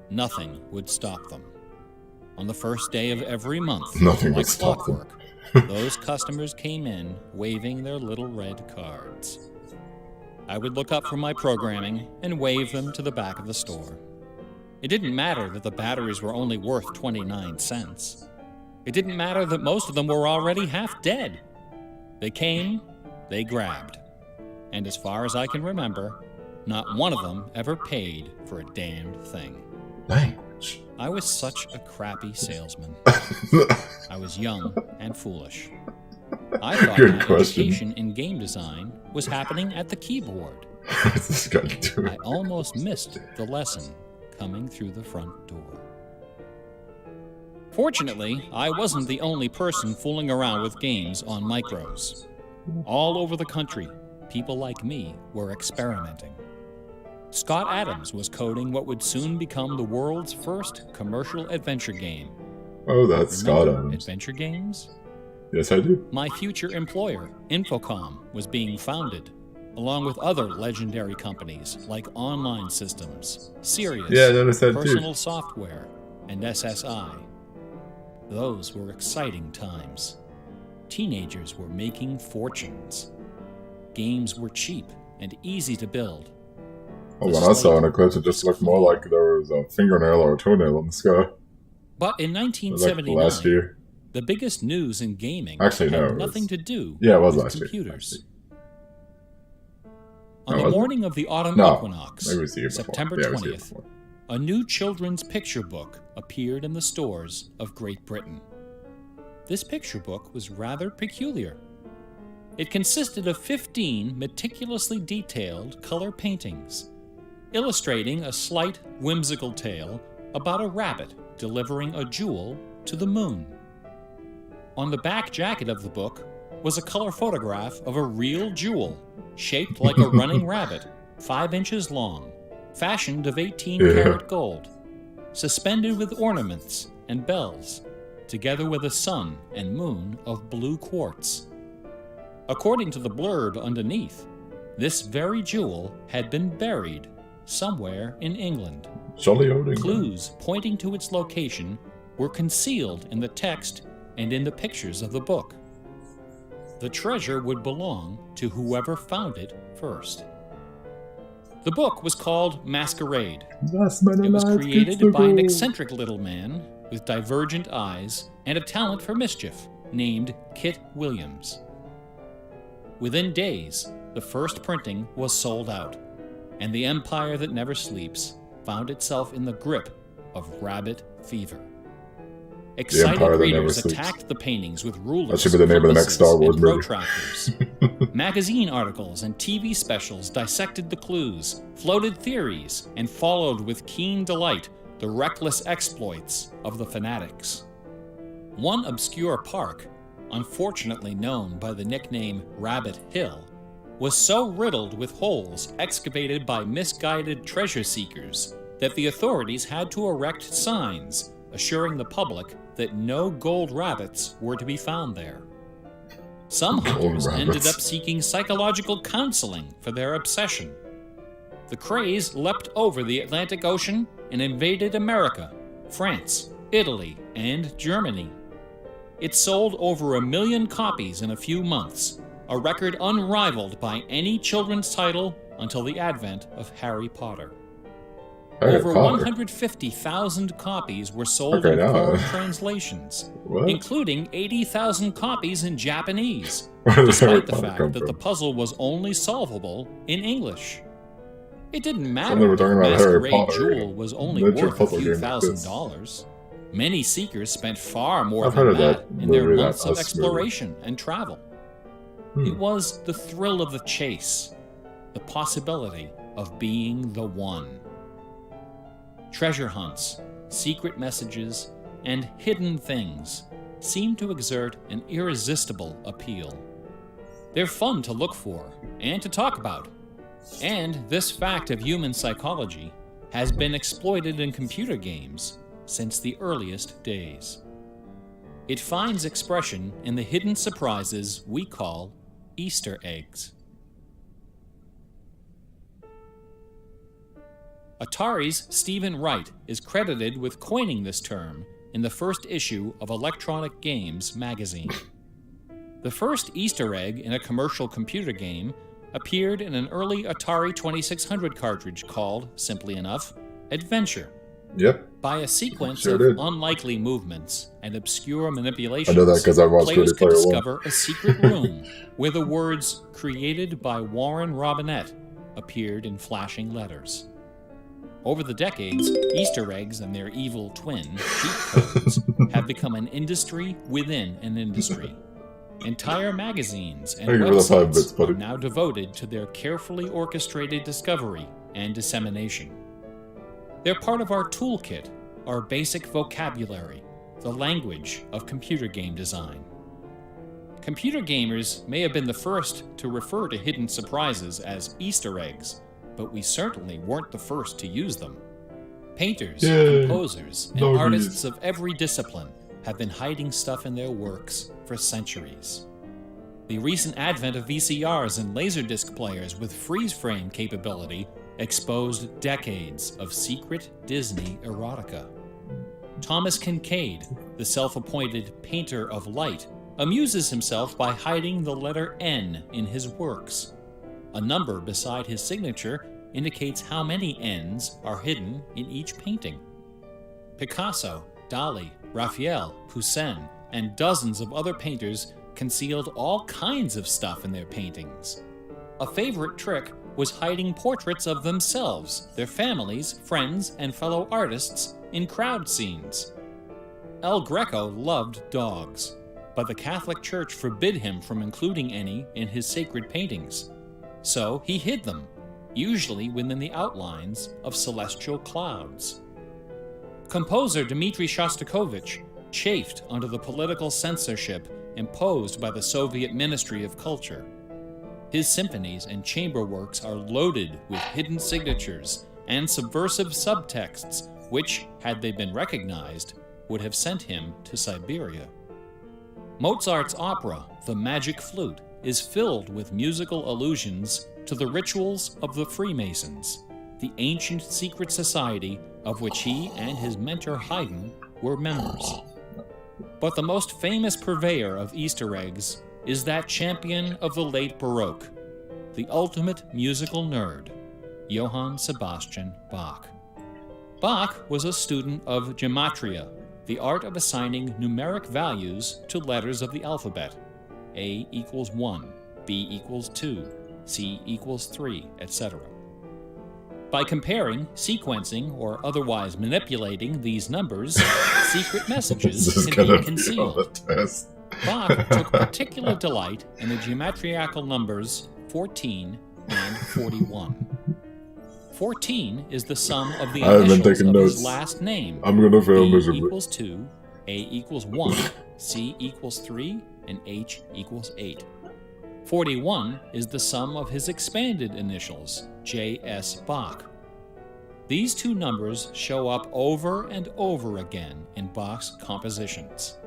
Nothing would stop them. On the first day of every month, Nothing like would stop them. clockwork, those customers came in waving their little red cards. I would look up from my programming and wave them to the back of the store. It didn't matter that the batteries were only worth 29 cents. It didn't matter that most of them were already half dead. They came, they grabbed. And as far as I can remember, not one of them ever paid for a damned thing. Language. I was such a crappy salesman. I was young and foolish. I thought Good my question. education in game design was happening at the keyboard. What's this guy doing? I almost missed the lesson coming through the front door. Fortunately, I wasn't the only person fooling around with games on micros. All over the country, people like me were experimenting. Scott Adams was coding what would soon become the world's first commercial adventure game. Oh, that's Scott Remember Adams. adventure games? Yes, I do. My future employer, Infocom, was being founded, along with other legendary companies like Online Systems, Sirius, Yeah, I noticed that too. Personal Software, and SSI. Those were exciting times. Teenagers were making fortunes. Games were cheap and easy to build. Oh, when I saw an eclipse, it just looked more like there was a fingernail or a toenail in the sky. But in Like 1979, last year. the biggest news in gaming Actually, no, had it was- nothing to do Yeah, it was with last year, computers. No, On the was it? morning of the autumn No, equinox, maybe it was the year before. September Yeah, it was the year 20th, before. a new children's picture book appeared in the stores of Great Britain. This picture book was rather peculiar. It consisted of 15 meticulously detailed color paintings, illustrating a slight, whimsical tale about a rabbit delivering a jewel to the moon. On the back jacket of the book was a color photograph of a real jewel, shaped like a running rabbit, 5 inches long, fashioned of 18-karat gold, suspended with ornaments and bells, together with a sun and moon of blue quartz. According to the blurb underneath, this very jewel had been buried somewhere in England. Jolly old England. Clues pointing to its location were concealed in the text and in the pictures of the book. The treasure would belong to whoever found it first. The book was called Masquerade. Last man It was alive gets created the by an gold. eccentric little man with divergent eyes and a talent for mischief named Kit Williams. Within days, the first printing was sold out, and the empire that never sleeps found itself in the grip of rabbit fever. Excited Empire That Never readers Sleeps. attacked the paintings with rulers, That should be the name of the next compasses, Star Wars and movie. protractors. Magazine articles and TV specials dissected the clues, floated theories, and followed with keen delight the reckless exploits of the fanatics. One obscure park, unfortunately known by the nickname Rabbit Hill, was so riddled with holes excavated by misguided treasure seekers that the authorities had to erect signs assuring the public that no gold rabbits were to be found there. Some hunters ended up seeking psychological counseling for their obsession. The craze leapt over the Atlantic Ocean and invaded America, France, Italy, and Germany. It sold over 1 million copies in a few months, a record unrivaled by any children's title until the advent of Harry Potter. Over 150,000 copies were sold in foreign translations, including 80,000 copies in Japanese, despite the fact that the puzzle was only solvable in English. It didn't matter if Masquerade Jewel was only worth a few $1,000s. Many seekers spent far more than that in their months of exploration and travel. It was the thrill of the chase, the possibility of being the one. Treasure hunts, secret messages, and hidden things seem to exert an irresistible appeal. They're fun to look for and to talk about, and this fact of human psychology has been exploited in computer games since the earliest days. It finds expression in the hidden surprises we call Easter eggs. Atari's Stephen Wright is credited with coining this term in the first issue of Electronic Games magazine. The first Easter egg in a commercial computer game appeared in an early Atari 2600 cartridge called, simply enough, Adventure. Yep. By a sequence Sure of did. unlikely movements and obscure manipulations, I know that 'cause I watched players Ready could Player One. discover a secret room where the words "created by Warren Robinette" appeared in flashing letters. Over the decades, Easter eggs and their evil twin, cheat codes, have become an industry within an industry. Entire magazines and Thank you for the 5 bits, websites buddy. are now devoted to their carefully orchestrated discovery and dissemination. They're part of our toolkit, our basic vocabulary, the language of computer game design. Computer gamers may have been the first to refer to hidden surprises as Easter eggs, but we certainly weren't the first to use them. Painters, Yay. composers, and Doggies. artists of every discipline have been hiding stuff in their works for centuries. The recent advent of VCRs and Laserdisc players with freeze-frame capability exposed decades of secret Disney erotica. Thomas Kincaid, the self-appointed painter of light, amuses himself by hiding the letter N in his works. A number beside his signature indicates how many N's are hidden in each painting. Picasso, Dali, Raphael, Poussin, and dozens of other painters concealed all kinds of stuff in their paintings. A favorite trick was hiding portraits of themselves, their families, friends, and fellow artists in crowd scenes. El Greco loved dogs, but the Catholic Church forbid him from including any in his sacred paintings. So he hid them, usually within the outlines of celestial clouds. Composer Dmitri Shostakovich chafed under the political censorship imposed by the Soviet Ministry of Culture. His symphonies and chamber works are loaded with hidden signatures and subversive subtexts which, had they been recognized, would have sent him to Siberia. Mozart's opera, The Magic Flute, is filled with musical allusions to the rituals of the Freemasons, the ancient secret society of which he and his mentor Haydn were members. But the most famous purveyor of Easter eggs is that champion of the late Baroque, the ultimate musical nerd, Johann Sebastian Bach. Bach was a student of gematria, the art of assigning numeric values to letters of the alphabet. A equals 1, B equals 2, C equals 3, etc. By comparing, sequencing, or otherwise manipulating these numbers, secret messages This is can gonna be concealed. be a test. Bach took particular delight in the geometrical numbers 14 and 41. 14 is the sum of the I've been initials taking of notes. his last name. I'm gonna fail B miserably. equals 2, A equals 1, C equals 3, and H equals 8. 41 is the sum of his expanded initials, J.S. Bach. These two numbers show up over and over again in Bach's compositions.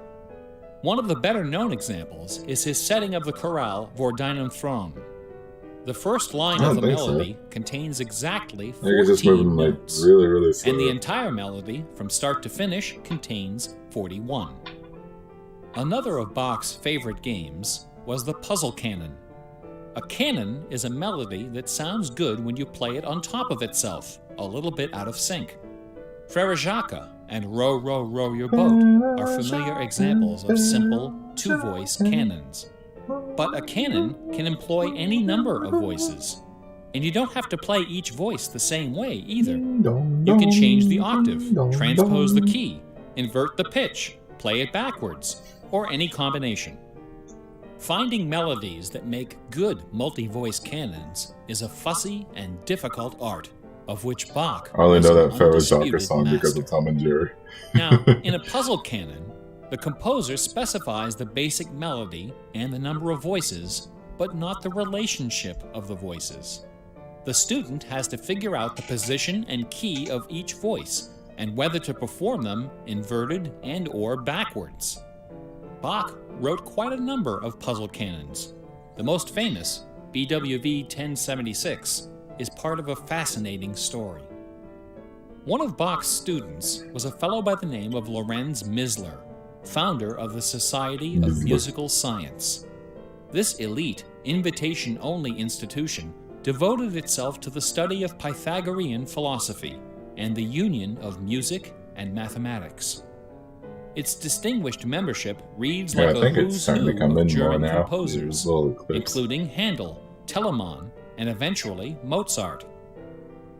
One of the better-known examples is his setting of the chorale Vor deinem Thron. The first line I of don't the think so. melody contains exactly I think it's just 14 moving like notes, really, really slow. and the entire melody, from start to finish, contains 41. Another of Bach's favorite games was the puzzle canon. A canon is a melody that sounds good when you play it on top of itself, a little bit out of sync. Frère Jacques and Row, Row, Row Your Boat are familiar examples of simple, two-voice canons. But a canon can employ any number of voices. And you don't have to play each voice the same way either. You can change the octave, transpose the key, invert the pitch, play it backwards, or any combination. Finding melodies that make good multi-voice canons is a fussy and difficult art, of which Bach I only was know an that Farrah Jacques undisputed song because master. of Tom and Jerry. Now, in a puzzle canon, the composer specifies the basic melody and the number of voices, but not the relationship of the voices. The student has to figure out the position and key of each voice, and whether to perform them inverted and/or backwards. Bach wrote quite a number of puzzle canons. The most famous, BWV 1076, is part of a fascinating story. One of Bach's students was a fellow by the name of Lorenz Misler, founder of the Society of Misler. Musical Science. This elite, invitation-only institution devoted itself to the study of Pythagorean philosophy and the union of music and mathematics. Its distinguished membership reads Yeah, like I a think it's who's starting to who come of in more German now. composers, These little clips. including Handel, Telemann, and eventually Mozart.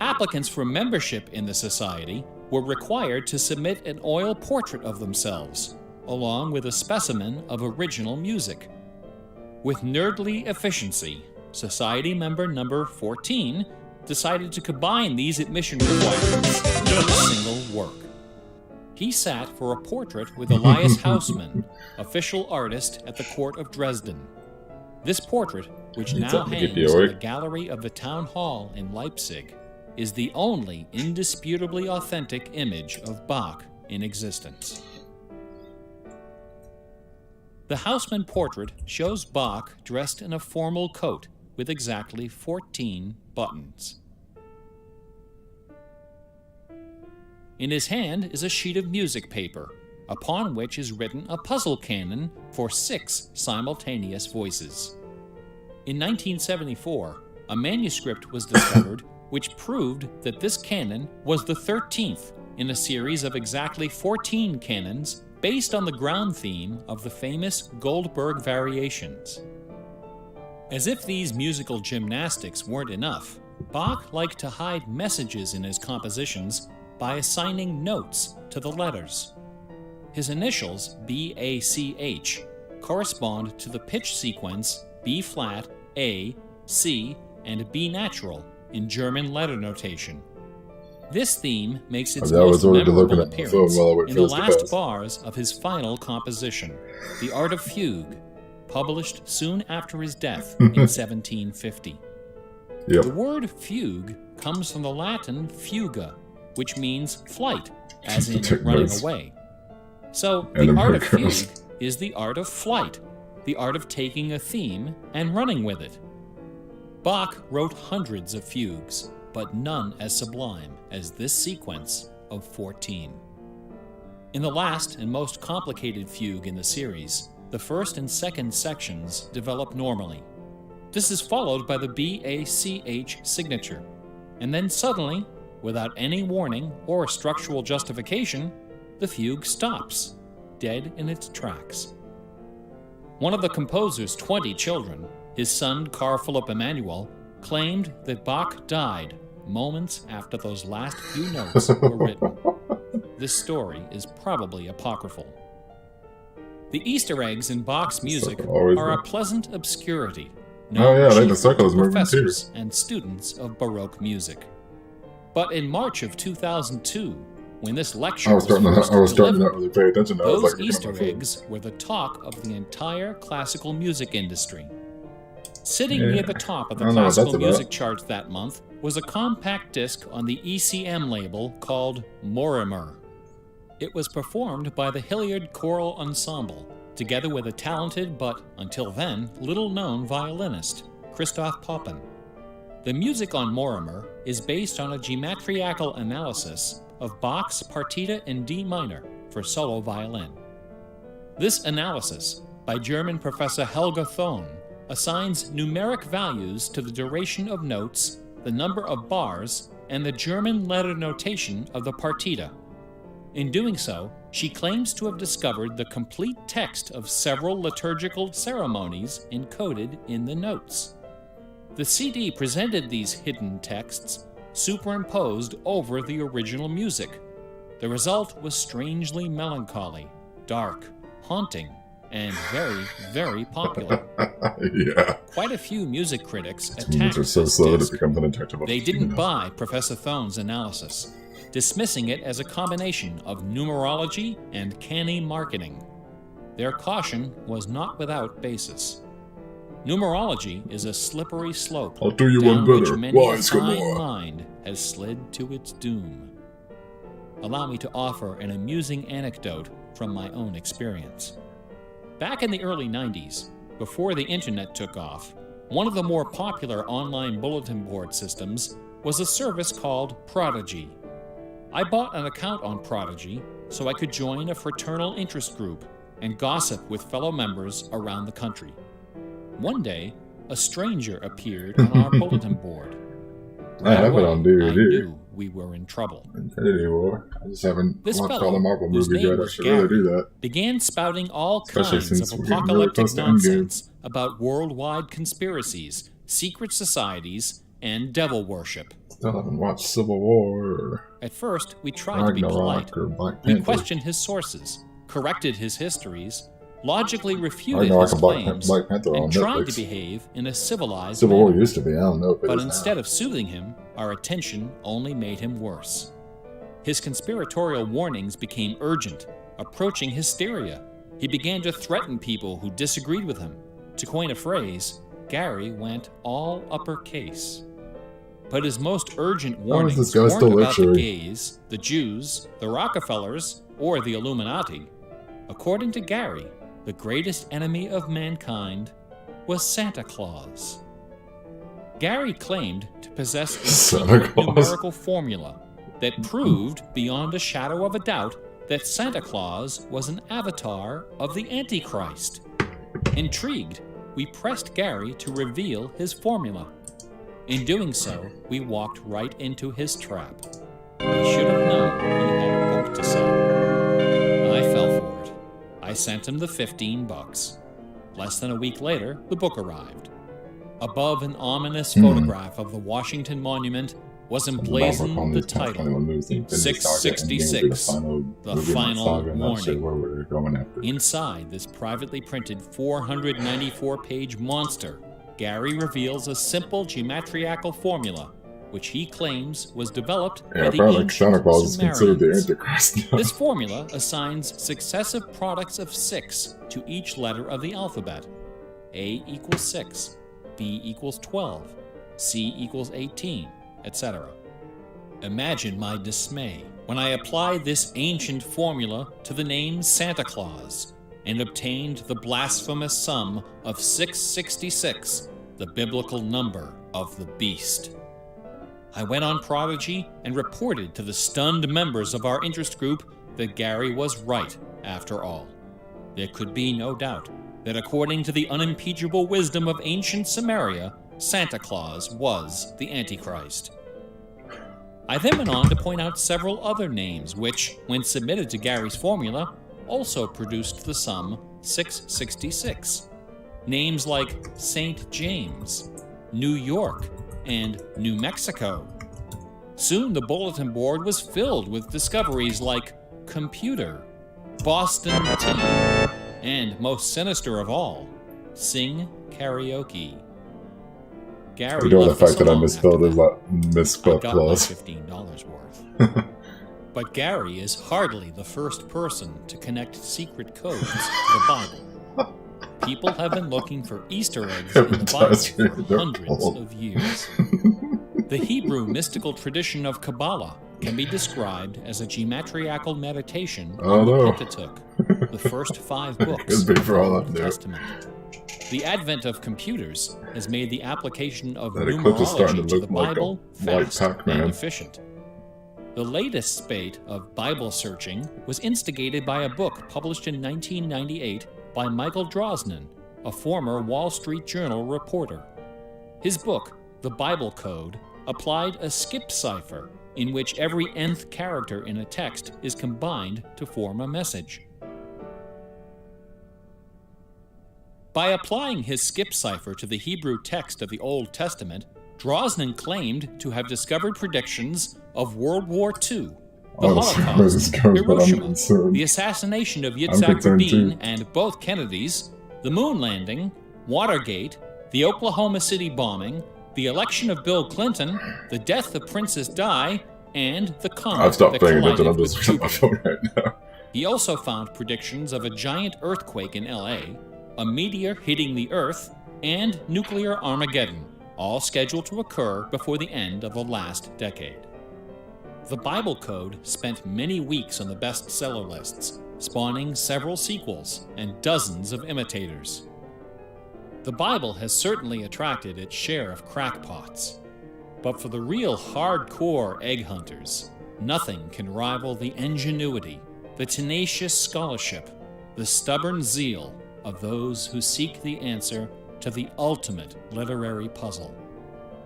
Applicants for membership in the society were required to submit an oil portrait of themselves, along with a specimen of original music. With nerdly efficiency, Society member number 14 decided to combine these admission requirements into a single work. He sat for a portrait with Elias Hausmann, official artist at the court of Dresden. This portrait, which It's now up to hangs get the in org. the gallery of the town hall in Leipzig, is the only indisputably authentic image of Bach in existence. The Hausmann portrait shows Bach dressed in a formal coat with exactly 14 buttons. In his hand is a sheet of music paper, upon which is written a puzzle canon for 6 simultaneous voices. In 1974, a manuscript was discovered which proved that this canon was the 13th in a series of exactly 14 canons based on the ground theme of the famous Goldberg Variations. As if these musical gymnastics weren't enough, Bach liked to hide messages in his compositions by assigning notes to the letters. His initials, B-A-C-H, correspond to the pitch sequence B-flat, A, C, and B natural in German letter notation. This theme makes its That was most already looking memorable at my phone appearance while I went in the first to last pass. bars of his final composition, The Art of Fugue, published soon after his death in 1750. Yep. The word fugue comes from the Latin fuga, which means flight, as in Took running notes. away. So, And the art of Americans. fugue is the art of flight, the art of taking a theme and running with it. Bach wrote hundreds of fugues, but none as sublime as this sequence of 14. In the last and most complicated fugue in the series, the first and second sections develop normally. This is followed by the B-A-C-H signature, and then suddenly, without any warning or structural justification, the fugue stops, dead in its tracks. One of the composer's 20 children, his son Carl Philipp Emanuel, claimed that Bach died moments after those last few notes were written. This story is probably apocryphal. The Easter eggs in Bach's music are a pleasant obscurity. Oh yeah, like the chiefly circle is to moving too. professors and students of Baroque music. But in March of 2002, when this lecture I was starting to delivered, not really pay attention. I was those like, looking at my Easter phone. eggs were the talk of the entire classical music industry. Sitting Yeah. near the top of I the don't know what classical that's music about. charts that month was a compact disc on the ECM label called Morimer. It was performed by the Hilliard Choral Ensemble, together with a talented but, until then, little-known violinist, Christoph Poppen. The music on Morimer is based on a geometrical analysis of Bach's Partita in D minor for solo violin. This analysis, by German professor Helga Thon, assigns numeric values to the duration of notes, the number of bars, and the German letter notation of the partita. In doing so, she claims to have discovered the complete text of several liturgical ceremonies encoded in the notes. The CD presented these hidden texts superimposed over the original music. The result was strangely melancholy, dark, haunting, and very, very popular. Yeah. Quite a few music critics Humans attacked are so this slow that it disc. becomes undetectable. They didn't buy Professor Thon's analysis, dismissing it as a combination of numerology and canny marketing. Their caution was not without basis. Numerology is a slippery slope I'll do you down one which better. many Why, a Skidmore? fine mind has slid to its doom. Allow me to offer an amusing anecdote from my own experience. Back in the early 90s, before the internet took off, one of the more popular online bulletin board systems was a service called Prodigy. I bought an account on Prodigy so I could join a fraternal interest group and gossip with fellow members around the country. One day, a stranger appeared on our bulletin board. I have it on I DVD. knew we were in trouble. Infinity War. I just haven't This watched fellow, all the Marvel whose movies name yet. I was should really do Gary, that. began spouting all Especially kinds since of we're getting really apocalyptic close to Endgame. nonsense about worldwide conspiracies, secret societies, and devil worship. Still haven't watched Civil War or At first, we tried to be polite. Ragnarok or Black We Panther. questioned his sources, corrected his histories, logically refuted Ragnarok his and Black claims, Black Panther on and tried to Netflix. behave in a civilized Civil War manner. used to be. I don't know if it But is instead now. of soothing him, our attention only made him worse. His conspiratorial warnings became urgent, approaching hysteria. He began to threaten people who disagreed with him. To coin a phrase, Gary went all uppercase. But his most urgent warnings this guy weren't still about the lecturing? gays, the Jews, the Rockefellers, or the Illuminati. According to Gary, the greatest enemy of mankind was Santa Claus. Gary claimed to possess a Santa secret Claus. numerical formula that proved beyond a shadow of a doubt that Santa Claus was an avatar of the Antichrist. Intrigued, we pressed Gary to reveal his formula. In doing so, we walked right into his trap. He should have known he had a book to sell. I fell for it. I sent him the $15. Less than a week later, the book arrived. Above an ominous photograph of the Washington Monument was emblazoned the title, 666, The Final Warning. Where we're going after. Inside this privately printed 494-page monster, Gary reveals a simple geometrical formula, which he claims was developed by Yeah, the apparently ancient Santa Claus is considered the Sumerians. Antichrist. This formula assigns successive products of 6 to each letter of the alphabet. A equals 6, B equals 12, C equals 18, etc. Imagine my dismay when I applied this ancient formula to the name Santa Claus and obtained the blasphemous sum of 666, the biblical number of the beast. I went on Prodigy and reported to the stunned members of our interest group that Gary was right after all. There could be no doubt that according to the unimpeachable wisdom of ancient Samaria, Santa Claus was the Antichrist. I then went on to point out several other names which, when submitted to Gary's formula, also produced the sum 666. Names like St. James, New York, and New Mexico. Soon the bulletin board was filled with discoveries like computer, Boston tea, and, most sinister of all, sing karaoke. Gary You know the left us fact that I alone misspelled after his that. misspelled I got my clause. $15 worth. But Gary is hardly the first person to connect secret codes to the Bible. People have been looking for Easter eggs in the Bible for hundreds of years. The Hebrew mystical tradition of Kabbalah can be described as a geometriacal meditation on the Pentateuch, the first 5 books Could be of for the all I Old know. Testament. The advent of computers has made the application of That eclipse is starting numerology to to the look like a Bible white fast Pac-Man. and efficient. The latest spate of Bible searching was instigated by a book published in 1998 by Michael Drosnin, a former Wall Street Journal reporter. His book, The Bible Code, applied a skip cipher in which every nth character in a text is combined to form a message. By applying his skip cipher to the Hebrew text of the Old Testament, Drosnin claimed to have discovered predictions of World War II, the I don't see where this Holocaust, goes, but I'm Hiroshima, concerned. the assassination of Yitzhak concerned Rabin too. and both Kennedys, the moon landing, Watergate, the Oklahoma City bombing, the election of Bill Clinton, the death of Princess Di, and the comet I've stopped that paying attention. collided I'm just with on my Jupiter. phone right now. He also found predictions of a giant earthquake in LA, a meteor hitting the Earth, and nuclear Armageddon, all scheduled to occur before the end of the last decade. The Bible Code spent many weeks on the bestseller lists, spawning several sequels and dozens of imitators. The Bible has certainly attracted its share of crackpots, but for the real hardcore egg hunters, nothing can rival the ingenuity, the tenacious scholarship, the stubborn zeal of those who seek the answer to the ultimate literary puzzle.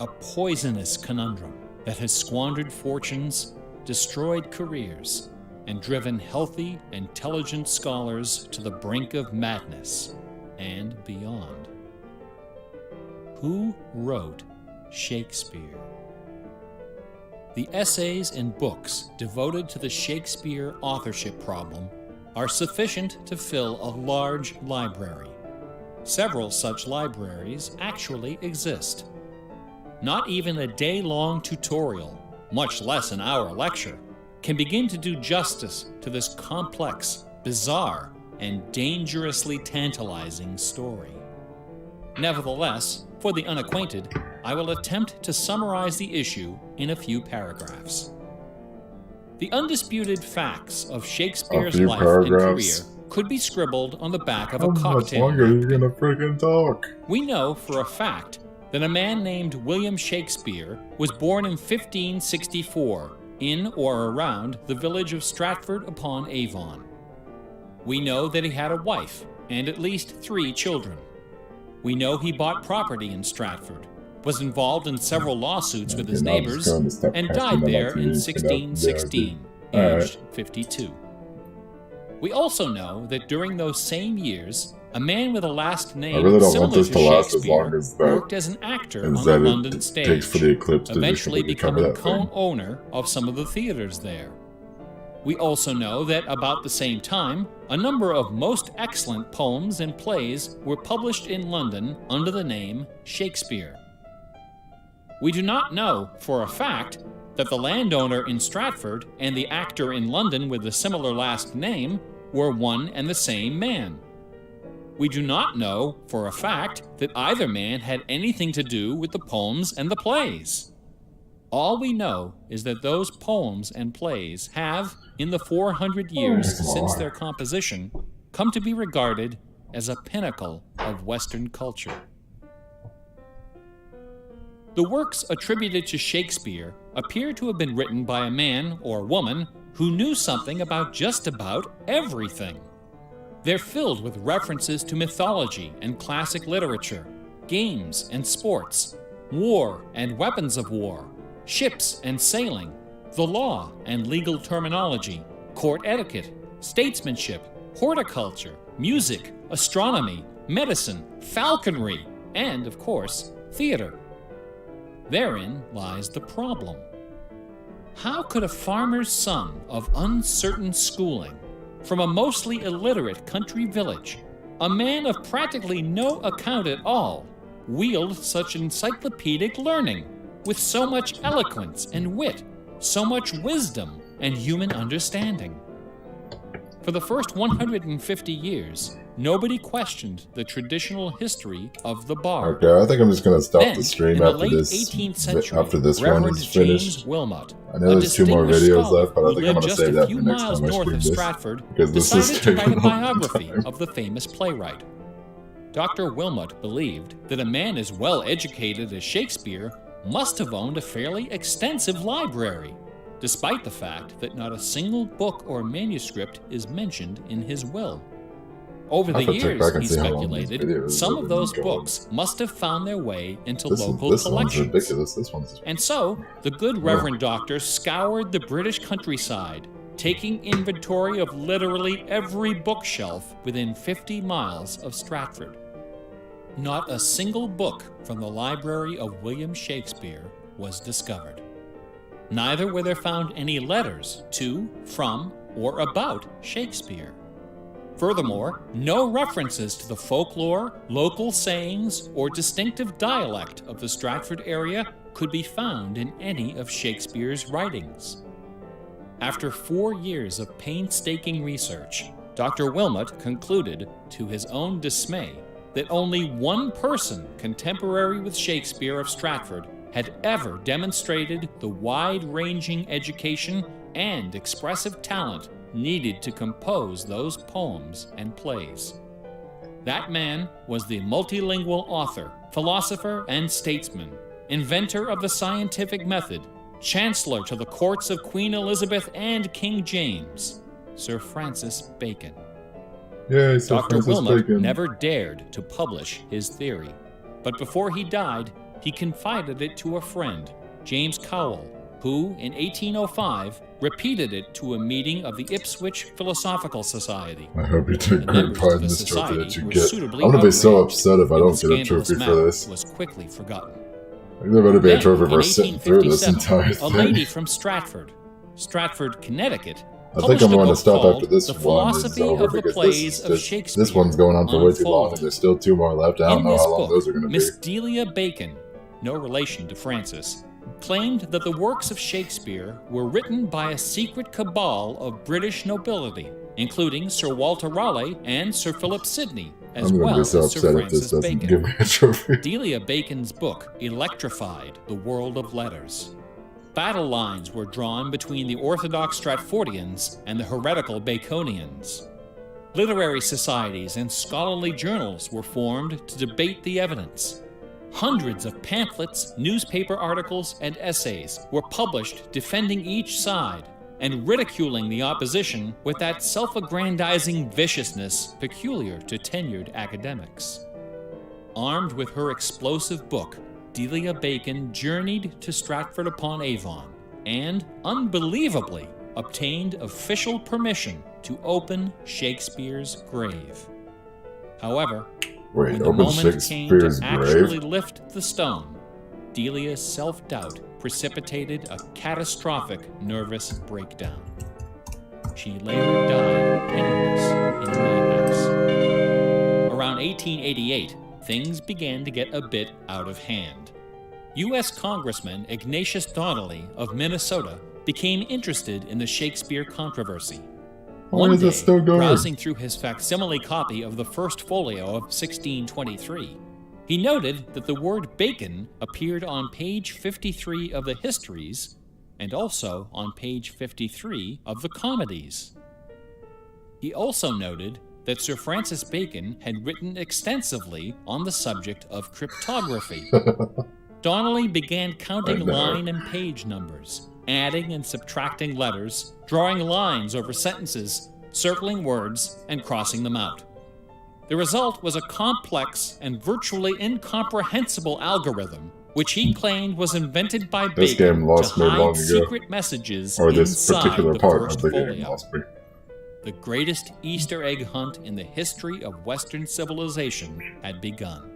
A poisonous conundrum that has squandered fortunes, destroyed careers, and driven healthy, intelligent scholars to the brink of madness and beyond. Who wrote Shakespeare? The essays and books devoted to the Shakespeare authorship problem are sufficient to fill a large library. Several such libraries actually exist. Not even a day-long tutorial, much less an hour lecture, can begin to do justice to this complex, bizarre, and dangerously tantalizing story. Nevertheless, for the unacquainted, I will attempt to summarize the issue in a few paragraphs. The undisputed facts of Shakespeare's A few life and career paragraphs. could be scribbled on the back of How a much cocktail longer are you napkin. gonna freaking talk? We know for a fact that a man named William Shakespeare was born in 1564 in or around the village of Stratford-upon-Avon. We know that he had a wife and at least 3 children. We know he bought property in Stratford, was involved in several lawsuits with his Okay, now I'm just neighbors, going to stop and casting died my there TV, in but 1616, yeah, okay. aged 52. We also know that during those same years, a man with a last name I really don't similar want this to to last as Shakespeare long as that. worked as an actor on Is the that London it stage, takes for the eclipse to eventually just cover becoming that thing. co-owner of some of the theaters there. We also know that about the same time, a number of most excellent poems and plays were published in London under the name Shakespeare. We do not know for a fact that the landowner in Stratford and the actor in London with a similar last name were one and the same man. We do not know for a fact that either man had anything to do with the poems and the plays. All we know is that those poems and plays have, in the 400 years since their composition, come to be regarded as a pinnacle of Western culture. The works attributed to Shakespeare appear to have been written by a man or woman who knew something about just about everything. They're filled with references to mythology and classic literature, games and sports, war and weapons of war, ships and sailing, the law and legal terminology, court etiquette, statesmanship, horticulture, music, astronomy, medicine, falconry, and, of course, theater. Therein lies the problem. How could a farmer's son of uncertain schooling, from a mostly illiterate country village, a man of practically no account at all, wield such encyclopedic learning, with so much eloquence and wit, so much wisdom and human understanding? For the first 150 years, nobody questioned the traditional history of the bard. Okay, I think I'm just gonna stop Then, the stream in the after late this. 18th century, After this one Reverend is James finished. Wilmot, I know there's 2 more a distinguished videos scholar left, but I who think I'm lived gonna just save a that few for next miles time I north stream of this. Stratford, Because this is decided to write a taking a long biography time. of the famous playwright. Dr. Wilmot believed that a man as well educated as Shakespeare must have owned a fairly extensive library, despite the fact that not a single book or manuscript is mentioned in his will. Over I'll the have to check years, back and he see how long these speculated, videos some have of been those going. books must have found their way into This local one's collections. ridiculous. This one's... And so, the good Reverend Doctor scoured the British countryside, taking inventory of literally every bookshelf within 50 miles of Stratford. Not a single book from the library of William Shakespeare was discovered. Neither were there found any letters to, from, or about Shakespeare. Furthermore, no references to the folklore, local sayings, or distinctive dialect of the Stratford area could be found in any of Shakespeare's writings. After 4 years of painstaking research, Dr. Wilmot concluded, to his own dismay, that only one person contemporary with Shakespeare of Stratford had ever demonstrated the wide-ranging education and expressive talent needed to compose those poems and plays. That man was the multilingual author, philosopher, and statesman, inventor of the scientific method, chancellor to the courts of Queen Elizabeth and King James, Sir Francis Bacon. Yay, Sir Dr. Francis Wilmot Bacon. never dared to publish his theory, but before he died, he confided it to a friend, James Cowell, who, in 1805, repeated it to a meeting of the Ipswich Philosophical Society. I hope you take The great members pride of in the this trophy society that you were get. I'm suitably gonna be so outraged, upset if I and don't the get a scandalous trophy for matter this. was quickly forgotten. There better be a Then, trophy in for sitting through this entire 1857, thing. a lady from Stratford, Connecticut, I think I'm published a going to book stop called after this The one is Philosophy over of the because Plays of this Shakespeare one's going on for way too long Unfolded. and there's still 2 more left. I don't In know this how long book, those are going to be. Miss Delia Bacon, no relation to Francis, claimed that the works of Shakespeare were written by a secret cabal of British nobility, including Sir Walter Raleigh and Sir Philip Sidney, as I'm going to well be as so Sir upset if Francis this doesn't Bacon. give me a trophy. Delia Bacon's book electrified the world of letters. Battle lines were drawn between the orthodox Stratfordians and the heretical Baconians. Literary societies and scholarly journals were formed to debate the evidence. Hundreds of pamphlets, newspaper articles, and essays were published defending each side and ridiculing the opposition with that self-aggrandizing viciousness peculiar to tenured academics. Armed with her explosive book, Delia Bacon journeyed to Stratford-upon-Avon and, unbelievably, obtained official permission to open Shakespeare's grave. However, Wait, when the open moment came to Shakespeare's actually grave? lift the stone, Delia's self-doubt precipitated a catastrophic nervous breakdown. She later died penniless in a madhouse. Around 1888, things began to get a bit out of hand. U.S. Congressman Ignatius Donnelly of Minnesota became interested in the Shakespeare controversy. Why One is day, it still going? browsing through his facsimile copy of the first folio of 1623, he noted that the word bacon appeared on page 53 of the histories and also on page 53 of the comedies. He also noted that Sir Francis Bacon had written extensively on the subject of cryptography. Donnelly began counting I know. line and page numbers, adding and subtracting letters, drawing lines over sentences, circling words, and crossing them out. The result was a complex and virtually incomprehensible algorithm, which he claimed was invented by This Bacon game lost to me hide long ago. secret messages Or this inside particular the part first of the game folio. lost me. The greatest Easter egg hunt in the history of Western civilization had begun.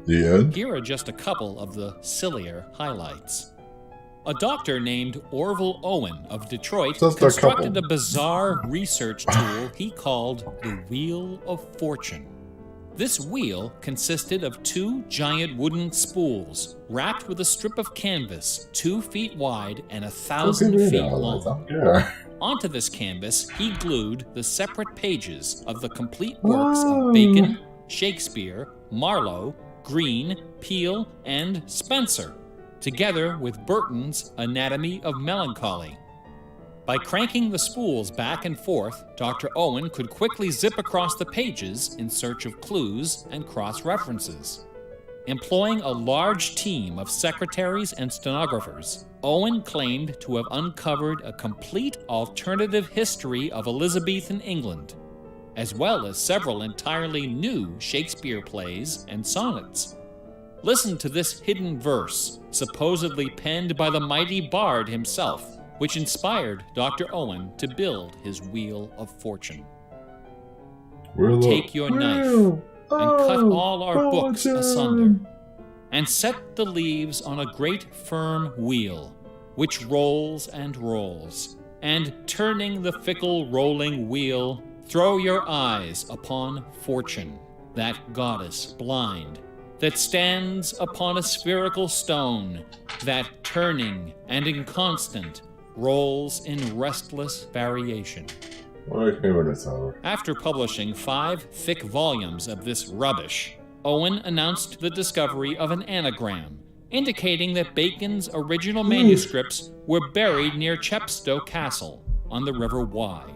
The end? Here are just a couple of the sillier highlights. A doctor named Orville Owen of Detroit Just a constructed couple. a bizarre research tool he called the Wheel of Fortune. This wheel consisted of 2 giant wooden spools wrapped with a strip of canvas 2 feet wide and 1,000 feet long. Yeah. Onto this canvas, he glued the separate pages of the complete works of Bacon, Shakespeare, Marlowe, Greene, Peele, and Spenser, together with Burton's Anatomy of Melancholy. By cranking the spools back and forth, Dr. Owen could quickly zip across the pages in search of clues and cross-references. Employing a large team of secretaries and stenographers, Owen claimed to have uncovered a complete alternative history of Elizabethan England, as well as several entirely new Shakespeare plays and sonnets. Listen to this hidden verse, supposedly penned by the mighty bard himself, which inspired Dr. Owen to build his Wheel of Fortune. Take your knife and cut all our books asunder, and set the leaves on a great firm wheel, which rolls and rolls, and turning the fickle rolling wheel, throw your eyes upon Fortune, that goddess blind, that stands upon a spherical stone, that turning and inconstant rolls in restless variation. After publishing 5 thick volumes of this rubbish, Owen announced the discovery of an anagram, indicating that Bacon's original manuscripts were buried near Chepstow Castle on the River Wye.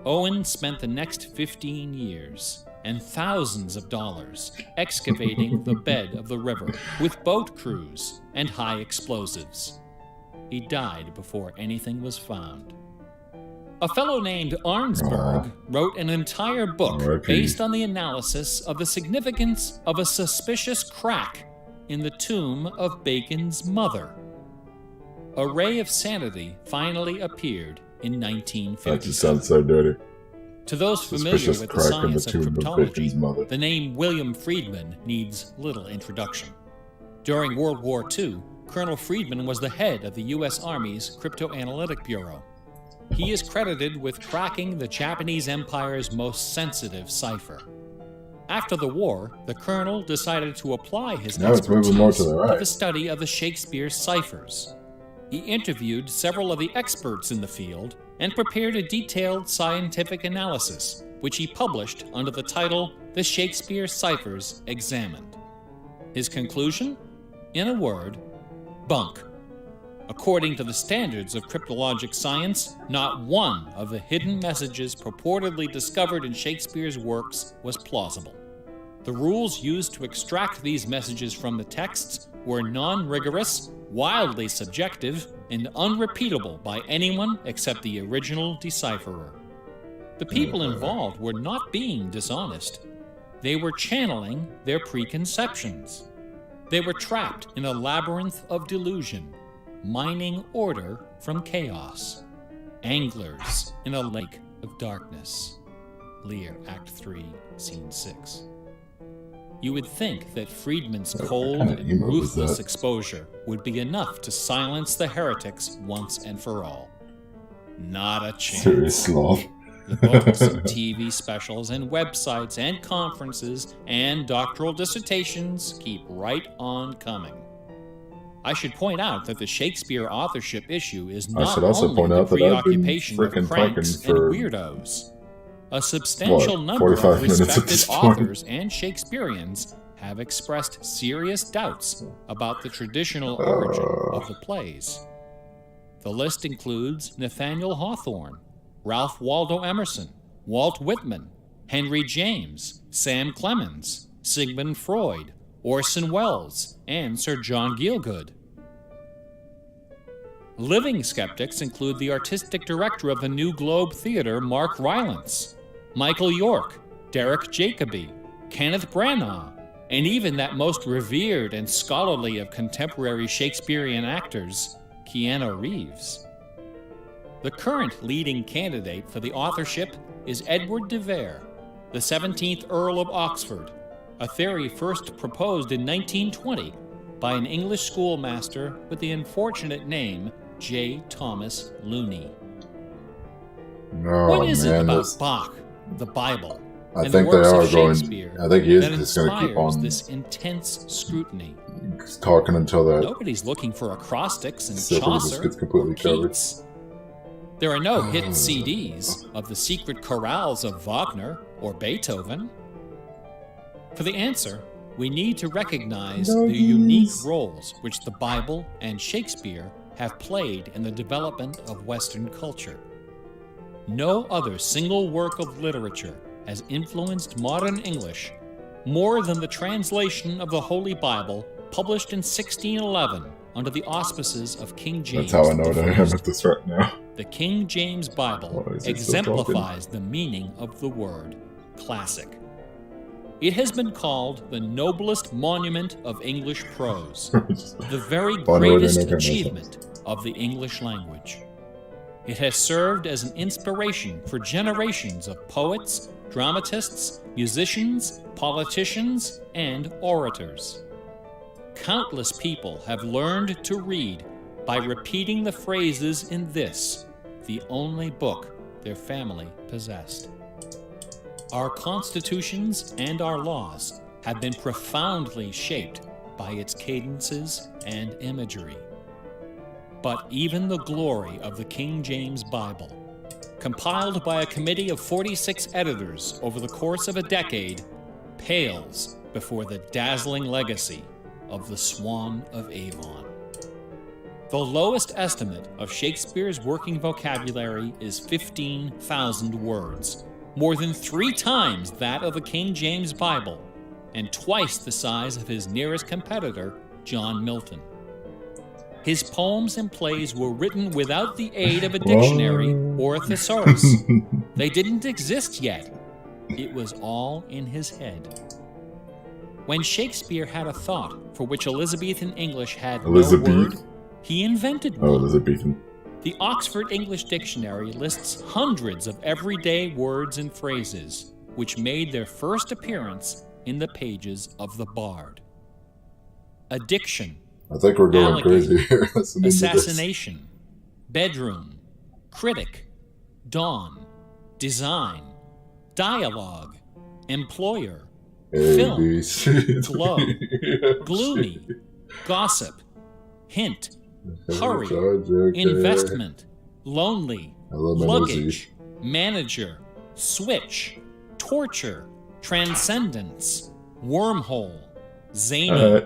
Owen spent the next 15 years and thousands of dollars excavating the bed of the river with boat crews and high explosives. He died before anything was found. A fellow named Arnsberg wrote an entire book based on the analysis of the significance of a suspicious crack in the tomb of Bacon's mother. A Ray of Sanity finally appeared in 1950. That just sounds so dirty. To those familiar with the science of cryptology, mother. the name William Friedman needs little introduction. During World War II, Colonel Friedman was the head of the U.S. Army's Cryptoanalytic Bureau. He is credited with cracking the Japanese Empire's most sensitive cipher. After the war, the colonel decided to apply his expertise to the study of the Shakespeare ciphers. He interviewed several of the experts in the field and prepared a detailed scientific analysis, which he published under the title The Shakespeare Ciphers Examined. His conclusion? In a word, bunk. According to the standards of cryptologic science, not one of the hidden messages purportedly discovered in Shakespeare's works was plausible. The rules used to extract these messages from the texts were non-rigorous, wildly subjective, and unrepeatable by anyone except the original decipherer. The people involved were not being dishonest. They were channeling their preconceptions. They were trapped in a labyrinth of delusion, mining order from chaos. Anglers in a lake of darkness. Lear, Act 3, Scene 6. You would think that Friedman's cold and ruthless exposure would be enough to silence the heretics once and for all. Not a chance. Serious sloth. The books and TV specials and websites and conferences and doctoral dissertations keep right on coming. I should point out that the Shakespeare authorship issue is not only the preoccupation of cranks and weirdos. A substantial number of respected authors and Shakespeareans have expressed serious doubts about the traditional origin of the plays. The list includes Nathaniel Hawthorne, Ralph Waldo Emerson, Walt Whitman, Henry James, Sam Clemens, Sigmund Freud, Orson Welles, and Sir John Gielgud. Living skeptics include the artistic director of the New Globe Theatre, Mark Rylance, Michael York, Derek Jacobi, Kenneth Branagh, and even that most revered and scholarly of contemporary Shakespearean actors, Keanu Reeves. The current leading candidate for the authorship is Edward de Vere, the 17th Earl of Oxford, a theory first proposed in 1920 by an English schoolmaster with the unfortunate name J. Thomas Looney. Oh, What is man, it about that's- Bach, the Bible, I and think the they works are of going. Shakespeare I think he is that just going to keep inspires on this intense scrutiny? talking until that Nobody's looking for acrostics and Silver just Chaucer gets completely or covered. Keats. There are no hit CDs of the secret chorales of Wagner or Beethoven. For the answer, we need to recognize the unique roles which the Bible and Shakespeare have played in the development of Western culture. No other single work of literature has influenced modern English more than the translation of the Holy Bible published in 1611 under the auspices of King James. That's how I know what I am I. at this right now. The King James Bible Oh, is he still exemplifies the meaning of the word classic. It has been called the noblest monument of English prose, the very One word greatest in a achievement of the English language. It has served as an inspiration for generations of poets, dramatists, musicians, politicians, and orators. Countless people have learned to read by repeating the phrases in this, the only book their family possessed. Our constitutions and our laws have been profoundly shaped by its cadences and imagery. But even the glory of the King James Bible, compiled by a committee of 46 editors over the course of a decade, pales before the dazzling legacy of the Swan of Avon. The lowest estimate of Shakespeare's working vocabulary is 15,000 words, more than 3 times that of the King James Bible, and twice the size of his nearest competitor, John Milton. His poems and plays were written without the aid of a dictionary or a thesaurus. They didn't exist yet. It was all in his head. When Shakespeare had a thought for which Elizabethan English had no word, he invented one. Oh, Elizabethan. The Oxford English Dictionary lists hundreds of everyday words and phrases which made their first appearance in the pages of the Bard. Addiction, I think we're going crazy here. Listening to this. assassination, bedroom, critic, dawn, design, dialogue, employer, film, ABC. glow, gloomy, gossip, hint, hurry, investment, lonely, luggage, manager, switch, torture, transcendence, wormhole, zany.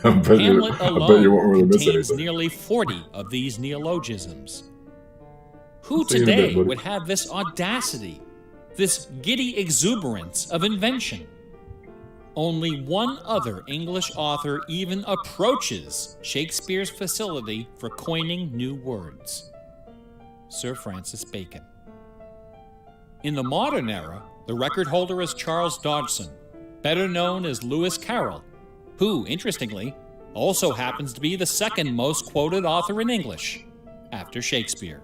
I bet you Hamlet won't really alone miss contains anything. nearly 40 of these neologisms. Who Think of that, today buddy. would have this audacity, this giddy exuberance of invention? Only one other English author even approaches Shakespeare's facility for coining new words: Sir Francis Bacon. In the modern era, the record holder is Charles Dodgson, better known as Lewis Carroll, who, interestingly, also happens to be the second most quoted author in English, after Shakespeare.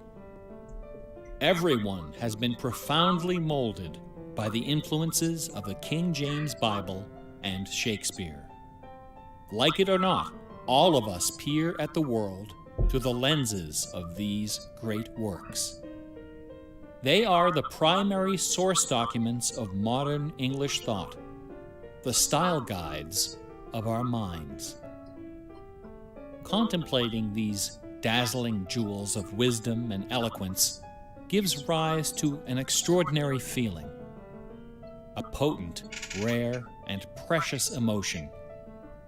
Everyone has been profoundly molded by the influences of the King James Bible and Shakespeare. Like it or not, all of us peer at the world through the lenses of these great works. They are the primary source documents of modern English thought, the style guides of our minds. Contemplating these dazzling jewels of wisdom and eloquence gives rise to an extraordinary feeling, a potent, rare, and precious emotion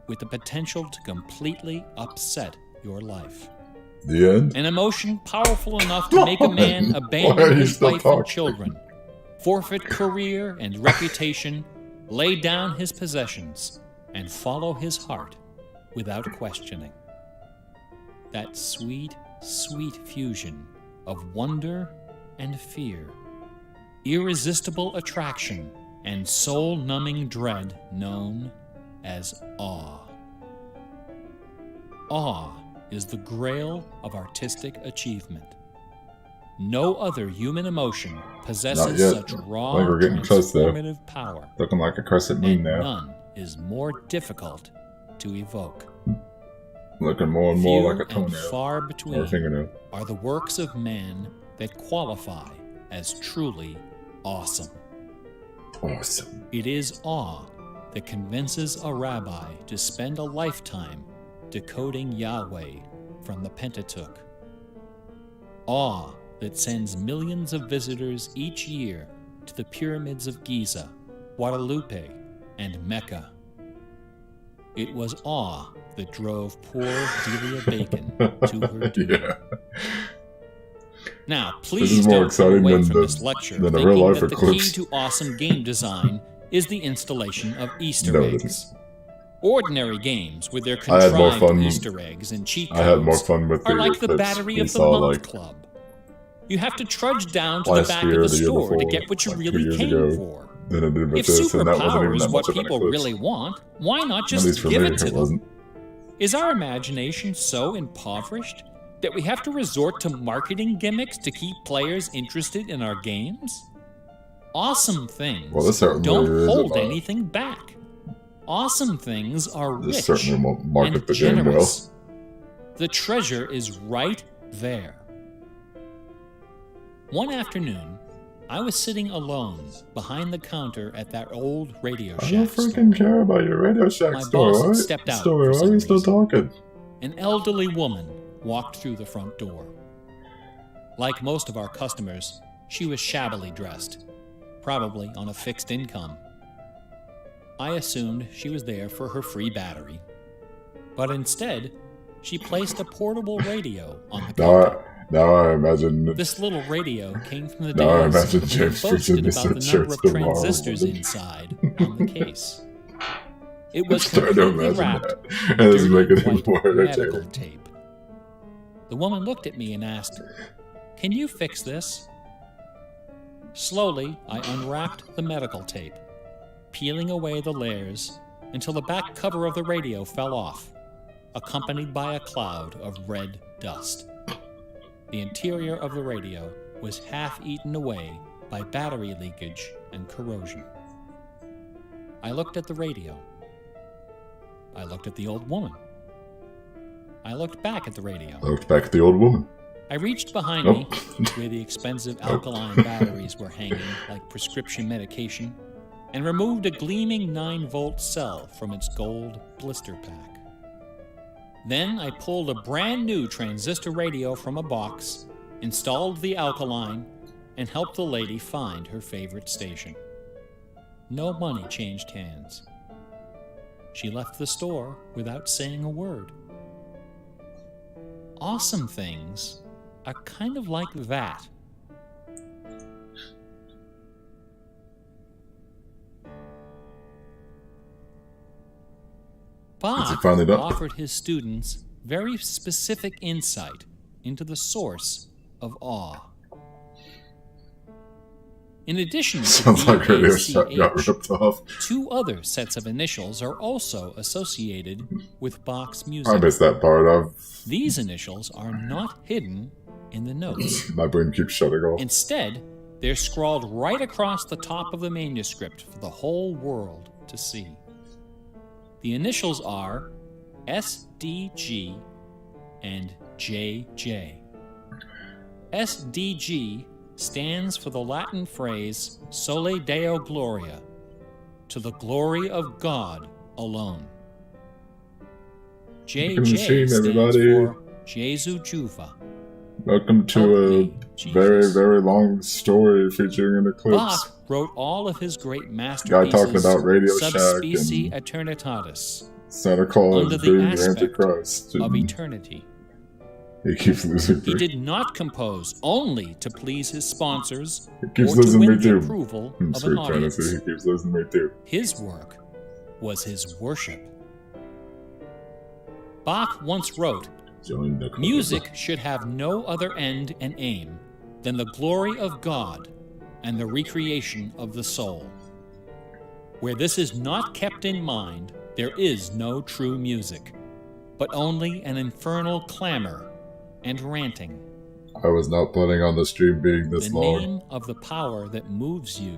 with the potential to completely upset your life. The end? An emotion powerful enough to make a man Why are abandon you his still wife and talking? children, forfeit career and reputation, lay down his possessions, and follow his heart without questioning. That sweet, sweet fusion of wonder and fear, irresistible attraction, and soul-numbing dread known as awe. Awe is the grail of artistic achievement. No other human emotion Not possesses yet. such raw, I think we're getting close, though. transformative power, Looking like a crescent moon and now. none is more difficult to evoke. Looking more and more Few like a and toenail. far Or a between fingernail. are the works of man that qualify as truly awesome. Awesome. It is awe that convinces a rabbi to spend a lifetime decoding Yahweh from the Pentateuch. Awe that sends millions of visitors each year to the pyramids of Giza, Guadalupe, and Mecca. It was awe that drove poor Delia Bacon to her doom. Yeah. Now, This please is more don't come exciting away than from the- this lecture than a thinking real-life that the eclipse. key to awesome game design is the installation of Easter No, it eggs. isn't. Ordinary games with their I had more contrived fun- Easter eggs and cheat codes I had more fun with are the like the eclipse battery we of the saw, month like, club. You have to trudge down to the last back year of or the the year store to before, get what you like 2 really years came ago. for. Than it did with If this, and that wasn't superpower even is that what much of an people eclipse. really want, why not At just least for give me, it to it them? wasn't. Is our imagination so impoverished that we have to resort to marketing gimmicks to keep players interested in our games? Awesome things Well, this certainly don't is hold about- anything back. Awesome things are This rich certainly won't market and the game well. generous. The treasure is right there. One afternoon, I was sitting alone behind the counter at that old Radio I Shack don't freaking store. care about your Radio Shack My story. boss had Why? stepped out Story. for Why some are you still reason. talking? An elderly woman walked through the front door. Like most of our customers, she was shabbily dressed, probably on a fixed income. I assumed she was there for her free battery. But instead, she placed a portable radio on the counter. Now I imagine. This little radio came from the Now I days imagine when James it preaching boasted to about the send number of shirts tomorrow. transistors inside on the case. It was I'm trying to completely imagine wrapped that. in This is dirty making it white more medical entertaining. tape. The woman looked at me and asked, "Can you fix this?" Slowly, I unwrapped the medical tape, peeling away the layers until the back cover of the radio fell off, accompanied by a cloud of red dust. The interior of the radio was half eaten away by battery leakage and corrosion. I looked at the radio. I looked at the old woman. I looked back at the radio. I looked back at the old woman. I reached behind Nope. me, where the expensive alkaline batteries were hanging like prescription medication, and removed a gleaming 9-volt cell from its gold blister pack. Then I pulled a brand new transistor radio from a box, installed the alkaline, and helped the lady find her favorite station. No money changed hands. She left the store without saying a word. Awesome things are kind of like that. Is it Bach finally done? offered his students very specific insight into the source of awe. In addition to Sounds like Radio Shack got BACH, ripped off. 2 other sets of initials are also associated with Bach's I music. missed that part of. These initials are not hidden in the notes. My brain keeps shutting off. Instead, they're scrawled right across the top of the manuscript for the whole world to see. The initials are SDG and JJ. SDG stands for the Latin phrase Sole Deo Gloria, to the glory of God alone. Welcome to the JJ stream, stands everybody. for Jesu Juva. Welcome to Help a me, Jesus. very, very long story featuring an eclipse. Bach wrote all of his great masterpieces talking about Radio sub Shack specie and- eternitatis, Santa Claus under the being the aspect Antichrist. of and eternity. he keeps losing He me. did not compose only to please his sponsors He keeps or to losing me win the too. approval of an Sweet audience. Tennessee, he keeps losing me too. His work was his worship. Bach once wrote, Join the club. "Music should have no other end and aim than the glory of God and the recreation of the soul. Where this is not kept in mind, there is no true music, but only an infernal clamor and ranting. I was not planning on the stream being this The long. name of the power that moves you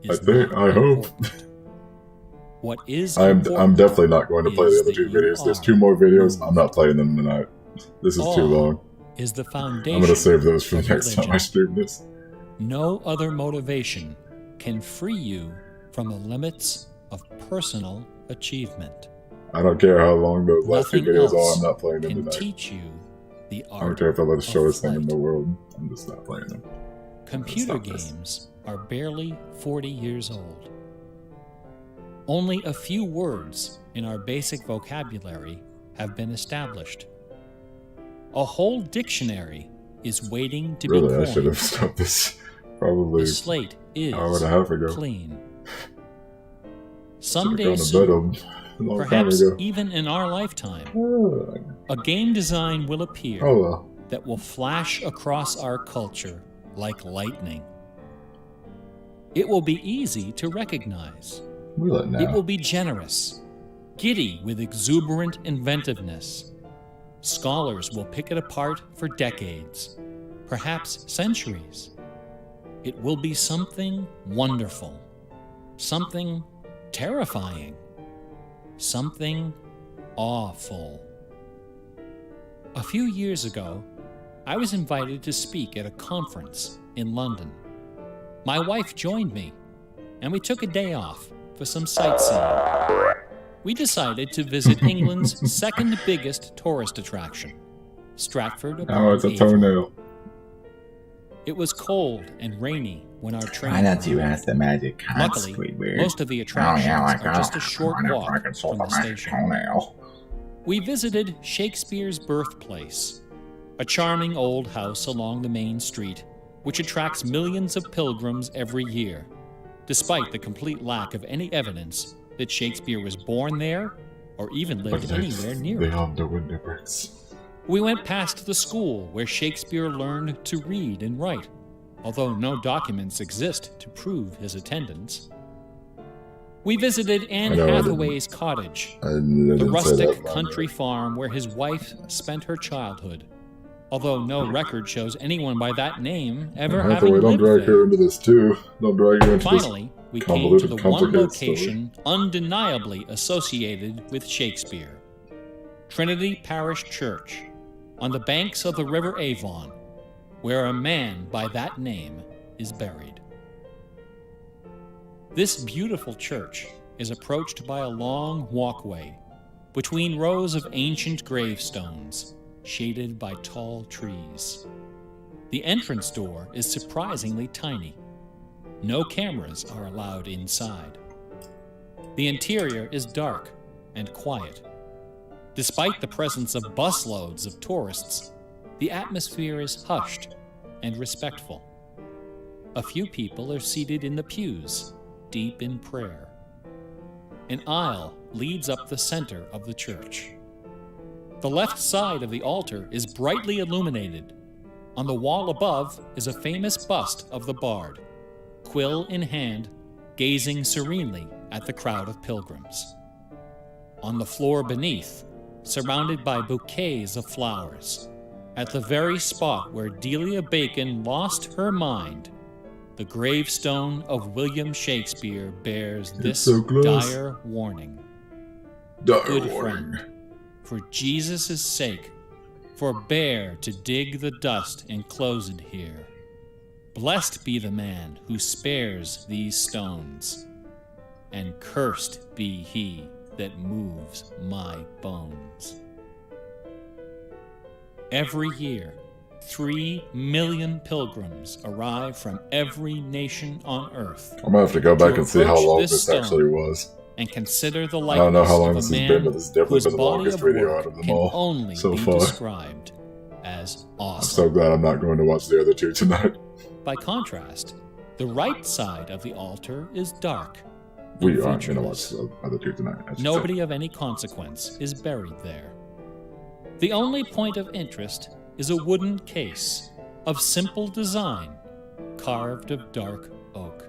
I is think- not I hope. important. What is I'm important definitely not going to play the is other that 2 you videos. There's are 2 more videos. moved. I'm not playing them tonight. This is too Awe long. is the I'm foundation gonna save those for of next time I religion. stream this. No other motivation can free you from the limits of personal achievement. I don't care how long those last 2 Nothing videos are. else I'm not playing them can tonight. teach you the I don't art care if they're the of shortest thing in flight. the world. I'm just not playing them. Computer Stop this. games are barely 40 years old. Only a few words in our basic vocabulary have been established. A whole dictionary is waiting to Really, be I should coined. have stopped this probably The slate is an hour and a half ago. clean. Should Someday have gone to soon, bed a long time perhaps ago. even in our lifetime, Oh, a game design will appear well. that will flash across our culture like lightning. It will be easy to recognize. Will it now? It will be generous, giddy with exuberant inventiveness. Scholars will pick it apart for decades, perhaps centuries. It will be something wonderful, something terrifying, something awful. A few years ago, I was invited to speak at a conference in London. My wife joined me, and we took a day off for some sightseeing. We decided to visit England's second biggest tourist attraction, Stratford upon Oh, it's a Avon. toenail. It was cold and rainy when our train Why don't you arrived. ask the magic cards, Luckily, Squidward? most of the Oh, attractions yeah, like are just a that. short I walk can solve from the the magic station. toenail. We visited Shakespeare's birthplace, a charming old house along the main street, which attracts millions of pilgrims every year, despite the complete lack of any evidence that Shakespeare was born there or even lived anywhere near They it. have the window bricks. We went past the school where Shakespeare learned to read and write, although no documents exist to prove his attendance. We visited Anne I know, I didn't. Hathaway's cottage, I the didn't say rustic that, but- country farm where his wife spent her childhood, although no record shows anyone by that name ever having Hathaway, don't lived drag there. her into this too. Don't drag her into this. Finally, we came to the convoluted, one complicated story. location undeniably associated with Shakespeare, Trinity Parish Church, on the banks of the River Avon, where a man by that name is buried. This beautiful church is approached by a long walkway between rows of ancient gravestones shaded by tall trees. The entrance door is surprisingly tiny. No cameras are allowed inside. The interior is dark and quiet. Despite the presence of busloads of tourists, the atmosphere is hushed and respectful. A few people are seated in the pews, deep in prayer. An aisle leads up the center of the church. The left side of the altar is brightly illuminated. On the wall above is a famous bust of the bard, quill in hand, gazing serenely at the crowd of pilgrims. On the floor beneath, surrounded by bouquets of flowers, at the very spot where Delia Bacon lost her mind, the gravestone of William Shakespeare bears this so close. dire warning. Dire Good warning. friend, for Jesus' sake, forbear to dig the dust enclosed here. Blessed be the man who spares these stones, and cursed be he that moves my bones. Every year, 3 million pilgrims arrive from every nation on earth I'm gonna have to go back and see how approach long this this stone. actually was. and consider the I don't know likeness how long of this a has man been, but this has definitely whose been the body longest of video work out of them can all only so be far. described as I'm awesome. so glad I'm not going to watch the other 2 tonight. By contrast, the right side of the altar is dark. We and aren't going to watch featureless. the other 2 tonight. I should Nobody say. of any consequence is buried there. The only point of interest is a wooden case of simple design, carved of dark oak.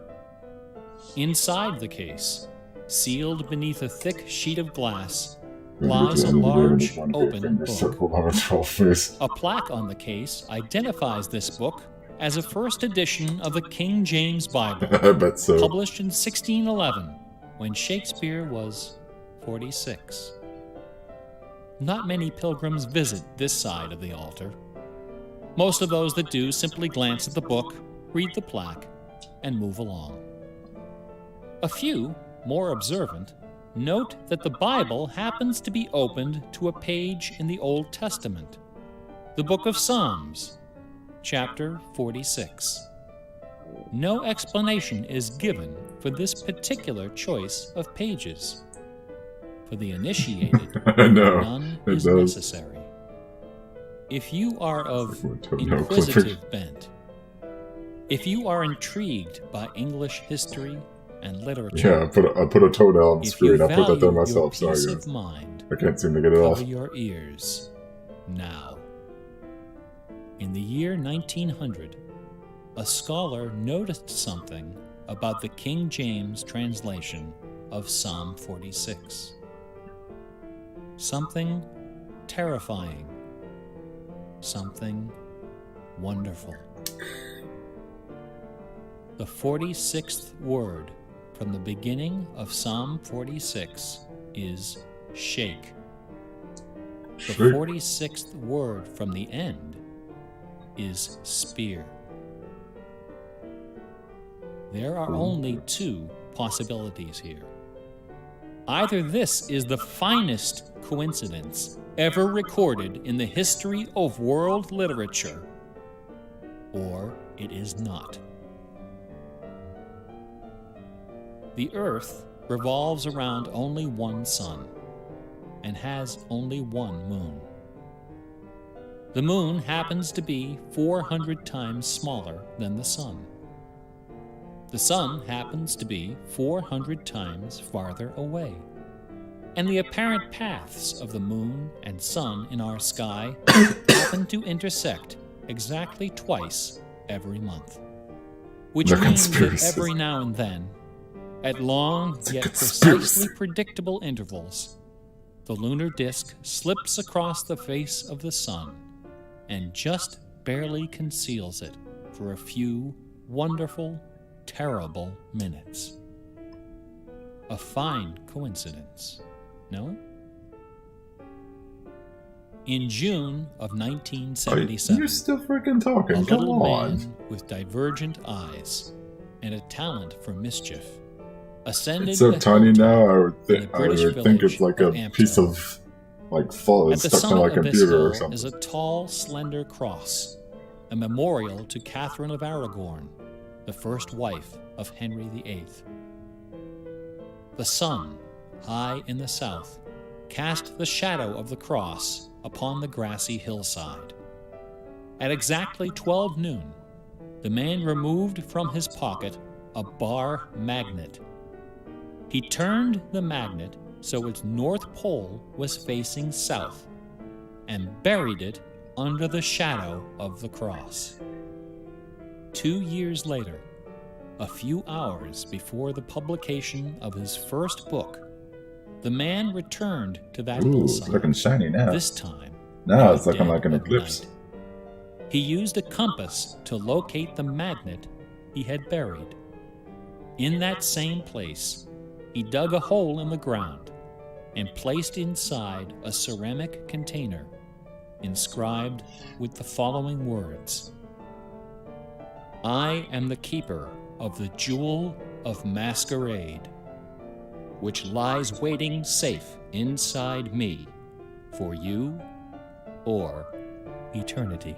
Inside the case, sealed beneath a thick sheet of glass, lies a large open book. Circle on a troll face. A plaque on the case identifies this book as a first edition of the King James Bible, I bet so. published in 1611, when Shakespeare was 46. Not many pilgrims visit this side of the altar. Most of those that do simply glance at the book, read the plaque, and move along. A few, more observant, note that the Bible happens to be opened to a page in the Old Testament, the book of Psalms, chapter 46. No explanation is given for this particular choice of pages. For the initiated, I know. none It is does. necessary. If you are of No Clifford. inquisitive bent, if you are intrigued by English history and literature, Yeah, I put a toenail on the if you screen. I put that there value your myself, so peace of mind, I can't seem to get it off. cover your ears now. In the year 1900, a scholar noticed something about the King James translation of Psalm 46. Something terrifying. Something wonderful. The 46th word from the beginning of Psalm 46 is shake. The Shake. 46th word from the end is spear. There are only two possibilities here. Either this is the finest coincidence ever recorded in the history of world literature, or it is not. The Earth revolves around only one sun and has only one moon. The moon happens to be 400 times smaller than the sun. The sun happens to be 400 times farther away. And the apparent paths of the moon and sun in our sky happen to intersect exactly twice every month. Which The means that conspiracy. every now and then, at long a yet conspiracy. precisely predictable intervals, the lunar disk slips across the face of the sun and just barely conceals it for a few wonderful, terrible minutes. A fine coincidence, no? In June of Oh, 1977, you're still freaking a talking. Come little on. man with divergent eyes and a talent for mischief ascended It's so the tiny hilltop now. I would in think the British it's village like of a piece Ampthill. of like fall At the stuck to summit my of this computer hill or something. is a tall, slender cross, a memorial to Catherine of Aragon, the first wife of Henry VIII. The sun, high in the south, cast the shadow of the cross upon the grassy hillside. At exactly 12 noon, the man removed from his pocket a bar magnet. He turned the magnet so its north pole was facing south and buried it under the shadow of the cross. 2 years later, a few hours before the publication of his first book, the man returned to that Ooh, it's hillside, looking shiny now. this time Now in it's the looking dead like an of eclipse. night. He used a compass to locate the magnet he had buried. In that same place, he dug a hole in the ground and placed inside a ceramic container inscribed with the following words: I am the keeper of the jewel of masquerade, which lies waiting safe inside me for you or eternity.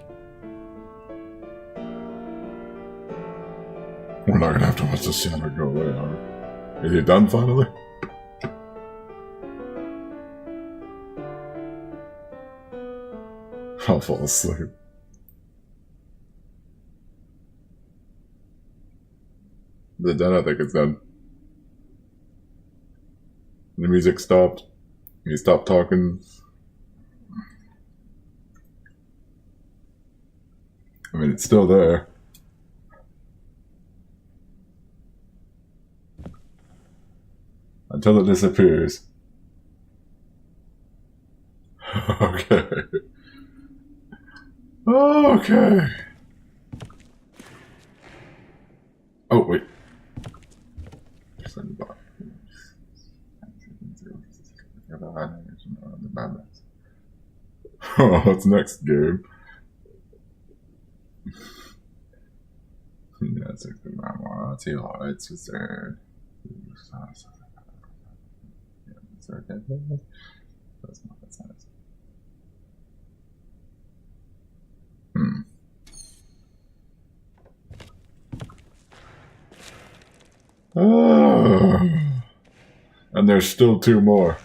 We're not gonna have to watch this camera go away, are we? Is he done finally? I'll fall asleep. Is it done? I think it's done. The music stopped. He stopped talking. I mean, it's still there. Until it disappears. Okay. Okay. Oh, wait. Send back. What's next game? That's a good one. It's wizard. That's not that size. Oh. And there's still 2 more.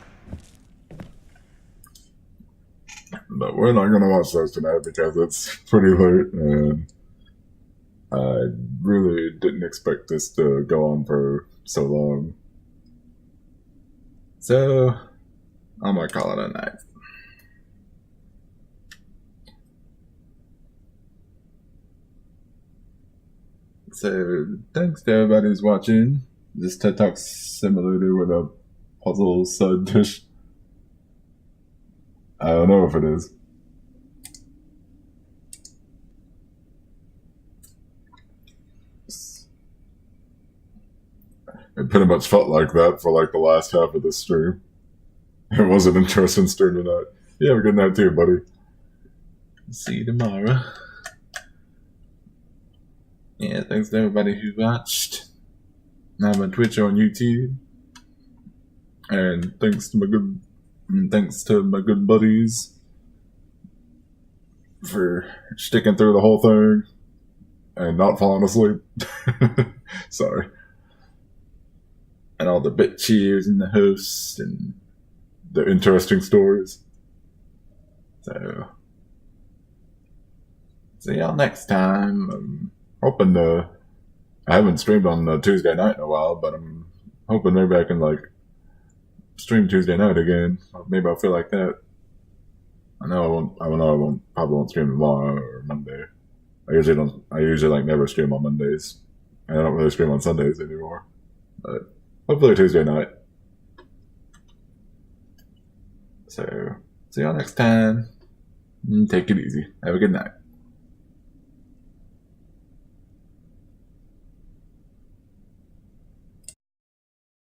But we're not going to watch those tonight because it's pretty late and I really didn't expect this to go on for so long. So, I'm going to call it a night. So, thanks to everybody who's watching. This TED Talk simulator with a puzzle side dish. I don't know if it is. It pretty much felt like that for like the last half of the stream. It was an interesting stream tonight. You have a good night too, buddy. See you tomorrow. Yeah, thanks to everybody who watched. I'm on Twitch or on YouTube. And thanks to my good buddies for sticking through the whole thing and not falling asleep. Sorry. And all the bit cheers and the hosts and the interesting stories. So, see y'all next time. I'm hoping to. I haven't streamed on Tuesday night in a while, but I'm hoping maybe I can like stream Tuesday night again. Maybe I'll feel like that. I probably won't stream tomorrow or Monday. I usually like never stream on Mondays. I don't really stream on Sundays anymore. But hopefully Tuesday night. So, see y'all next time. Take it easy. Have a good night.